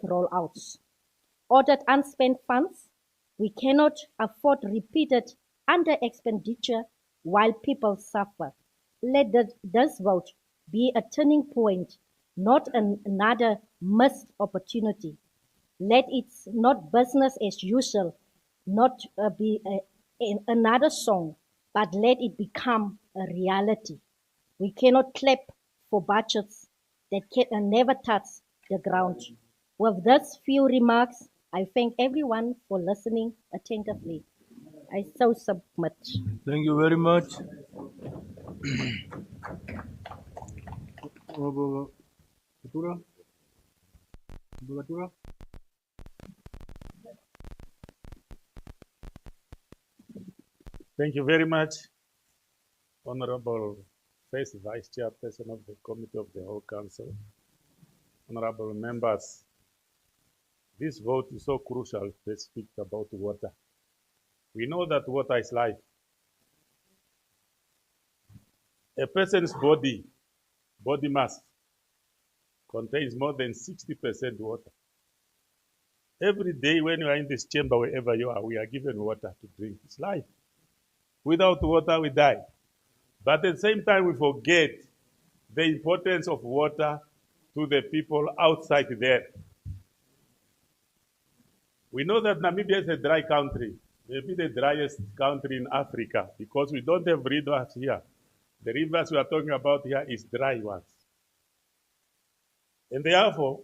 rollouts. Audit unspent funds. We cannot afford repeated under-expenditure while people suffer. Let this vote be a turning point, not another missed opportunity. Let it not business as usual, not be another song, but let it become a reality. We cannot clap for budgets that can never touch the ground. With these few remarks, I thank everyone for listening attentively. I so submit. Thank you very much. Honorable Katura. Thank you very much, Honorable First Vice Chairperson of the Committee of the Whole Council, honorable members. This vote is so crucial to speak about water. We know that water is life. A person's body mass contains more than 60% water. Every day when you are in this chamber, wherever you are, we are given water to drink. It's life. Without water, we die. But at the same time, we forget the importance of water to the people outside there. We know that Namibia is a dry country, maybe the driest country in Africa, because we don't have rivers here. The rivers we are talking about here is dry ones. And therefore,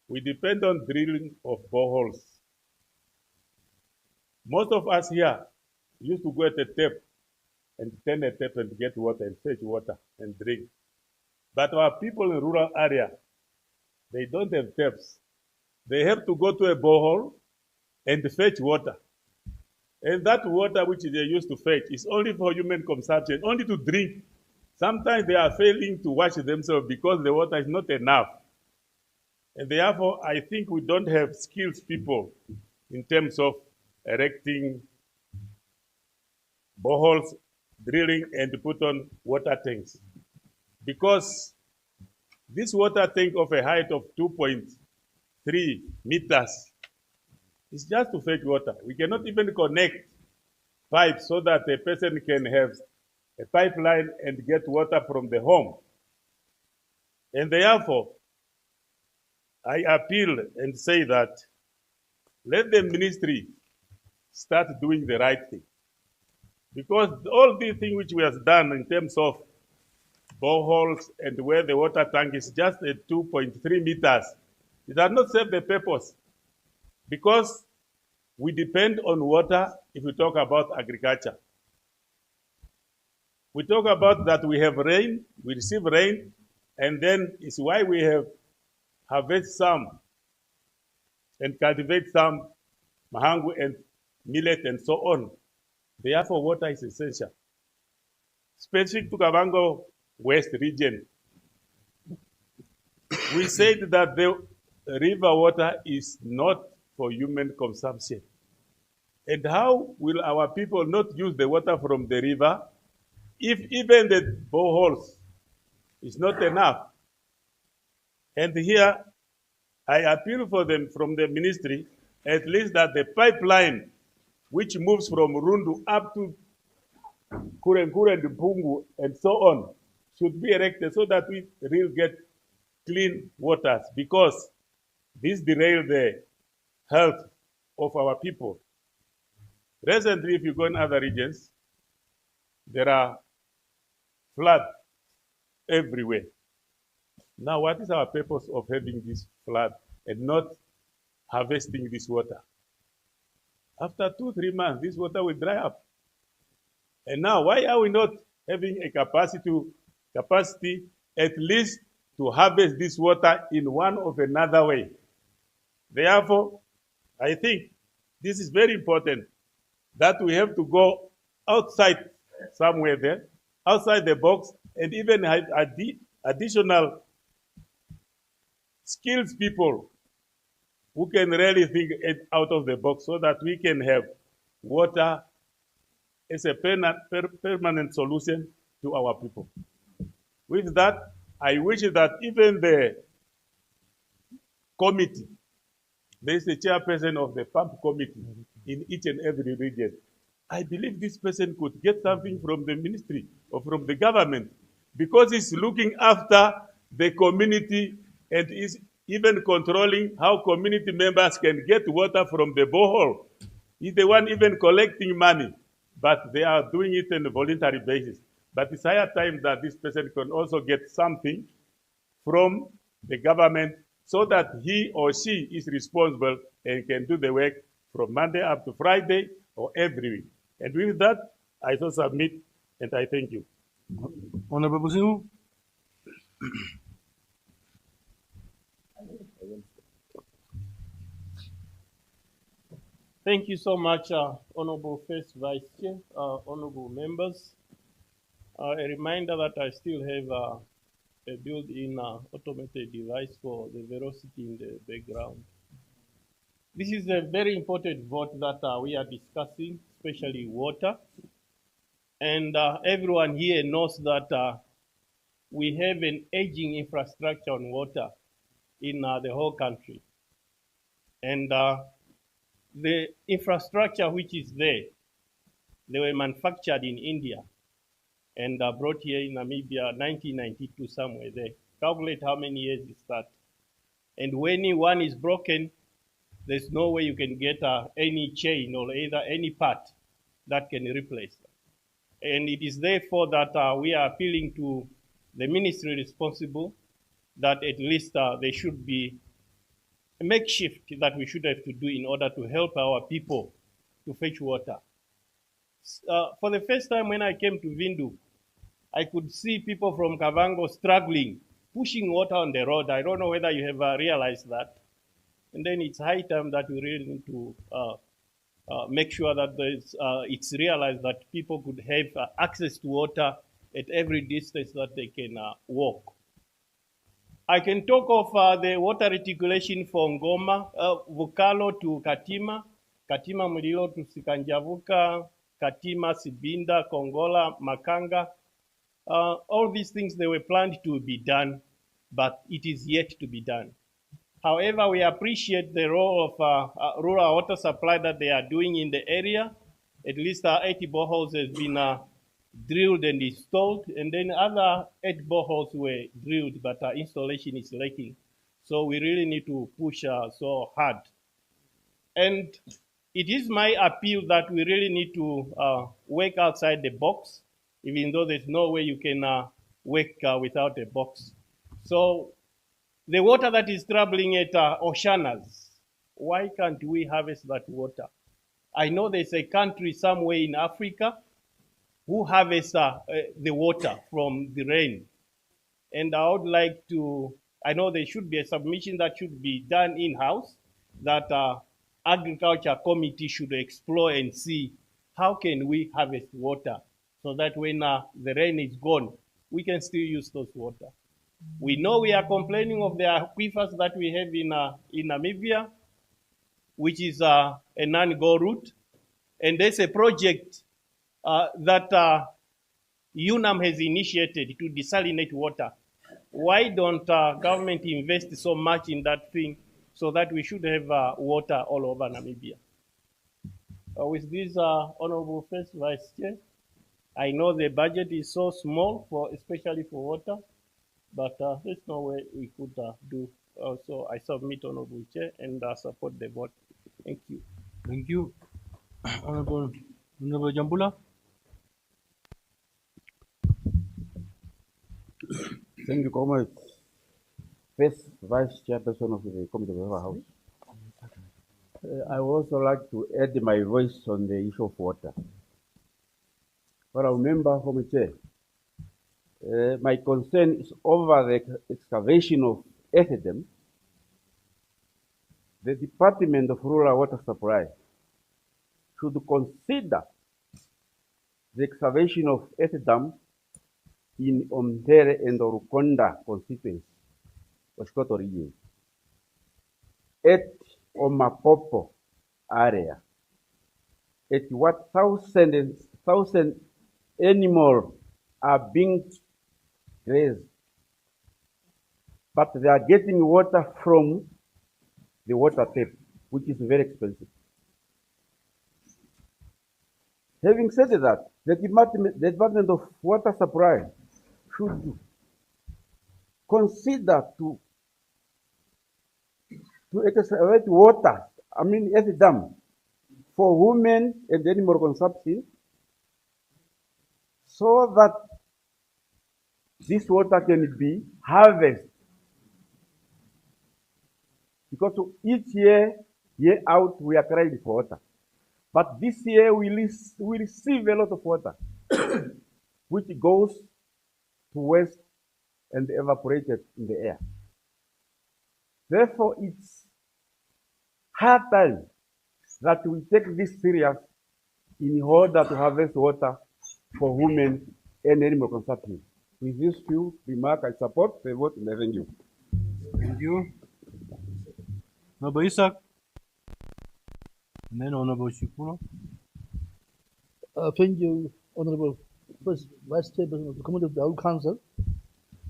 we depend on drilling of boreholes. Most of us here used to go at a tap and turn a tap and get water and fetch water and drink. But our people in rural area, they don't have taps. They have to go to a borehole and fetch water. And that water which they used to fetch is only for human consumption, only to drink. Sometimes they are failing to wash themselves because the water is not enough. And therefore, I think we don't have skilled people in terms of erecting boreholes, drilling, and put on water tanks. Because this water tank of a height of 2.3 meters is just to fetch water. We cannot even connect pipes so that a person can have a pipeline and get water from the home. And therefore, I appeal and say that let the ministry start doing the right thing. Because all these things which we have done in terms of boreholes and where the water tank is just at 2.3 meters, it does not serve the purpose. Because we depend on water if we talk about agriculture. We talk about that we have rain, we receive rain, and then it's why we have harvest some and cultivate some mahangu and millet and so on. Therefore, water is essential. Specific to Kavango West region, we said that the river water is not for human consumption. And how will our people not use the water from the river if even the boreholes is not enough? And here, I appeal for them from the ministry, at least that the pipeline which moves from Rundu up to Kurenkure and Pungu and so on should be erected so that we really get clean waters, because this derails the health of our people. Recently, if you go in other regions, there are floods everywhere. Now, what is our purpose of having this flood and not harvesting this water? After 2-3 months, this water will dry up. And now, why are we not having a capacity at least to harvest this water in one or another way? Therefore, I think this is very important that we have to go outside somewhere there, outside the box, and even have additional skilled people who can really think out of the box so that we can have water as a permanent solution to our people. With that, I wish that even the committee, there is a chairperson of the pump committee in each and every region. I believe this person could get something from the ministry or from the government, because he's looking after the community and is even controlling how community members can get water from the borehole. He's the one even collecting money, but they are doing it on a voluntary basis. But it's higher time that this person can also get something from the government so that he or she is responsible and can do the work from Monday up to Friday or every week. And with that, I so submit and I thank you. Honorable Busimu. Thank you so much, Honorable First Vice Chair, honorable members. A reminder that I still have a built-in automated device for the velocity in the background. This is a very important vote that we are discussing, especially water. And everyone here knows that we have an aging infrastructure on water. in the whole country. And the infrastructure which is there, they were manufactured in India and brought here in Namibia 1992, somewhere there. Calculate how many years is that. And when one is broken, there's no way you can get any chain or either any part that can replace that. And it is therefore that we are appealing to the ministry responsible that at least there should be a makeshift that we should have to do in order to help our people to fetch water. For the first time when I came to Vindu, I could see people from Kavango struggling, pushing water on the road. I don't know whether you have realized that. And then it's high time that we really need to make sure that it's realized that people could have access to water at every distance that they can walk. I can talk of the water reticulation for Ngoma, Vukalo to Katima, Katima Mulilo to Sikanjavuka, Katima, Sibinda, Kongola, Makanga. All these things, they were planned to be done, but it is yet to be done. However, we appreciate the role of rural water supply that they are doing in the area. At least 80 boreholes has been drilled and installed, and then other 8 boreholes were drilled, but installation is lacking. So we really need to push so hard. And it is my appeal that we really need to work outside the box, even though there's no way you can work without a box. So the water that is traveling at Oceanas, why can't we harvest that water? I know there's a country somewhere in Africa who harvests the water from the rain. And I would like to, I know there should be a submission that should be done in-house, that agriculture committee should explore and see how can we harvest water so that when the rain is gone, we can still use those water. We know we are complaining of the aquifers that we have in Namibia, which is a non-go route. And there's a project that UNAM has initiated to desalinate water. Why don't government invest so much in that thing so that we should have water all over Namibia? With this, Honorable First Vice Chair, I know the budget is so small, especially for water, but there's no way we could do. So I submit, Honorable Chair, and support the vote. Thank you. Thank you. Honorable Jambula. Thank you, comrade. First Vice Chairperson of the Committee of the House. I would also like to add my voice on the issue of water. But I remember, Committee Chair, my concern is over the excavation of Ethedem. The Department of Rural Water Supply should consider the excavation of Ethedam in Omtere and Orukonda constituency, Oshkoto region, at Omapopo area, at what thousand animals are being raised, but they are getting water from the water tap, which is very expensive. Having said that, the Department of Water Supply should consider to excavate water, at the dam, for women and animal consumption, so that this water can be harvested. Because each year out, we are crying for water. But this year, we receive a lot of water, which goes to waste and evaporated in the air. Therefore, it's high time that we take this serious in order to harvest water for women and animal consumption. With these few remarks, I support the vote and I thank you. Thank you. Honorable Isaac. And then Honorable Shikuno. Thank you, Honorable First Vice Chairperson of the Whole Council,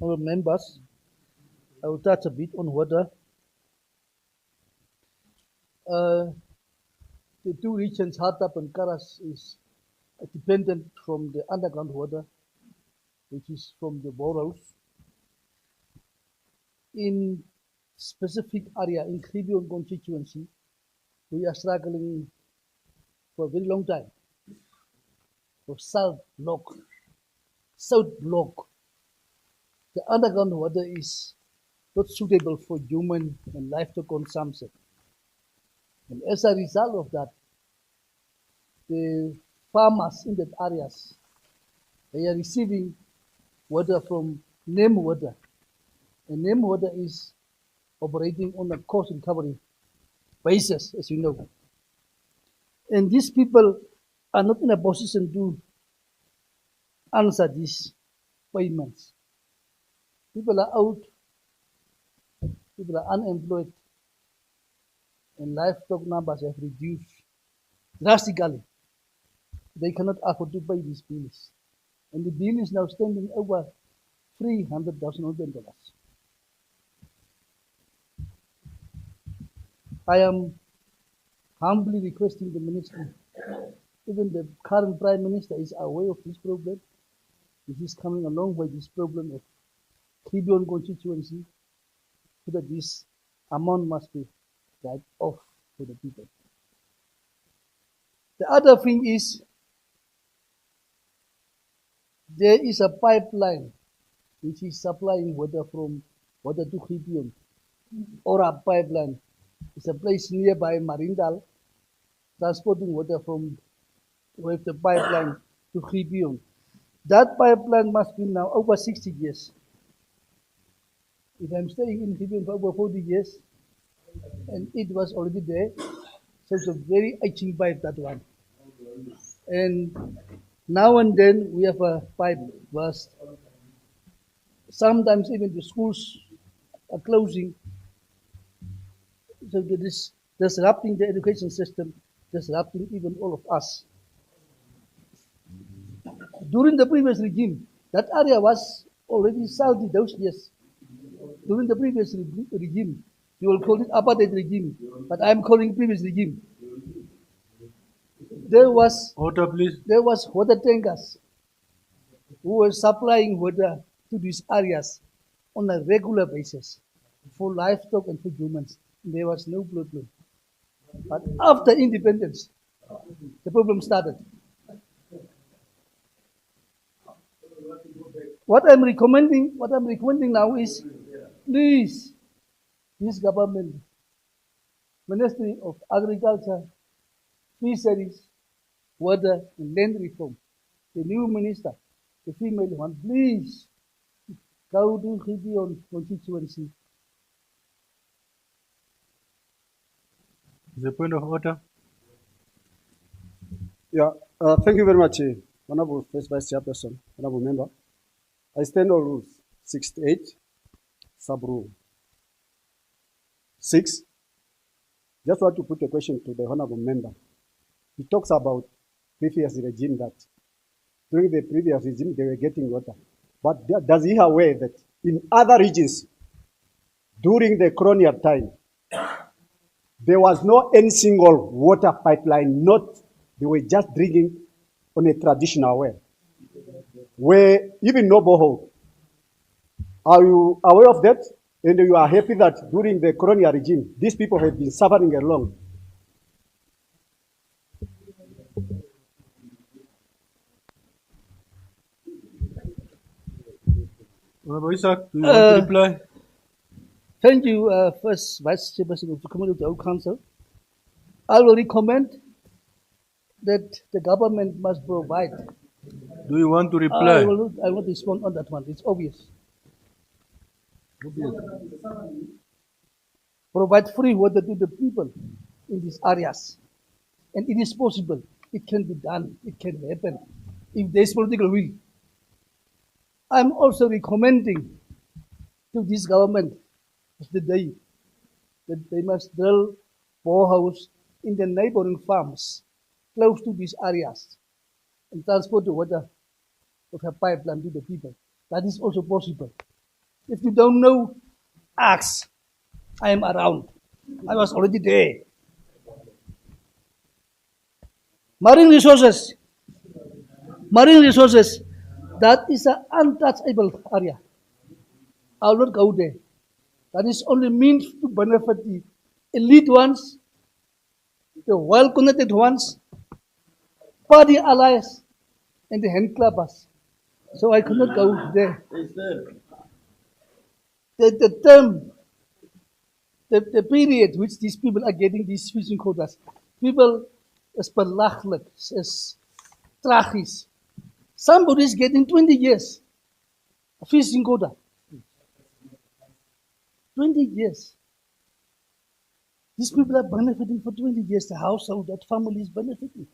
honorable members. I will touch a bit on water The two regions, Hatap and Karas, is dependent from the underground water, which is from the boreholes. In specific area, in Kribion constituency, we are struggling for a very long time for south block. The underground water is not suitable for human and livestock consumption. And as a result of that, the farmers in that areas, they are receiving water from NEM water. And NEM water is operating on a cost recovery basis, as you know. And these people are not in a position to answer these payments. People are out, people are unemployed, and livestock numbers have reduced drastically. They cannot afford to pay these bills. And the bill is now standing over $300,000. I am humbly requesting the ministry, even the current Prime Minister is aware of this problem. It is coming along with this problem of Kribion constituency, so that this amount must be wiped off for the people. The other thing is, there is a pipeline which is supplying water from water to Kribion, or a pipeline. It's a place nearby Marindal, transporting water from with the pipeline to Kribion. That pipeline must be now over 60 years. If I'm staying in Kribion for over 40 years, and it was already there, so it's a very aging pipe, that one. And now and then we have a pipe burst. Sometimes even the schools are closing. So it is disrupting the education system, disrupting even all of us. During the previous regime, that area was already salty those years. During the previous regime, you will call it apartheid regime, but I'm calling previous regime. There was water tankers who were supplying water to these areas on a regular basis for livestock and for humans. There was no problem. But after independence, the problem started. What I'm recommending now is, please, this government, Ministry of Agriculture, Fisheries, Water and Land Reform, the new minister, the female one, please go to Kribion constituency. The point of order. Yeah, thank you very much, Honorable First Vice Chairperson, Honorable Member. I stand on Rules 68, Sub-Rule 6. Just want to put a question to the Honorable Member. He talks about previous regime, that during the previous regime they were getting water. But does he aware that in other regions during the colonial time, there was no any single water pipeline, they were just drinking on a traditional well, where even no borehole. Are you aware of that? And you are happy that during the colonial regime, these people have been suffering along. Honorable Isaac, do you want to reply? Thank you, First Vice Chairperson of the Committee of the Old Council. I will recommend that the government must provide. Do you want to reply? I will not respond on that one. It's obvious. Provide free water to the people in these areas. And it is possible. It can be done. It can happen if there is political will. I'm also recommending to this government today that they must drill boreholes in the neighboring farms close to these areas and transport the water of a pipeline to the people. That is also possible. If you don't know, ask. I am around. I was already there. Marine resources. Marine resources. That is an untouchable area. I will not go there. That is only means to benefit the elite ones, the well-connected ones, party allies, and the handclubbers. So I could not go there. The term, the period which these people are getting these fishing quotas, people is belachelijk, is tragisch. Somebody is getting 20 years of fishing quota. 20 years. These people are benefiting for 20 years. The household, that family is benefiting.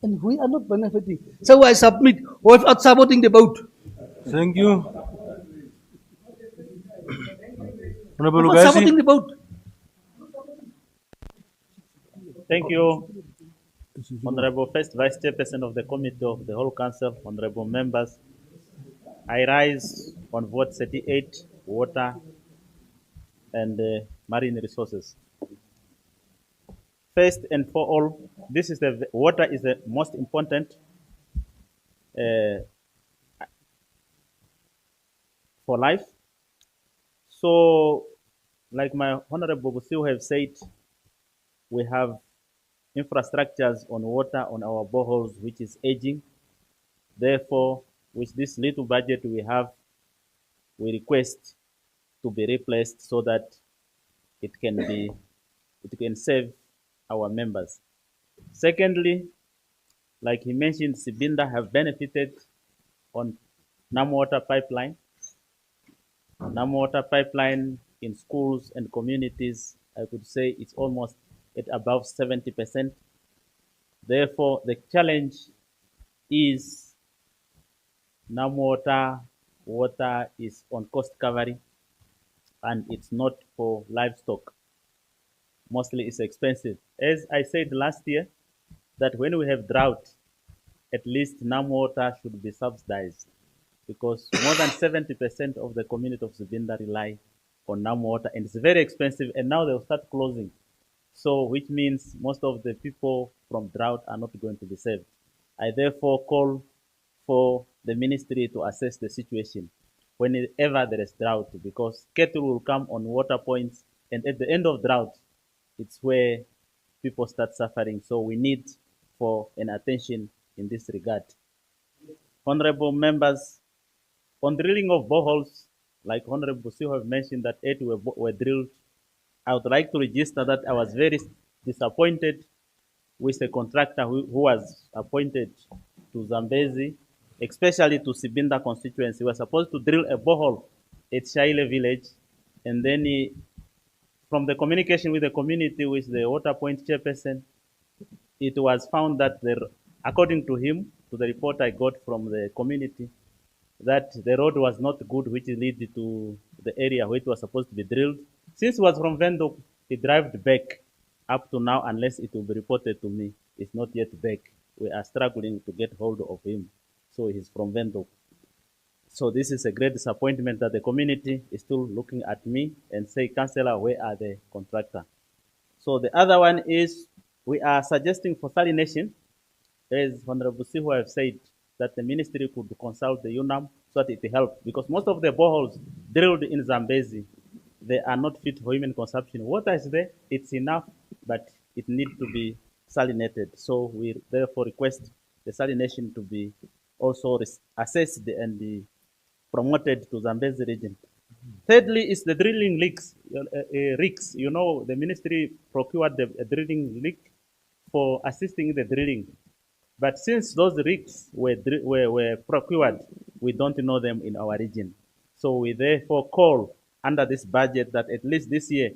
And we are not benefiting. So I submit without saboting the boat. Thank you. Honorable Without saboting the boat. Thank you, Honorable First Vice Chairperson of the Committee of the Whole Council, Honorable Members. I rise on vote 38, water and marine resources. First and for all, this is the water is the most important for life. So, like my Honorable Busiu have said, we have infrastructures on water on our boreholes, which is aging. Therefore, with this little budget we have, we request to be replaced so that it can save our members. Secondly, like he mentioned, Sibinda have benefited on Nam water pipeline. Nam water pipeline in schools and communities, I could say it's almost at above 70%. Therefore, the challenge is Nam water is on cost covering, and it's not for livestock. Mostly it's expensive. As I said last year, that when we have drought, at least Nam water should be subsidized, because more than 70% of the community of Zibinda rely on Nam water, and it's very expensive, and now they'll start closing. So, which means most of the people from drought are not going to be saved. I therefore call for the ministry to assess the situation whenever there is drought, because cattle will come on water points, and at the end of drought, it's where people start suffering. So we need for an attention in this regard. Honorable members, on drilling of boreholes, like Honorable Busiu have mentioned that 8 were drilled, I would like to register that I was very disappointed with the contractor who was appointed to Zambezi, especially to Sibinda constituency. We were supposed to drill a borehole at Shaile village, and then from the communication with the community, with the water point chairperson, it was found that according to him, to the report I got from the community, that the road was not good, which led to the area where it was supposed to be drilled. Since it was from Vendo, he drove back up to now, unless it will be reported to me. It's not yet back. We are struggling to get hold of him. So he's from Vendo. So this is a great disappointment that the community is still looking at me and say, Councillor, where are the contractor? So the other one is, we are suggesting for salination, as Honorable Sihu have said, that the ministry could consult the UNAM so that it helps, because most of the boreholes drilled in Zambezi, they are not fit for human consumption. Water is there, it's enough, but it needs to be salinated. So we therefore request the salination to be also assessed and promoted to Zambezi region. Thirdly is the drilling rigs. You know, the ministry procured a drilling rig for assisting the drilling. But since those rigs were procured, we don't know them in our region. So we therefore call under this budget that at least this year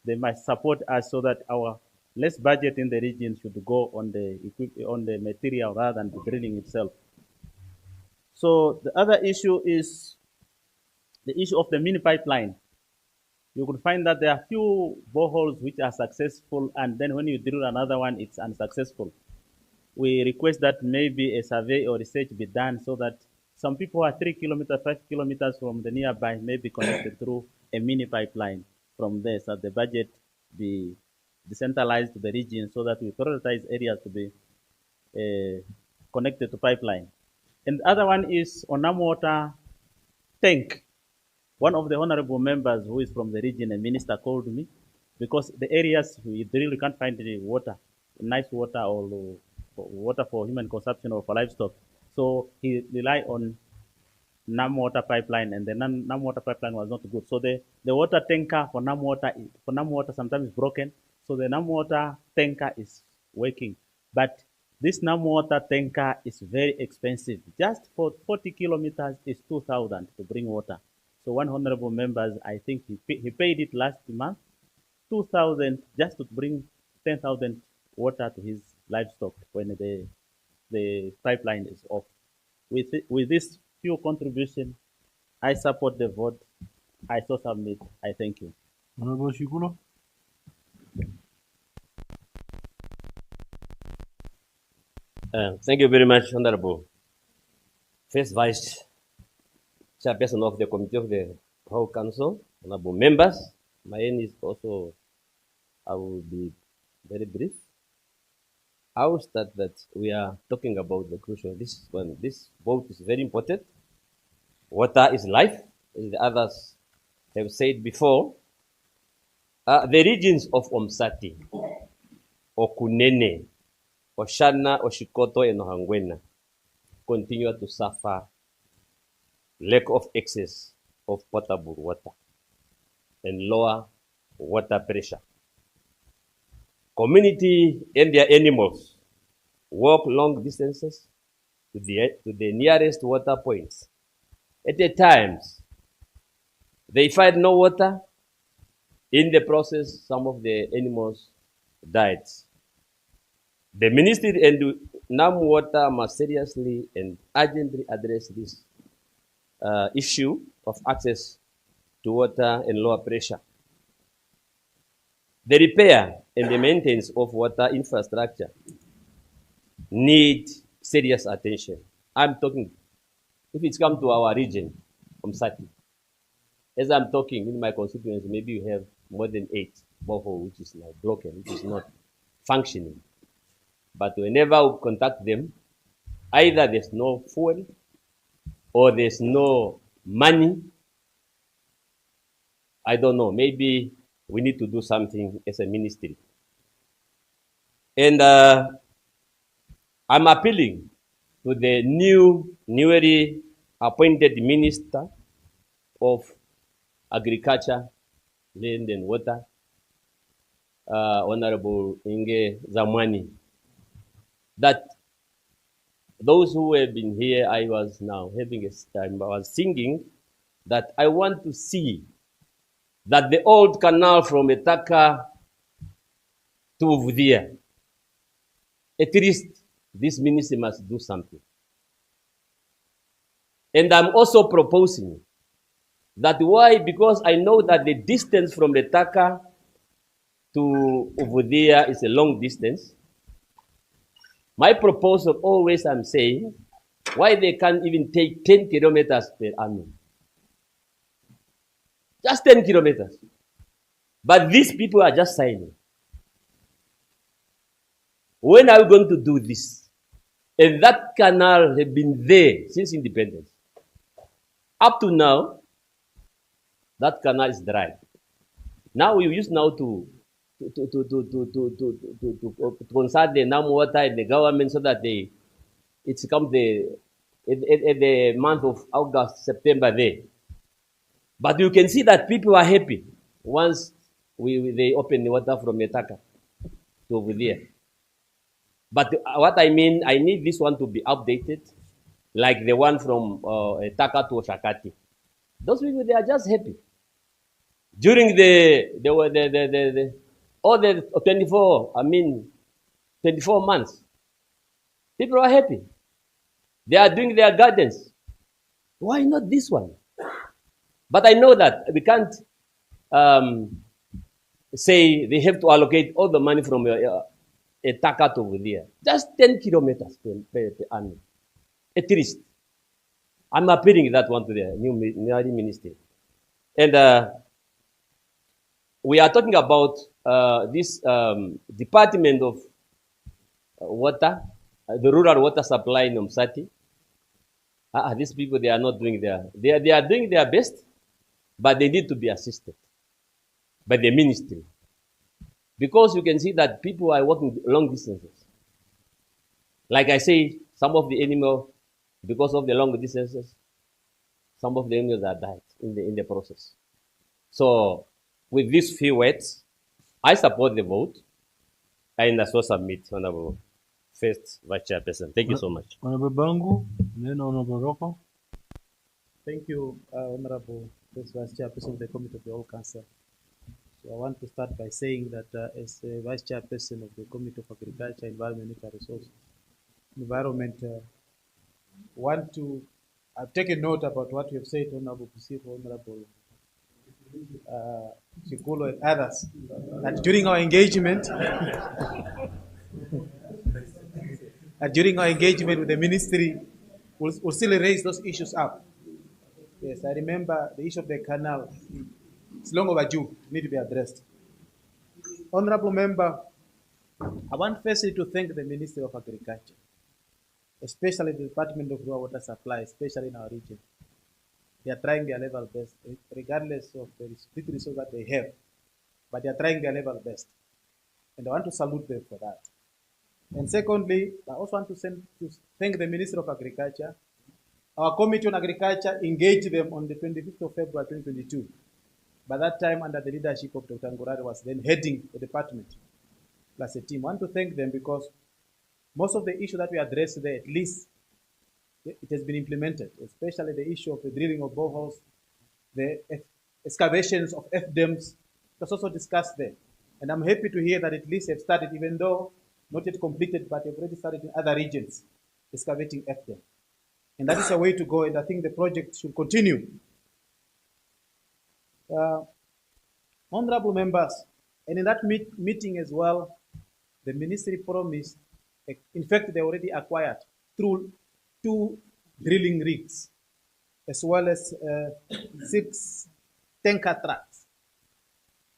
they must support us so that our less budget in the region should go on the material rather than the drilling itself. So the other issue is the issue of the mini pipeline. You could find that there are few boreholes which are successful, and then when you drill another one, it's unsuccessful. We request that maybe a survey or research be done so that some people who are 3 kilometers, 5 kilometers from the nearby may be connected through a mini pipeline from there, so that the budget be decentralized to the region, so that we prioritize areas to be connected to pipeline. And the other one is on water tank. One of the honorable members who is from the region, a minister, called me because the areas we really can't find any water, nice water or water for human consumption or for livestock. So he relied on Nam water pipeline, and the Nam water pipeline was not good. So the water tanker for Nam water sometimes is broken. So the Nam water tanker is working, but this Nam water tanker is very expensive. Just for 40 kilometers is 2,000 to bring water. So one honorable members, I think he paid it last month, 2,000 just to bring 10,000 water to his livestock when the pipeline is off. With this few contribution, I support the vote. I so submit. I thank you. Honorable Shikulo. Thank you very much, Honorable First Vice Chairperson of the Committee of the Whole Council, Honorable members. My name is also, I will be very brief. I will start that we are talking about the crucial, this vote is very important. Water is life, as the others have said before. The regions of Omsati, Okunene, Oshana, Oshikoto, and Ohangwena continue to suffer lack of access of potable water and lower water pressure. Community and their animals walk long distances to the nearest water points. At the times, they find no water. In the process, some of the animals died. The ministry and Nam Water must seriously and urgently address this issue of access to water and lower pressure. The repair and the maintenance of water infrastructure need serious attention. I'm talking, if it's come to our region, Omsati, as I'm talking in my constituency, maybe you have more than 8 boreholes, which is like broken, which is not functioning. But whenever we contact them, either there's no fuel or there's no money. I don't know, maybe we need to do something as a ministry. And I'm appealing to the newly appointed Minister of Agriculture, Land and Water, Honorable Inge Zamwani, that those who have been here, I was now having a time, I was singing that I want to see that the old canal from Etaka to Vudia, at least this ministry must do something. And I'm also proposing that why? Because I know that the distance from Etaka to Vudia is a long distance. My proposal always I'm saying, why they can't even take 10 kilometers per annum. Just 10 kilometers. But these people are just signing. When are we going to do this? And that canal has been there since independence. Up to now, that canal is dry. Now we use now to consult the Nam Water and the government so that it's come at the month of August, September there. But you can see that people are happy once they open the water from Etaka to over there. But what I mean, I need this one to be updated, like the one from Etaka to Oshakati. Those people, they are just happy. During all the 24 months, people are happy. They are doing their gardens. Why not this one? But I know that we can't say they have to allocate all the money from Etaka to over there. Just 10 kilometers per annum, at least. I'm appealing that one to the new ministry. And we are talking about this Department of Water, the rural water supply in Umsati. These people, they are not doing they are doing their best, but they need to be assisted by the ministry. Because you can see that people are walking long distances. Like I say, some of the animals, because of the long distances, some of the animals are died in the process. So, with these few words, I support the vote and I so submit, Honorable First Vice Chairperson. Thank you so much. Honorable Bangu, then Honorable Rocco. Thank you, Honorable First Vice Chairperson of the Committee of the Whole Council. So I want to start by saying that as the Vice Chairperson of the Committee of Agriculture, Environment, and Resources, Environment, I've taken note about what you have said, Honorable Pusif, Honorable Chikulo, and others, that during our engagement, with the ministry, we'll still raise those issues up. Yes, I remember the issue of the canal. It's long overdue, need to be addressed. Honorable Member, I want firstly to thank the Ministry of Agriculture, especially the Department of Rural Water Supply, especially in our region. They are trying their level best, regardless of the little resources that they have, but they are trying their level best. And I want to salute them for that. And secondly, I also want to thank the Ministry of Agriculture. Our Committee on Agriculture engaged them on the 25th of February 2022. By that time, under the leadership of Dr. Ngorari, was then heading the department, plus a team. I want to thank them because most of the issues that we addressed there, at least it has been implemented, especially the issue of the drilling of boreholes, the excavations of F-dams, was also discussed there. And I'm happy to hear that at least have started, even though not yet completed, but have already started in other regions, excavating F-dams. And that is a way to go, and I think the project should continue. Honorable members, and in that meeting as well, the ministry promised, in fact, they already acquired through 2 drilling rigs, as well as 6 tanker trucks.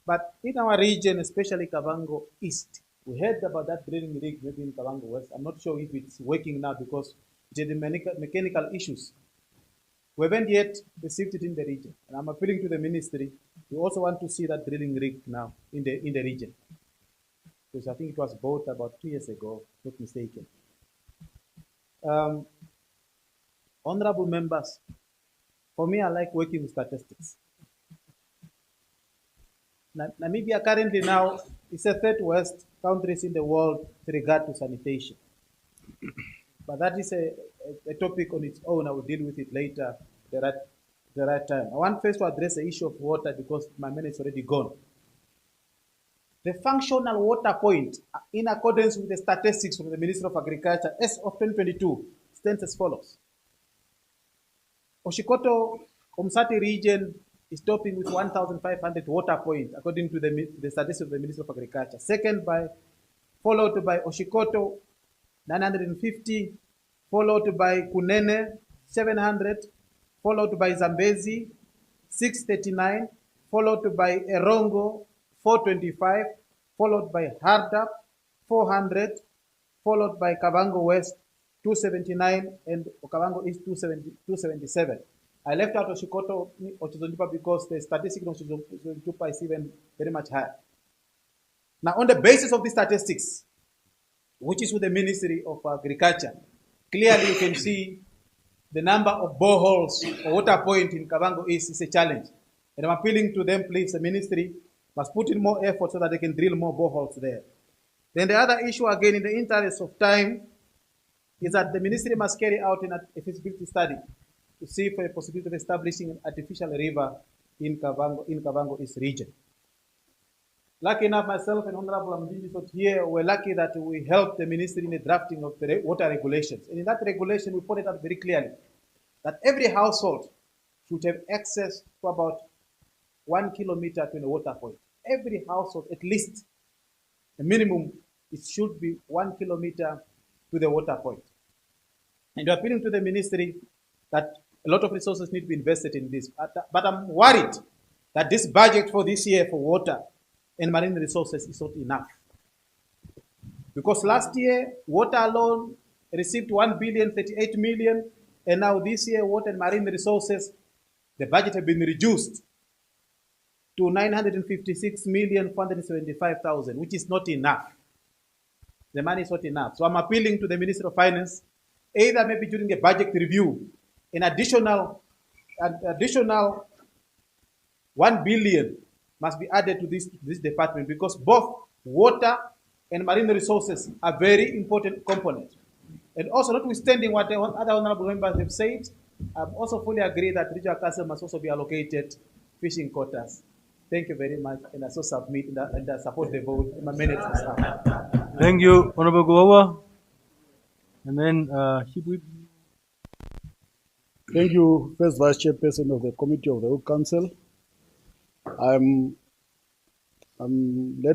But in our region, especially Kavango East, we heard about that drilling rig maybe in Kavango West. I'm not sure if it's working now because it had the mechanical issues. We haven't yet received it in the region. And I'm appealing to the ministry. We also want to see that drilling rig now in the region. Because I think it was bought about 2 years ago, if not mistaken. Honorable members, for me, I like working with statistics. Namibia currently now is the 3rd worst countries in the world with regard to sanitation. But that is a topic on its own. I will deal with it later at the right time. I want first to address the issue of water because my minute is already gone. The functional water point, in accordance with the statistics from the Ministry of Agriculture, as of 2022, stands as follows. Oshikoto Umsati region is topping with 1,500 water points, according to the statistics of the Ministry of Agriculture. Followed by Oshikoto, 950, followed by Kunene, 700, followed by Zambezi, 639, followed by Erongo, 425, followed by Hardap, 400, followed by Kavango West, 279, and Okavango East, 277. I left out Oshikoto, Ochizonjupa because the statistics of Ochizonjupa is even very much higher. Now, on the basis of these statistics, which is with the Ministry of Agriculture, clearly you can see the number of boreholes or water point in Kavango East is a challenge. And I'm appealing to them, please, the ministry must put in more effort so that they can drill more boreholes there. Then the other issue, again, in the interest of time, is that the ministry must carry out a feasibility study to see for a possibility of establishing an artificial river in Kavango East region. Lucky enough, myself and Honorable Mdini here, we're lucky that we helped the ministry in the drafting of the water regulations. And in that regulation, we put it out very clearly that every household should have access to about 1 kilometer to a water point. Every household, at least, a minimum, it should be 1 kilometer to the water point. And we're appealing to the ministry that a lot of resources need to be invested in this. But I'm worried that this budget for this year for water and marine resources is not enough. Because last year, water alone received 1,038 million, and now this year, Water and Marine Resources, the budget has been reduced to 956,475,000, which is not enough. The money is not enough. So I'm appealing to the Minister of Finance, either maybe during the budget review, an additional 1 billion must be added to this department, because both water and marine resources are very important components. And also, notwithstanding what the other honorable members have said, I also fully agree that regional council must also be allocated fishing quotas. Thank you very much, and I so submit and I support the vote in my minutes. Thank you, Honorable Goawa. And then, Shibwe. Thank you, First Vice Chairperson of the Committee of the Whole Council. Let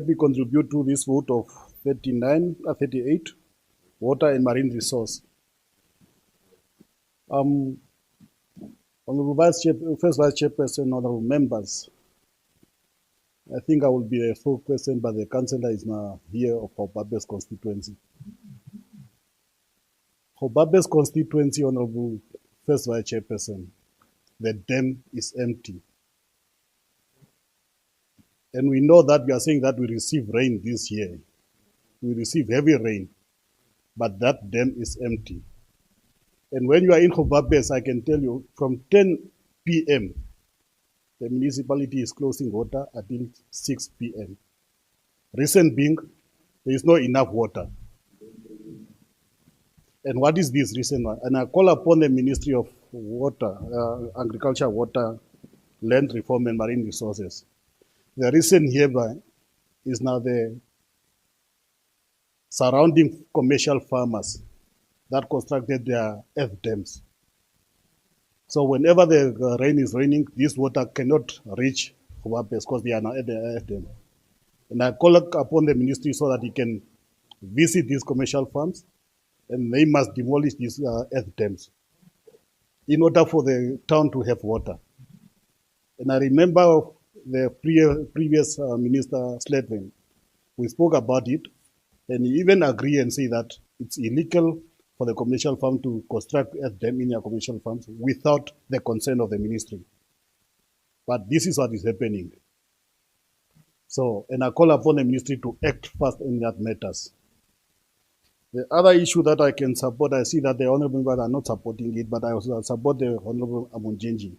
me contribute to this vote of 38, water and marine resource. Honorable First Vice Chairperson, honorable members, I think I will be a full person, but the councillor is now here of Hobabes constituency. Hobabes constituency, honorable First Vice Chairperson, the dam is empty. And we know that we are saying that we receive rain this year. We receive heavy rain, but that dam is empty. And when you are in Hobabes, I can tell you from 10 p.m., the municipality is closing water until 6 p.m. Reason being, there is not enough water. And what is this reason? And I call upon the Ministry of Water, Agriculture, Water, Land Reform and Marine Resources. The reason hereby is now the surrounding commercial farmers that constructed their earth dams. So whenever the rain is raining, this water cannot reach Hobabes because they are now at the earth dam. And I call upon the ministry so that he can visit these commercial farms and they must demolish these earth dams in order for the town to have water. And I remember the previous Minister Sledman, we spoke about it, and he even agreed and say that it's illegal for the commercial farm to construct earth dam in their commercial farms without the consent of the ministry. But this is what is happening. So, and I call upon the ministry to act fast in that matters. The other issue that I can support, I see that the honorable members are not supporting it, but I also support the honorable Amunjenji.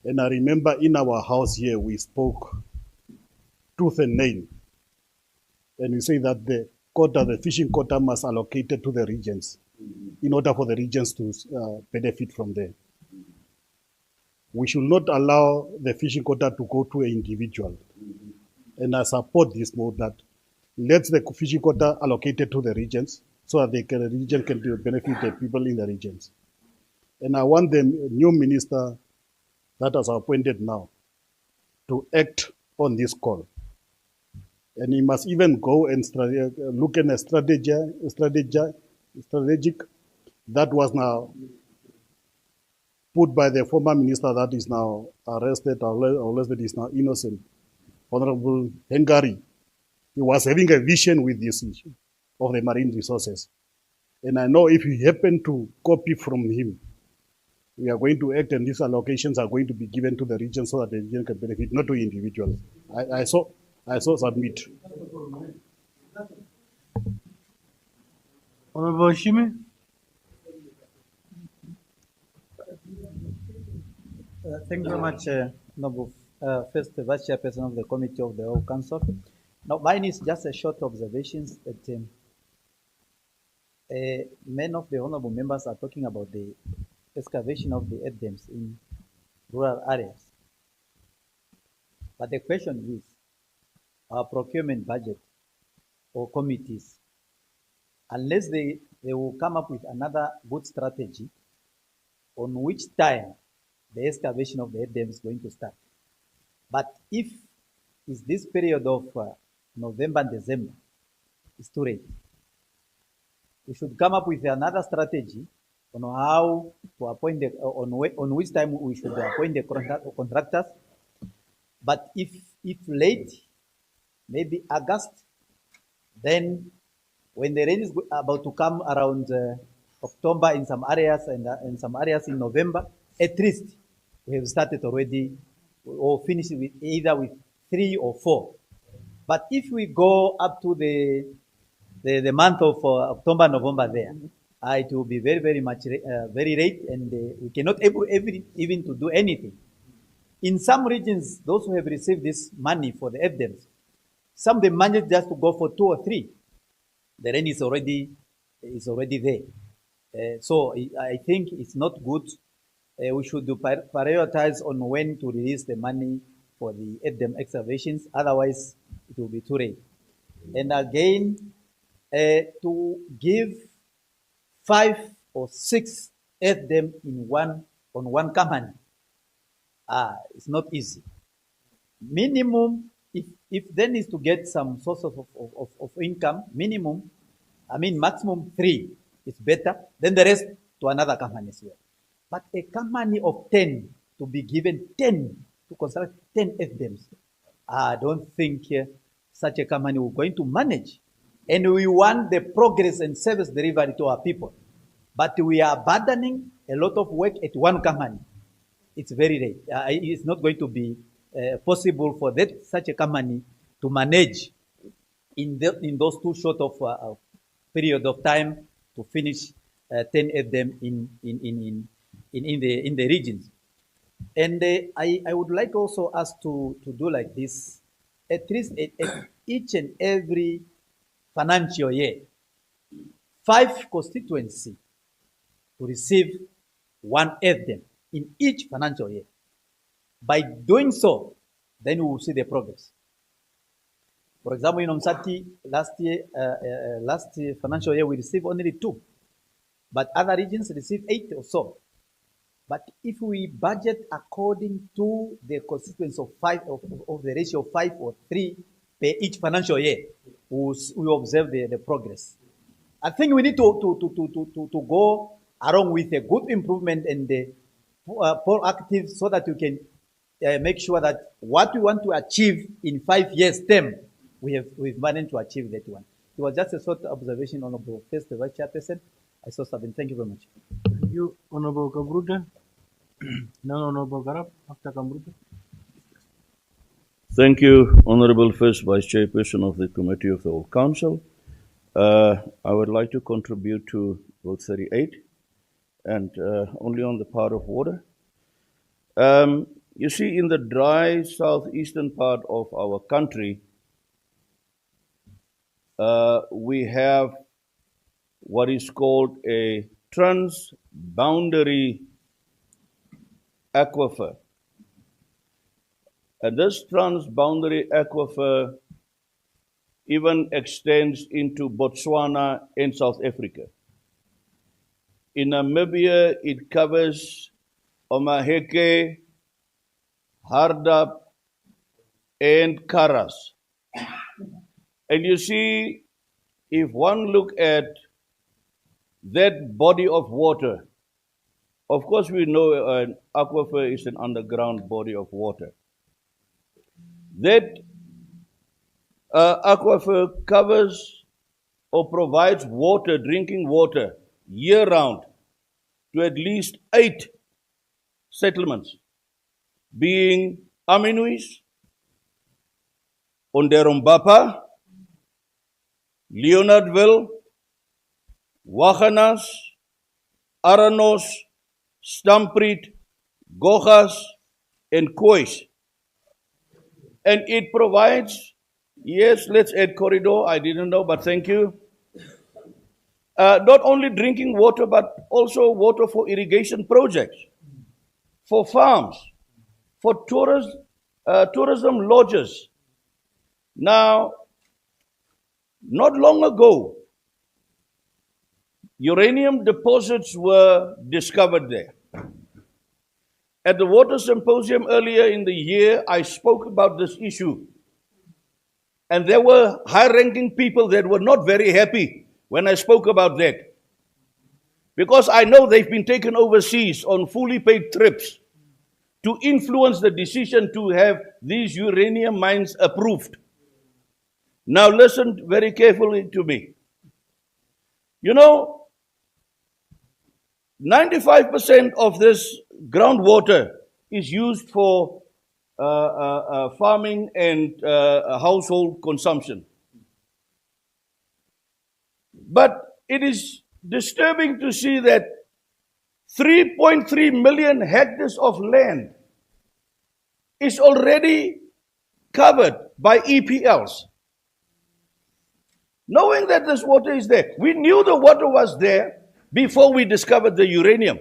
And I remember in our house here, we spoke tooth and nail. And we say that the quota, the fishing quota must allocate it to the regions in order for the regions to benefit from there. We should not allow the fishing quota to go to an individual. And I support this mode that let the fishing quota allocated to the regions so that the region can benefit the people in the regions. And I want the new minister that was appointed now to act on this call. And he must even go and look at a strategic that was now put by the former minister that is now arrested or that is now innocent, Honorable Hengari. He was having a vision with this issue of the marine resources. And I know if we happen to copy from him, we are going to act and these allocations are going to be given to the region so that the region can benefit, not to individuals. I so submit. Honorable Shime. Thank you very much, Noble, First Vice Chairperson of the Committee of the Whole Council. Now, mine is just a short observations that many of the honorable members are talking about the excavation of the earth dams in rural areas. But the question is, our procurement budget or committees, unless they will come up with another good strategy on which time the excavation of the earth dam is going to start. But if it's this period of November and December, it's too late. We should come up with another strategy on how to appoint the, on which time we should appoint the contractors. But if late, maybe August, then when the rain is about to come around October in some areas and in some areas in November, at least we have started already or finished with either with 3 or 4. But if we go up to the month of October, November there, it will be very, very much very late, and we cannot able even to do anything. In some regions, those who have received this money for the FDMs, some they manage just to go for 2 or 3. The rain is already there. So I think it's not good. We should prioritize on when to release the money for the FDM excavations. Otherwise, it will be too late. And again, to give 5 or 6 FDM on one company, it's not easy. Minimum, if then is to get some sources of income, minimum, maximum 3 is better, then the rest to another company as well. But a company of 10, to be given 10, to construct 10 FDMs, I don't think such a company is going to manage. And we want the progress and service delivery to our people. But we are burdening a lot of work at one company. It's very late. It's not going to be possible for such a company to manage in those too short of period of time to finish 10 of them in the regions. And I would like also us to do like this, at least at each and every financial year, 5 constituencies to receive 1 of them in each financial year. By doing so, then we will see the progress. For example, in Omsati, last financial year, we received only 2. But other regions received 8 or so. But if we budget according to the constituency of 5, of the ratio of 5 or 3 per each financial year, we observe the progress. I think we need to go along with a good improvement and the proactive, so that we can make sure that what we want to achieve in 5 years' term, we've managed to achieve that one. It was just a short observation, Honorable First Vice Chairperson. I saw something. Thank you very much. Thank you, Honorable Kabruta. Now, Honorable Garab, after Kabruta. Thank you, Honorable First Vice Chairperson of the Committee of the Whole Council. I would like to contribute to Vote 38, and only on the part of water. You see, in the dry southeastern part of our country, we have what is called a transboundary aquifer. And this transboundary aquifer even extends into Botswana and South Africa. In Namibia, it covers Omaheke, Hardap, and Karas. And you see, if one look at that body of water, of course we know an aquifer is an underground body of water. That aquifer covers or provides water, drinking water, year-round to at least 8 settlements, being Aminuis, Onderombapa, Leonardville, Waganas, Aranos, Stampriet, Gogas, and Kois. And it provides, yes, let's add corridor, I didn't know, but thank you. Not only drinking water, but also water for irrigation projects, for farms, for tourism lodges. Now, not long ago, uranium deposits were discovered there. At the Water Symposium earlier in the year, I spoke about this issue. And there were high-ranking people that were not very happy when I spoke about that. Because I know they've been taken overseas on fully paid trips to influence the decision to have these uranium mines approved. Now listen very carefully to me. You know, 95% of this groundwater is used for farming and household consumption. But it is disturbing to see that 3.3 million hectares of land is already covered by EPLs. Knowing that this water is there, we knew the water was there before we discovered the uranium.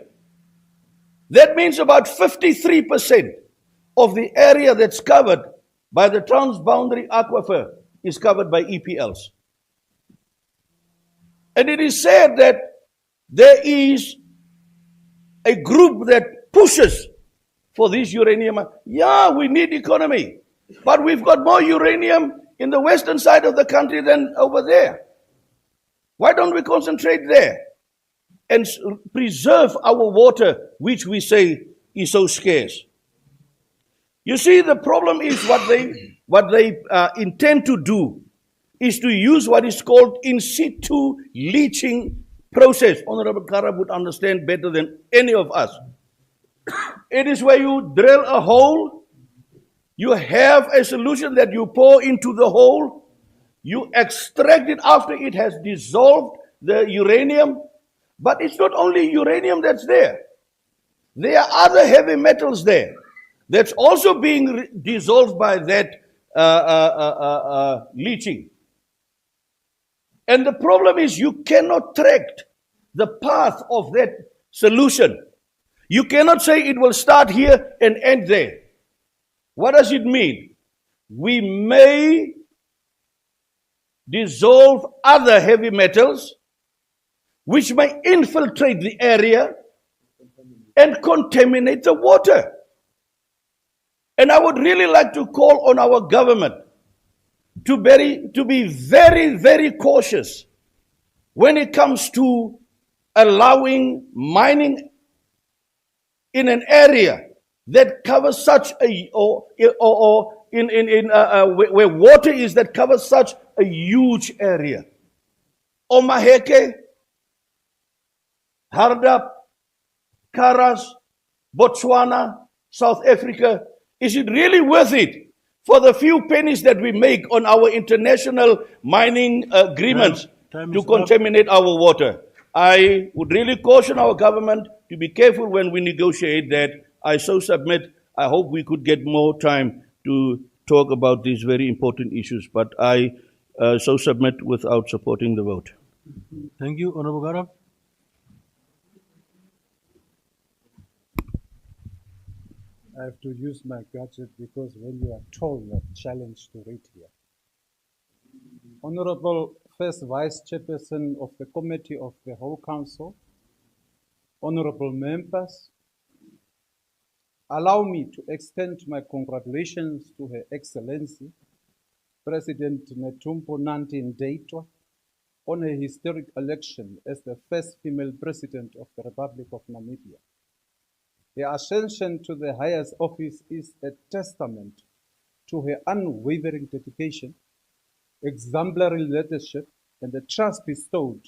That means about 53% of the area that's covered by the transboundary aquifer is covered by EPLs. And it is said that there is a group that pushes for this uranium. Yeah, we need economy, but we've got more uranium in the western side of the country than over there. Why don't we concentrate there and preserve our water, which we say is so scarce? You see, the problem is what they intend to do is to use what is called in situ leaching process. Honorable Karab would understand better than any of us. It is where you drill a hole, you have a solution that you pour into the hole, you extract it after it has dissolved the uranium, but it's not only uranium that's there. There are other heavy metals there that's also being dissolved by that leaching. And the problem is you cannot track the path of that solution. You cannot say it will start here and end there. What does it mean? We may dissolve other heavy metals which may infiltrate the area and contaminate the water. And I would really like to call on our government to be very, very cautious when it comes to allowing mining in an area that covers such a, where water is that covers such a huge area. Omaheke, Hardap, Karas, Botswana, South Africa. Is it really worth it for the few pennies that we make on our international mining agreements to contaminate our water? I would really caution our government to be careful when we negotiate that. I so submit, I hope we could get more time to talk about these very important issues, but I so submit without supporting the vote. Thank you, Honorable Garab. I have to use my gadget because when you are told you are challenged to read here. Honorable First Vice Chairperson of the Committee of the Whole Council, honorable members, allow me to extend my congratulations to Her Excellency, President Netumbo Nandi Ndaitwah, on her historic election as the first female president of the Republic of Namibia. Her ascension to the highest office is a testament to her unwavering dedication, exemplary leadership, and the trust bestowed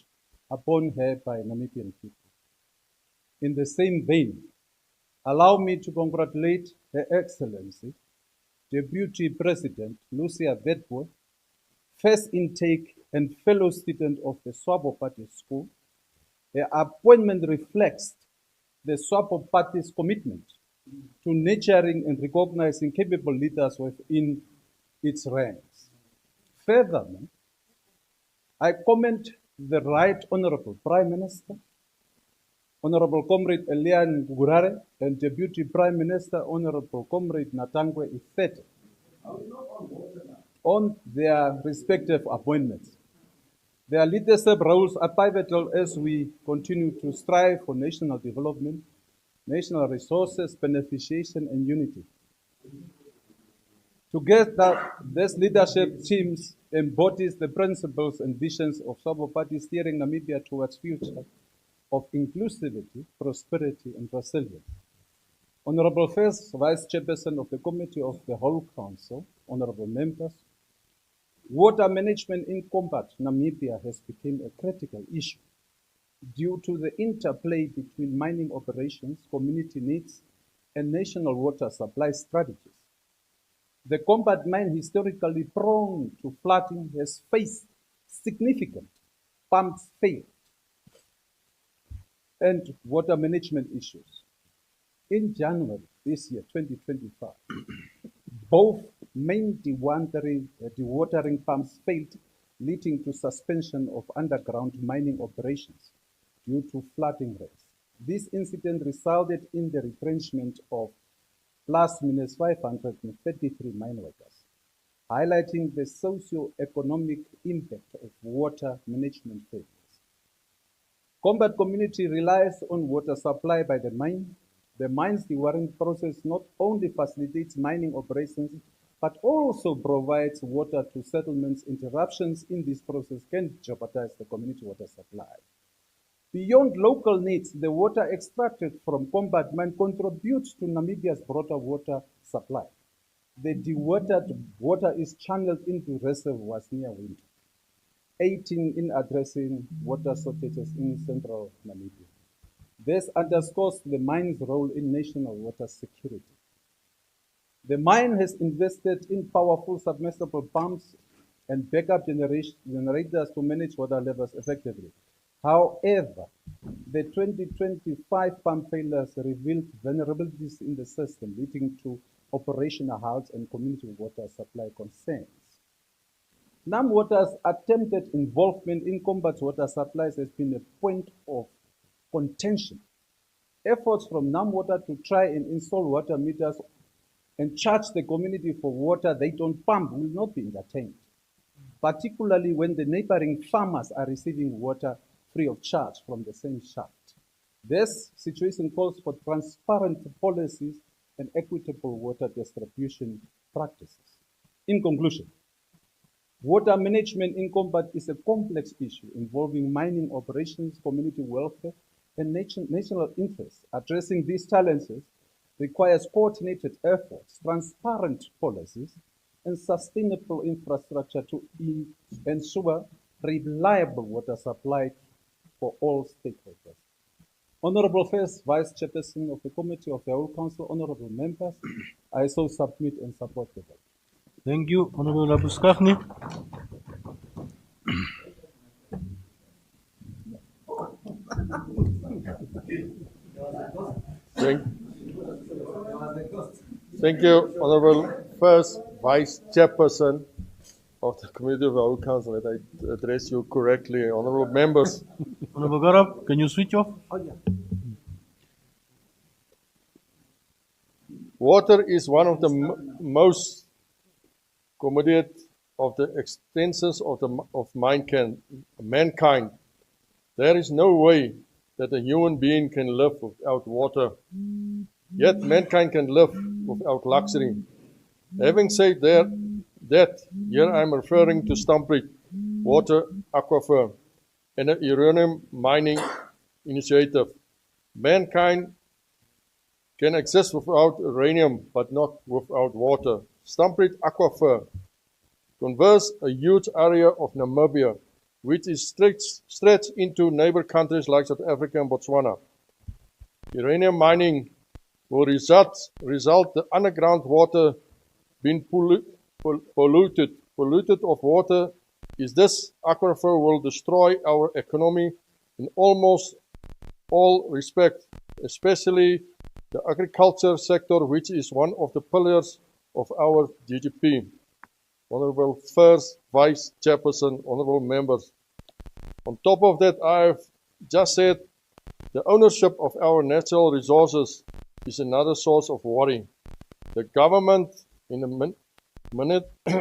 upon her by Namibian people. In the same vein, allow me to congratulate Her Excellency, Deputy President Lucia Bedboe, first intake and fellow student of the Swabo Party School. Her appointment reflects the Swabo Party's commitment to nurturing and recognizing capable leaders within its ranks. Furthermore, I commend the Right Honorable Prime Minister, Honorable Comrade Elian Gurare, and Deputy Prime Minister, Honorable Comrade Natangwe Ifete, on their respective appointments. Their leadership roles are pivotal as we continue to strive for national development, national resources, beneficiation, and unity. Together, this leadership teams embodies the principles and visions of Swabo Party steering Namibia towards future of inclusivity, prosperity, and resilience. Honorable First Vice Chairperson of the Committee of the Whole Council, honorable members, water management in combat Namibia has become a critical issue due to the interplay between mining operations, community needs, and national water supply strategies. The Combat mine, historically prone to flooding, has faced significant pumps failure and water management issues. In January this year, 2025, both main dewatering pumps failed, leading to suspension of underground mining operations due to flooding rates. This incident resulted in the retrenchment of plus/minus 533 mine workers, highlighting the socio-economic impact of water management failures. Combat community relies on water supply by the mine. The mine's dewatering process not only facilitates mining operations, but also provides water to settlements. Interruptions in this process can jeopardize the community water supply. Beyond local needs, the water extracted from Combat mine contributes to Namibia's broader water supply. The dewatered water is channeled into reservoirs near Windhoek, aiding in addressing water shortages in central Namibia. This underscores the mine's role in national water security. The mine has invested in powerful submersible pumps and backup generators to manage water levels effectively. However, the 2025 pump failures revealed vulnerabilities in the system, leading to operational halts and community water supply concerns. NamWater's attempted involvement in Combat water supplies has been a point of contention. Efforts from NamWater to try and install water meters and charge the community for water they don't pump will not be entertained, particularly when the neighboring farmers are receiving water free of charge from the same shaft. This situation calls for transparent policies and equitable water distribution practices. In conclusion, water management in Combat is a complex issue involving mining operations, community welfare, and national interests. Addressing these challenges requires coordinated efforts, transparent policies, and sustainable infrastructure to ensure reliable water supply for all stakeholders. Honorable First Vice Chairperson of the Committee of the Whole Council, honorable members, I so submit and support the bill. Thank you, Honorable Abuskachni. Thank you, Honorable First Vice Chairperson of the Committee of the Whole Council, that I address you correctly. Honorable members. Honorable Garab, can you switch off? Oh, yeah. Water is one of the most commodious of the extensions of mankind. There is no way that a human being can live without water. Yet mankind can live without luxury. Having said that, here I am referring to Stampriet Water Aquifer and the uranium mining initiative. Mankind can exist without uranium, but not without water. Stampriet Aquifer covers a huge area of Namibia, which is stretched into neighbor countries like South Africa and Botswana. Uranium mining will result the underground water being polluted. Polluted of water is this aquifer will destroy our economy in almost all respects, especially the agriculture sector, which is one of the pillars of our GDP. Honorable First Vice Chairperson, honorable members. On top of that, I have just said the ownership of our natural resources is another source of worry. The government in a minute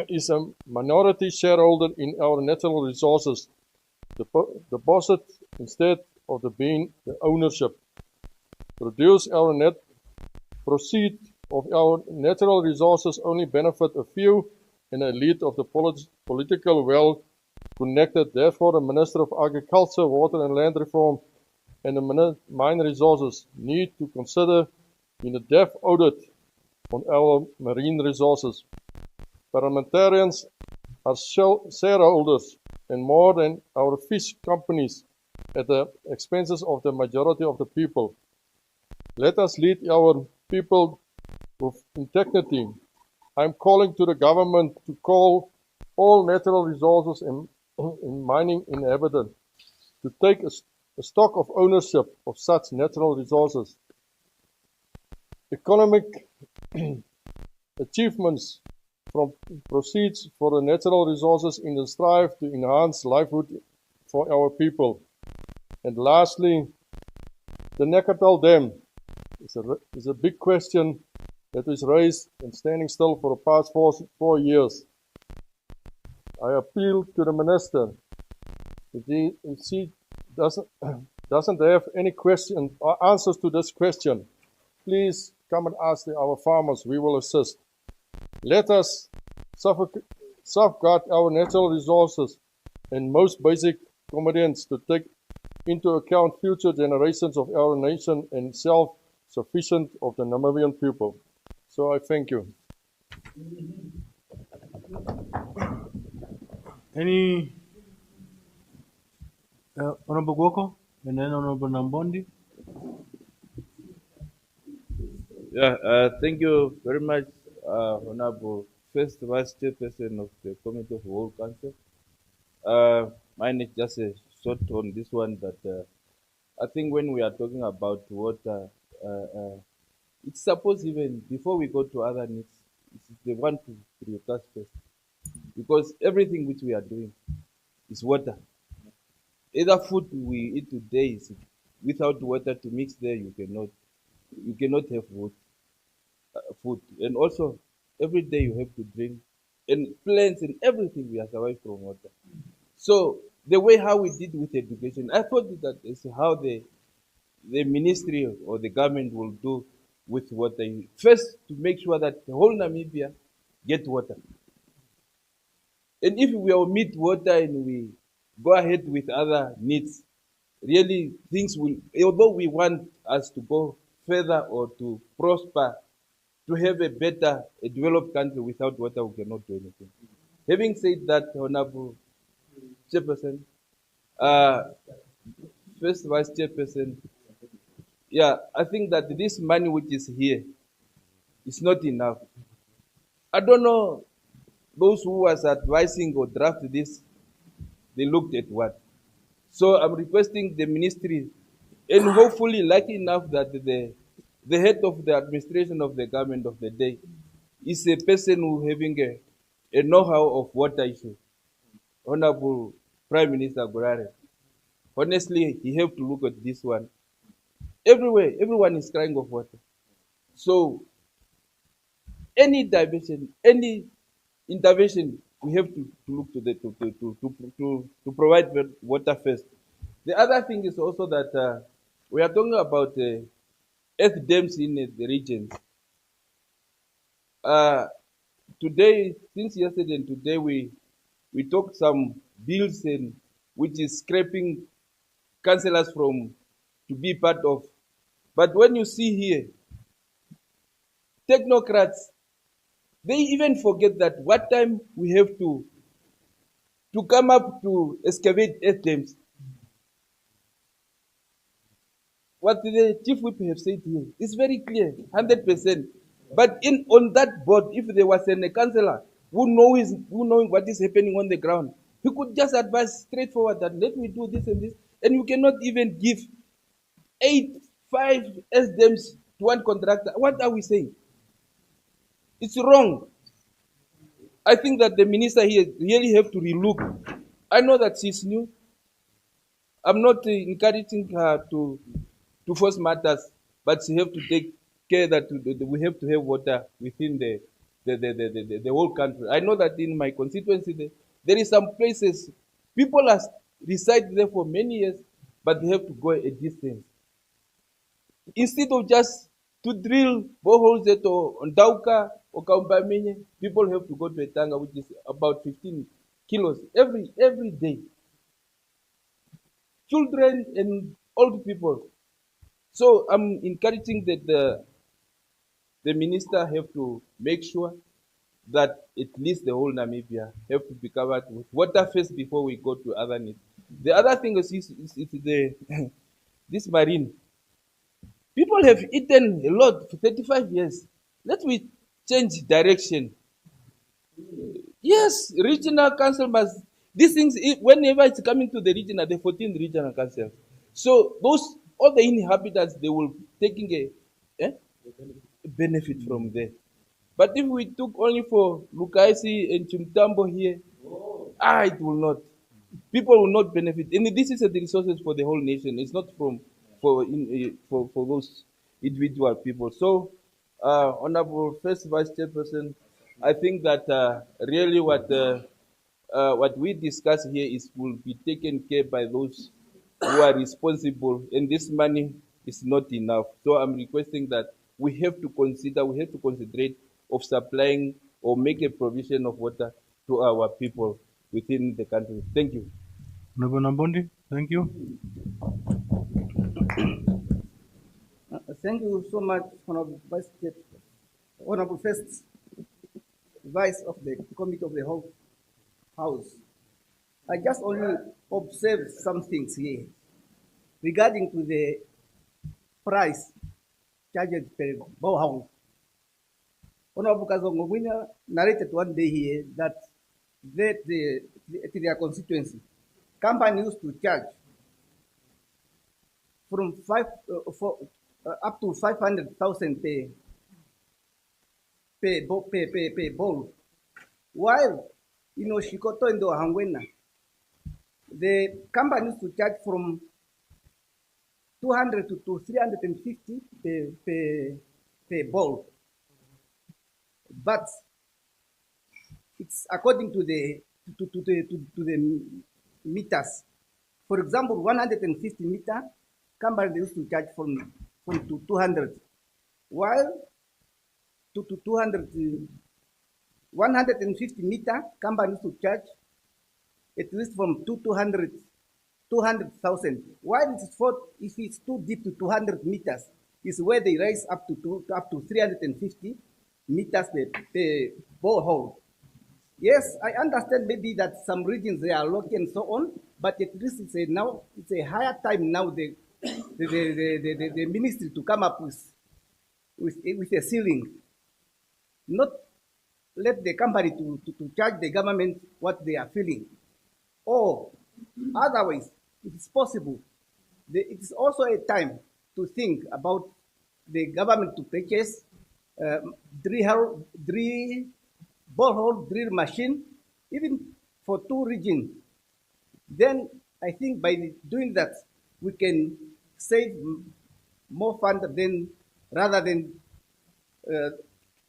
is a minority shareholder in our natural resources. Deposit instead of being the ownership. Proceed of our natural resources only benefit a few and elite of the political well-connected. Therefore, the Minister of Agriculture, Water and Land Reform and the Mine Resources need to consider in a depth audit on our marine resources. Parliamentarians are shareholders and more than our fish companies. at the expenses of the majority of the people. Let us lead our people with integrity. I'm calling to the government to call all natural resources in mining inhabited to take a stock of ownership of such natural resources. Economic achievements from proceeds for the natural resources in the strive to enhance livelihood for our people. And lastly, the Neckartal Dam is a big question that is raised and standing still for the past 4 years. I appeal to the minister, if she doesn't have any question or answers to this question, please come and ask our farmers. We will assist. Let us safeguard our natural resources and most basic commodities to take into account future generations of our nation and self-sufficient of the Namibian people. So I thank you. Any Honorable Goko and then Honorable Nambondi. Yeah, thank you very much, Honorable First Vice Chairperson of the Committee of World Council. Mine is just a short on this one, but I think when we are talking about water, it's supposed even before we go to other needs, it's the one to prioritize first. Because everything which we are doing is water. Either food we eat today is without water to mix there, you cannot have food. And also every day you have to drink, and plants and everything we are survived from water. So the way how we did with education, I thought that is how the ministry or the government will do with water. First, to make sure that the whole Namibia get water. And if we omit water and we go ahead with other needs, really things will, although we want us to go further or to prosper, to have a better, a developed country, without water we cannot do anything. Having said that, Honorable Chairperson, First Vice Chairperson, yeah, I think that this money which is here is not enough. I don't know those who was advising or draft this, they looked at what. So I'm requesting the ministry, and hopefully lucky enough that the head of the administration of the government of the day is a person who having a know-how of water issue. Honorable Prime Minister Gurare. Honestly, he have to look at this one. Everywhere, everyone is crying of water. So any diversion, any intervention, we have to look to the to provide water first. The other thing is also that we are talking about earth dams in the regions. Today, since yesterday and today, we talked some bills and which is scraping councillors from to be part of. But when you see here, technocrats, they even forget that what time we have to come up to excavate earth dams. What the chief whip have said here is very clear, 100%. But on that board, if there was a councillor who knowing what is happening on the ground, he could just advise straightforward that let me do this and this, and you cannot even give 5 SDMs to one contractor. What are we saying? It's wrong. I think that the minister here really have to relook. I know that she's new. I'm not encouraging her to force matters, but she have to take care that we have to have water within the whole country. I know that in my constituency there is some places people are reside there for many years, but they have to go a distance. Instead of just to drill boreholes at Ndauka or Kaumbamenye, people have to go to Etanga, which is about 15 kilos every day. Children and old people. So I'm encouraging that the minister have to make sure that at least the whole Namibia have to be covered with water first before we go to other needs. The other thing is the this marine. People have eaten a lot for 35 years. Let me change direction. Yes, regional council must, these things, whenever it's coming to the regional, the 14th regional council. So those, all the inhabitants, they will taking a benefit from there. But if we took only for Lukaisi and Chimtambo here, it will not. People will not benefit. And this is the resources for the whole nation. It's not for those individual people. So, Honorable First Vice Chairperson, I think that really what we discuss here is will be taken care by those who are responsible, and this money is not enough. So I'm requesting that we have to considerate of supplying or make a provision of water to our people within the country. Thank you. Honorable Nambondi, thank you. Thank you so much, Honorable Honorable First Vice of the Committee of the whole House. I just only observed some things here regarding to the price charged per borehole. Honorable Kazongo Winner narrated one day here that their constituency, company used to charge from up to 500,000 per bowl. While Shikoto and Hangwena, the company used to charge from 200 to 350 per bowl. But it's according to the meters. For example, 150 meter, company used to charge from 200, while 150 meter, company used to charge at least from 200,000. While if it's too deep to 200 meters, is where they raise up to 350 meters per borehole. Yes, I understand maybe that some regions they are locked and so on, but at least it's a higher time now the ministry to come up with a ceiling, not let the company to charge the government what they are feeling, or otherwise it is possible. It is also a time to think about the government to purchase borehole drill machine, even for 2 regions. Then I think by doing that, we can save more funds rather than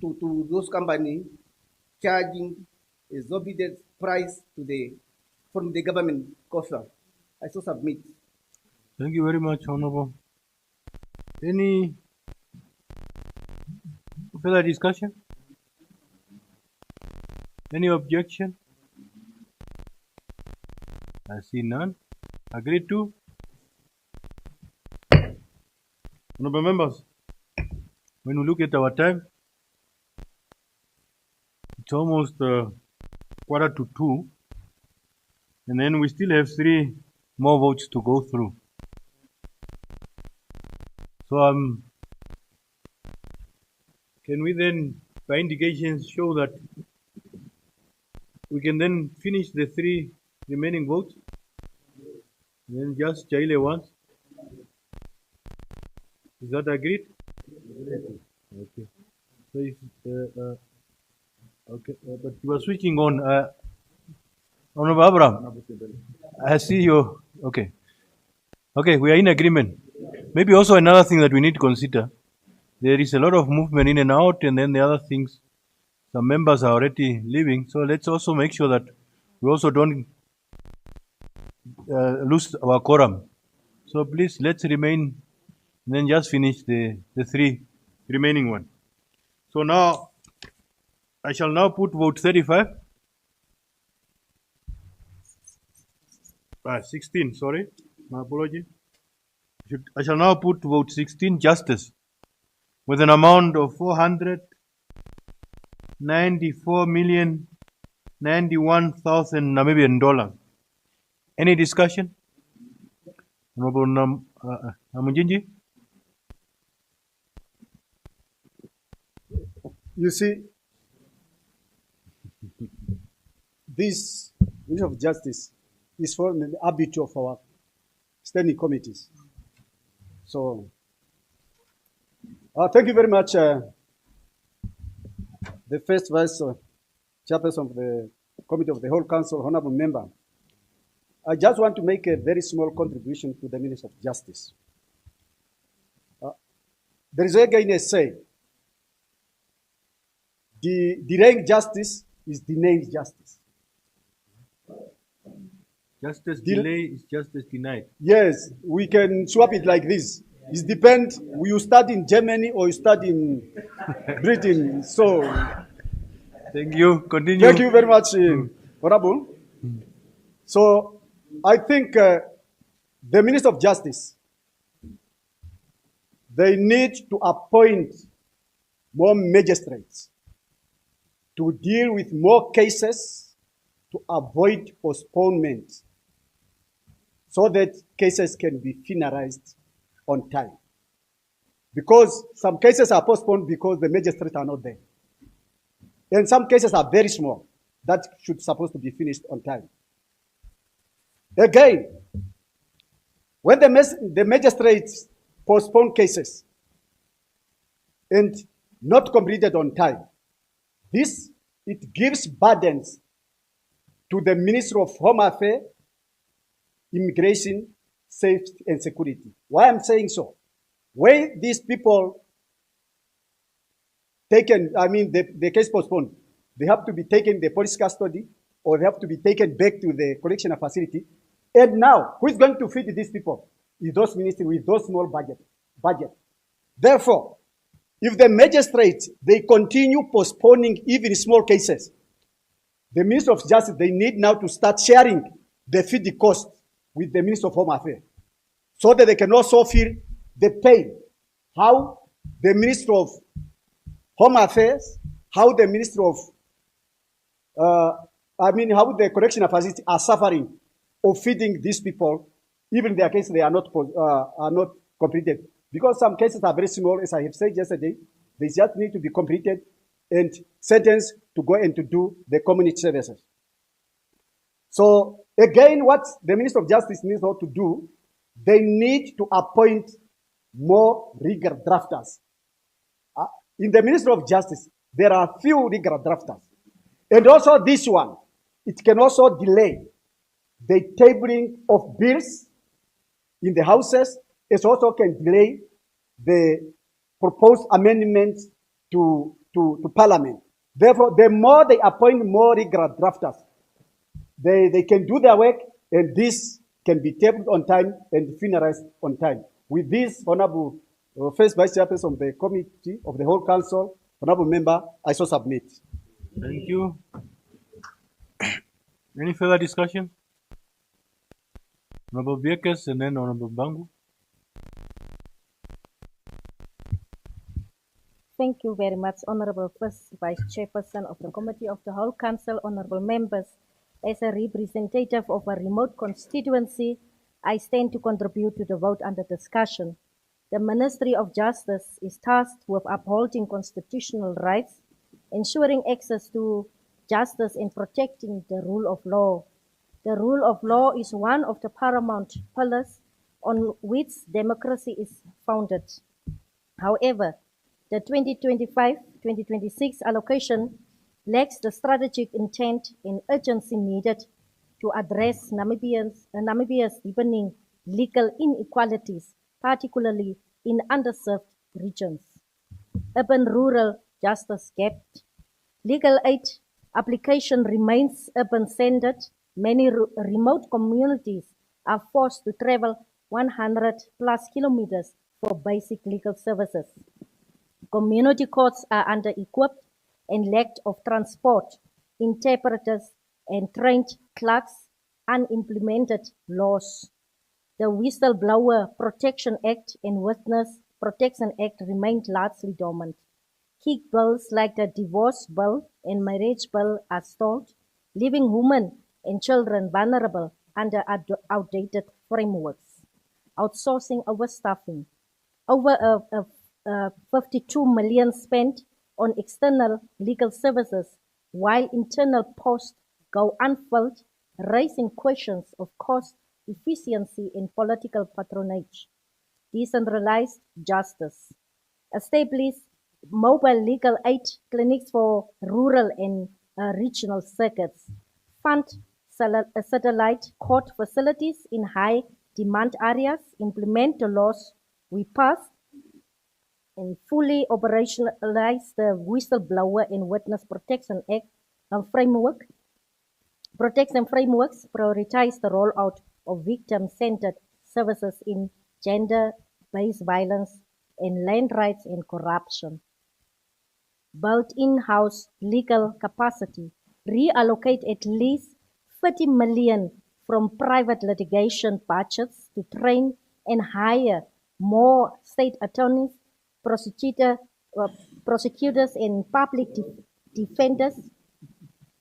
to those companies charging exorbitant price from the government coffer. I so submit. Thank you very much, Honorable. Any further discussion? Any objection? I see none. Agreed to? Honorable members, when we look at our time, it's almost 1:45, and then we still have 3 more votes to go through. So can we then, by indications, show that we can then finish the 3 remaining votes? Then just Chaile once. Is that agreed? Okay. So if, okay, but you are switching on. Honorable Abraham, I see you. Okay. Okay, we are in agreement. Maybe also another thing that we need to consider. There is a lot of movement in and out, and then the other things, some members are already leaving. So let's also make sure that we also don't lose our quorum. So please, let's remain, and then just finish the 3 remaining ones. So now, I shall now put vote 35. 16, sorry, my apology. I shall now put vote 16, justice, with an amount of 94,091,000 Namibian dollars. Any discussion? Honorable Namunjinji? You see, this Ministry of Justice is from the habit of our standing committees. So, thank you very much, the first vice chairperson of the Committee of the Whole Council, honorable member. I just want to make a very small contribution to the Ministry of Justice. There is again a saying, delaying justice is denying justice. Justice delay is justice denied. Yes, we can swap it like this. It depends, will you study in Germany or you study in Britain? So, thank you. Continue. Thank you very much, Honorable. So, I think the Minister of Justice, they need to appoint more magistrates to deal with more cases to avoid postponement so that cases can be finalized on time. Because some cases are postponed because the magistrates are not there. And some cases are very small that should supposed to be finished on time. Again, when the magistrates postpone cases and not completed on time, it gives burdens to the Ministry of Home Affairs, Immigration, Safety and Security. Why I'm saying so? When these people taken, the case postponed, they have to be taken the police custody or they have to be taken back to the correctional facility. And now, who is going to feed these people? Is those ministries with those small budget. Therefore, if the magistrates, they continue postponing even small cases, the Minister of Justice, they need now to start sharing the feed cost with the Minister of Home Affairs so that they can also feel the pain. How the Minister of Home Affairs, how the Minister of, how the correctional facilities are suffering of feeding these people, even in their cases they are not completed. Because some cases are very small, as I have said yesterday, they just need to be completed and sentenced to go and to do the community services. So again, what the Minister of Justice needs to do, they need to appoint more legal drafters. In the Ministry of Justice, there are few legal drafters. And also this one, it can also delay the tabling of bills in the houses. It also can delay the proposed amendments to Parliament. Therefore, the more they appoint more legal drafters, they can do their work, and this can be tabled on time and finalized on time. With this, Honorable First Vice Chairperson of the Committee of the Whole Council, Honorable Member, I so submit. Thank you. Any further discussion? Honorable Biekes and then Honorable Bangu. Thank you very much, Honorable First Vice Chairperson of the Committee of the Whole Council, honorable members. As a representative of a remote constituency, I stand to contribute to the vote under discussion. The Ministry of Justice is tasked with upholding constitutional rights, ensuring access to justice and protecting the rule of law. The rule of law is one of the paramount pillars on which democracy is founded. However, the 2025-2026 allocation lacks the strategic intent and urgency needed to address Namibia's deepening legal inequalities, particularly in underserved regions. Urban-rural justice gap. Legal aid application remains urban-centered. Many remote communities are forced to travel 100+ kilometers for basic legal services. Community courts are under-equipped and lack of transport, interpreters, and trained clerks, unimplemented laws. The Whistleblower Protection Act and Witness Protection Act remained largely dormant. Key bills like the divorce bill and marriage bill are stalled, leaving women and children vulnerable under outdated frameworks. Outsourcing, overstaffing, over 52 million spent on external legal services while internal posts go unfilled, raising questions of cost, efficiency, and political patronage. Decentralized justice. Establish mobile legal aid clinics for rural and regional circuits. Fund satellite court facilities in high demand areas. Implement the laws we passed and fully operationalize the Whistleblower and Witness Protection Act framework. Protection frameworks prioritize the rollout of victim-centered services in gender-based violence and land rights and corruption. Build in-house legal capacity. Reallocate at least 30 million from private litigation budgets to train and hire more state attorneys, prosecutors and public defenders,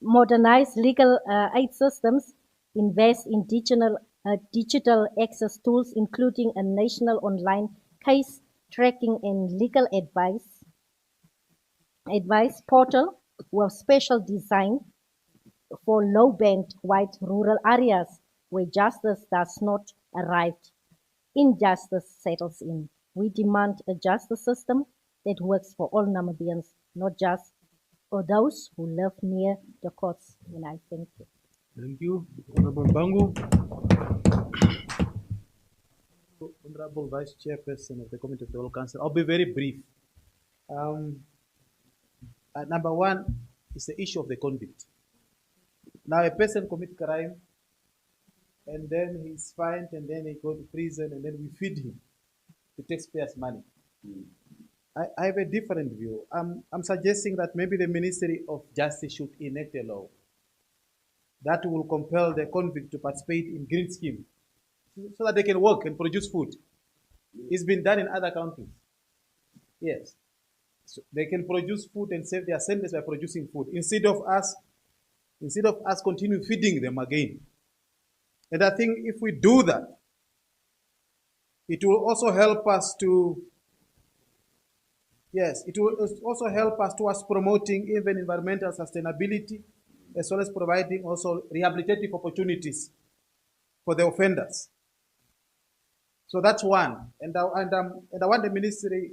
modernize legal aid systems, invest in digital access tools, including a national online case tracking and legal advice portal with special design for low-band white rural areas where justice does not arrive. Injustice settles in. We demand a justice system that works for all Namibians, not just for those who live near the courts. And I thank you. Thank you. Honorable Bangu. Honorable Vice Chairperson of the Committee of the Whole Council, I'll be very brief. Number one is the issue of the convict. Now, a person commits crime, and then he's fined, and then he goes to prison, and then we feed him the taxpayers' money. I have a different view. I'm suggesting that maybe the Ministry of Justice should enact a law that will compel the convict to participate in green scheme so that they can work and produce food. It's been done in other countries. Yes. So they can produce food and save their sentence by producing food instead of us continue feeding them again. And I think if we do that, it will also help us to, yes, it will also help us towards promoting even environmental sustainability, as well as providing also rehabilitative opportunities for the offenders. So that's one. And I want the ministry,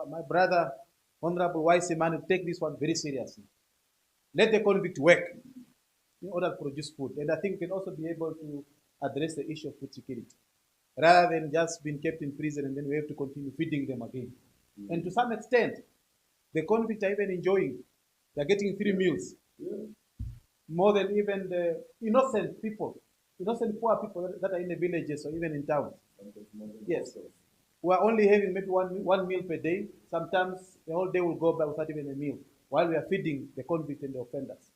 my brother, Honorable Waiseman, to take this one very seriously. Let the convict work in order to produce food. And I think we can also be able to address the issue of food security, rather than just being kept in prison and then we have to continue feeding them again. And to some extent, the convicts are even enjoying. They're getting 3 meals. More than even the innocent people, innocent poor people that are in the villages or even in towns. Yes. We are only having maybe one meal per day. Sometimes the whole day will go by without even a meal, while we are feeding the convicts and the offenders.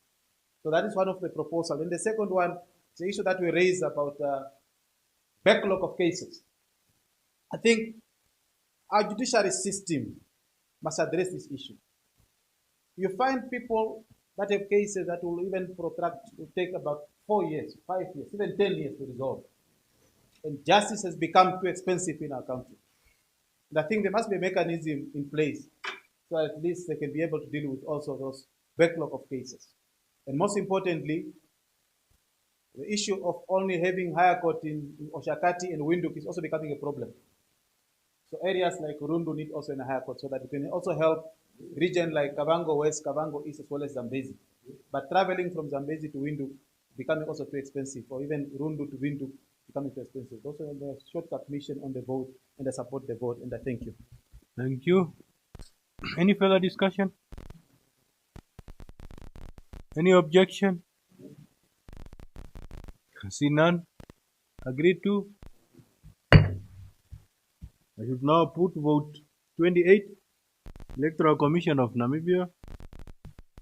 So that is one of the proposals. And the second one is the issue that we raised about backlog of cases. I think our judiciary system must address this issue. You find people that have cases that will even protract, will take about 4 years, 5 years, even 10 years to resolve. And justice has become too expensive in our country. And I think there must be a mechanism in place so that at least they can be able to deal with also those backlog of cases. And most importantly, the issue of only having higher court in Oshakati and Windhoek is also becoming a problem. So areas like Rundu need also a higher court so that it can also help region like Kavango West, Kavango East, as well as Zambezi. But traveling from Zambezi to Windhoek becoming also too expensive, or even Rundu to Windhoek becoming too expensive. Also, the short submission on the vote, and I support the vote, and I thank you. Thank you. Any further discussion? Any objection? See none. Agreed to. I should now put vote 28, Electoral Commission of Namibia,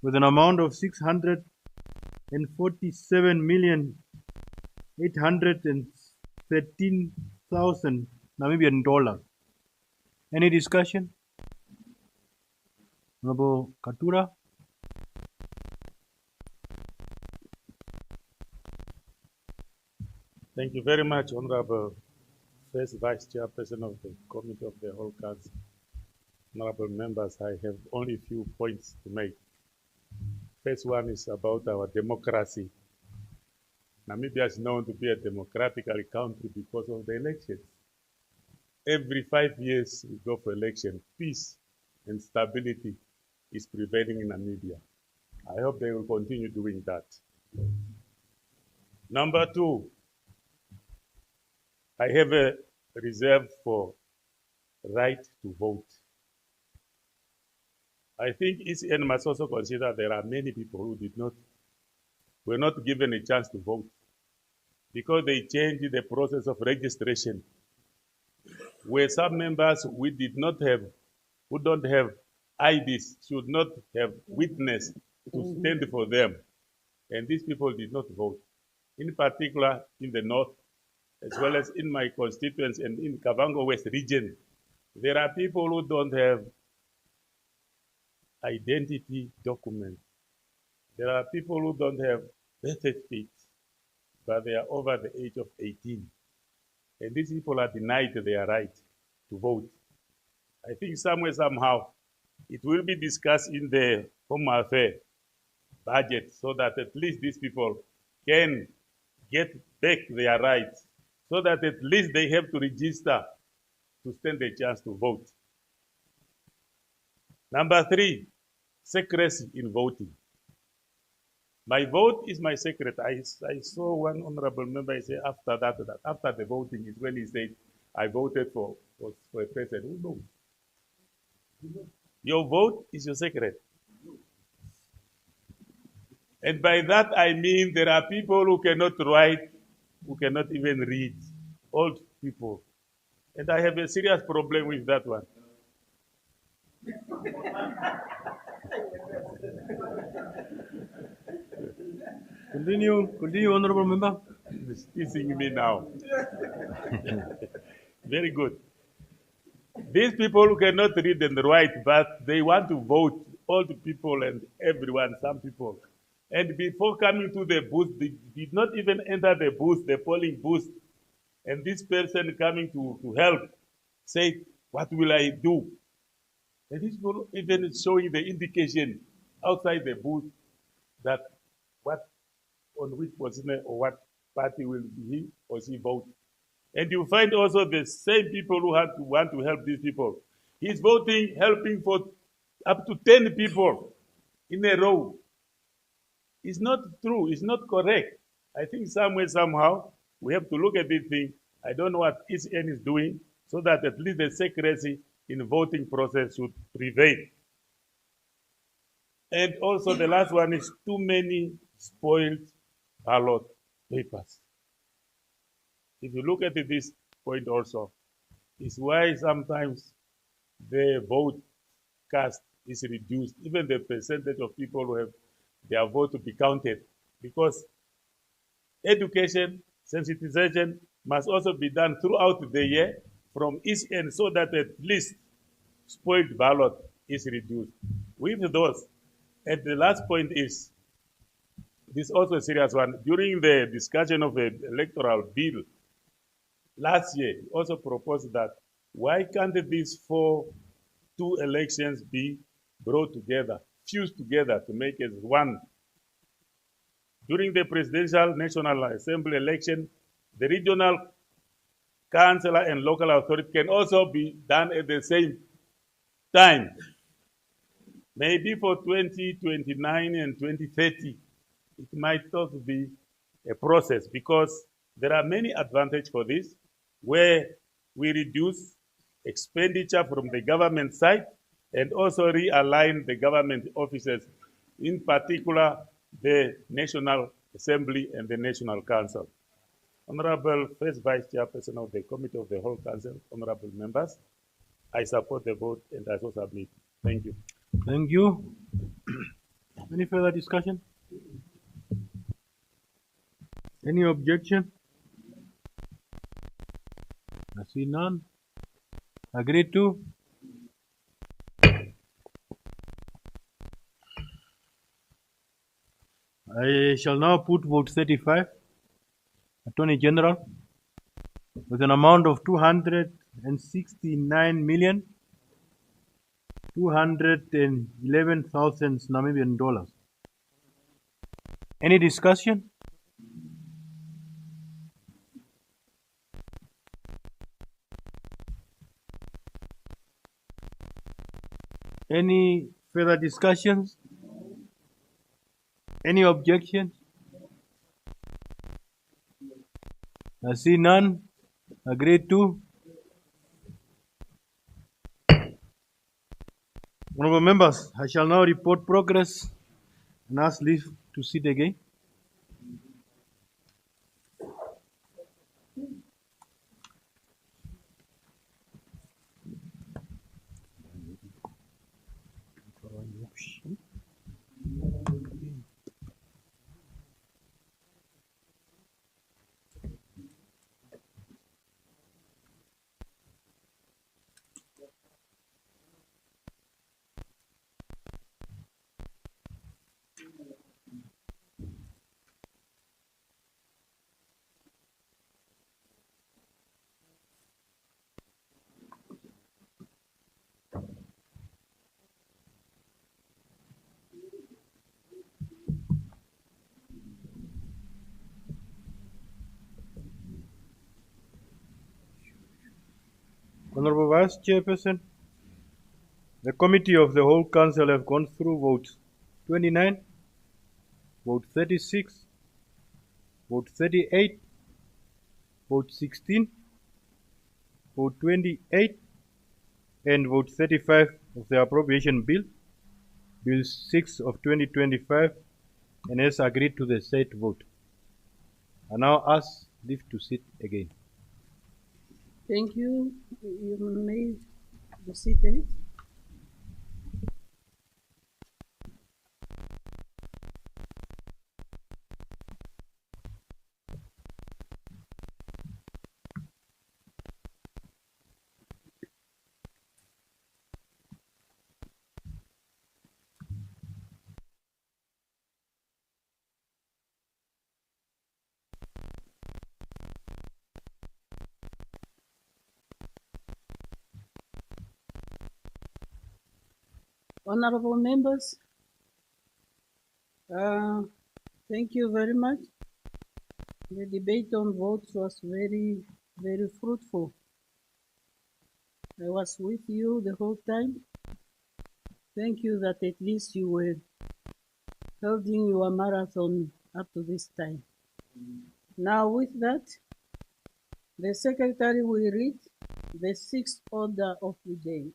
with an amount of 647,813,000 Namibian dollars. Any discussion? Honorable Katura. Thank you very much, Honorable First Vice Chairperson of the Committee of the Whole Council. Honorable members, I have only a few points to make. First one is about our democracy. Namibia is known to be a democratic country because of the elections. Every 5 years we go for election. Peace and stability is prevailing in Namibia. I hope they will continue doing that. Number two, I have a reserve for right to vote. I think ECN must also consider there are many people who were not given a chance to vote because they changed the process of registration, where some members who don't have IDs should not have witness to stand for them. And these people did not vote. In particular, in the north, as well as in my constituents and in Kavango West region, there are people who don't have identity documents. There are people who don't have birth certificates, but they are over the age of 18. And these people are denied their right to vote. I think somewhere, somehow, it will be discussed in the Home Affairs budget so that at least these people can get back their rights, so that at least they have to register to stand a chance to vote. Number three, secrecy in voting. My vote is my secret. I saw one honorable member say after that, after the voting is when he said, I voted for a president. Who knows? Your vote is your secret. And by that I mean there are people who cannot write, who cannot even read, old people. And I have a serious problem with that one. Continue, honorable member. It's teasing me now. Very good. These people who cannot read and write, but they want to vote, old people and everyone, some people. And before coming to the booth, they did not even enter the booth, the polling booth. And this person coming to help said, what will I do? And these people even showing the indication outside the booth that on which position or what party will he or she vote. And you find also the same people who want to help these people. He's voting, helping for up to 10 people in a row. It's not true. It's not correct. I think somewhere, somehow, we have to look at this thing. I don't know what ECN is doing so that at least the secrecy in the voting process should prevail. And also the last one is too many spoiled ballot papers. If you look at this point also, it's why sometimes the vote cast is reduced, even the percentage of people who have their vote to be counted, because education, sensitization must also be done throughout the year from each end so that at least spoiled ballot is reduced. With those, and the last point is, this is also a serious one. During the discussion of the electoral bill last year, we also proposed that why can't these two elections be brought together, fused together to make it one? During the presidential National Assembly election, the regional councillor and local authority can also be done at the same time. Maybe for 2029 and 2030, it might also be a process because there are many advantages for this, where we reduce expenditure from the government side and also realign the government offices, in particular the National Assembly and the National Council. Honorable First Vice Chairperson of the Committee of the Whole Council, honorable members, I support the vote and I so submit. Thank you. Thank you. Any further discussion? Any objection? I see none. Agreed to? I shall now put vote 35, Attorney General, with an amount of 269,211,000 Namibian dollars. Any discussion? Any further discussions? Any objections? I see none. Agreed to. Honorable members, I shall now report progress and ask leave to sit again. Honorable Vice Chairperson, the Committee of the Whole Council have gone through vote 29, vote 36, vote 38, vote 16, vote 28, and vote 35 of the Appropriation Bill, Bill 6 of 2025, and has agreed to the said vote. I now ask leave to sit again. Thank you. You may be seated. Honorable members, thank you very much. The debate on votes was very, very fruitful. I was with you the whole time. Thank you that at least you were holding your marathon up to this time. Now with that, the Secretary will read the sixth order of the day.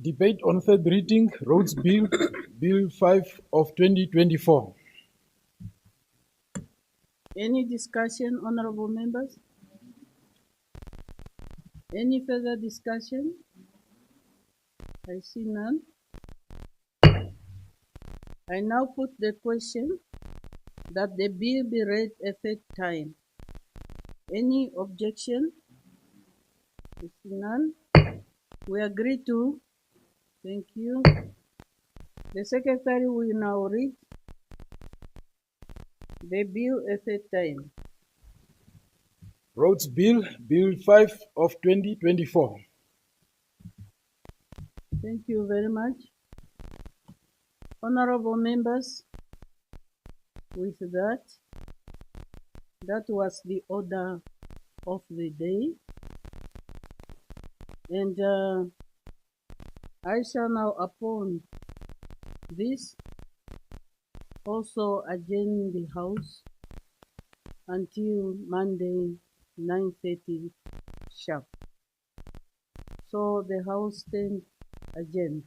Debate on third reading, Roads Bill, Bill 5 of 2024. Any discussion, honorable members? Any further discussion? I see none. I now put the question that the bill be read a third time. Any objection? I see none. We agree to. Thank you. The Secretary will now read the bill a third time. Roads Bill, Bill 5 of 2024. Thank you very much. Honorable members, with that, that was the order of the day. And I shall now, upon this, also adjourn the House until Monday, 9:30 sharp. So the House stands adjourned.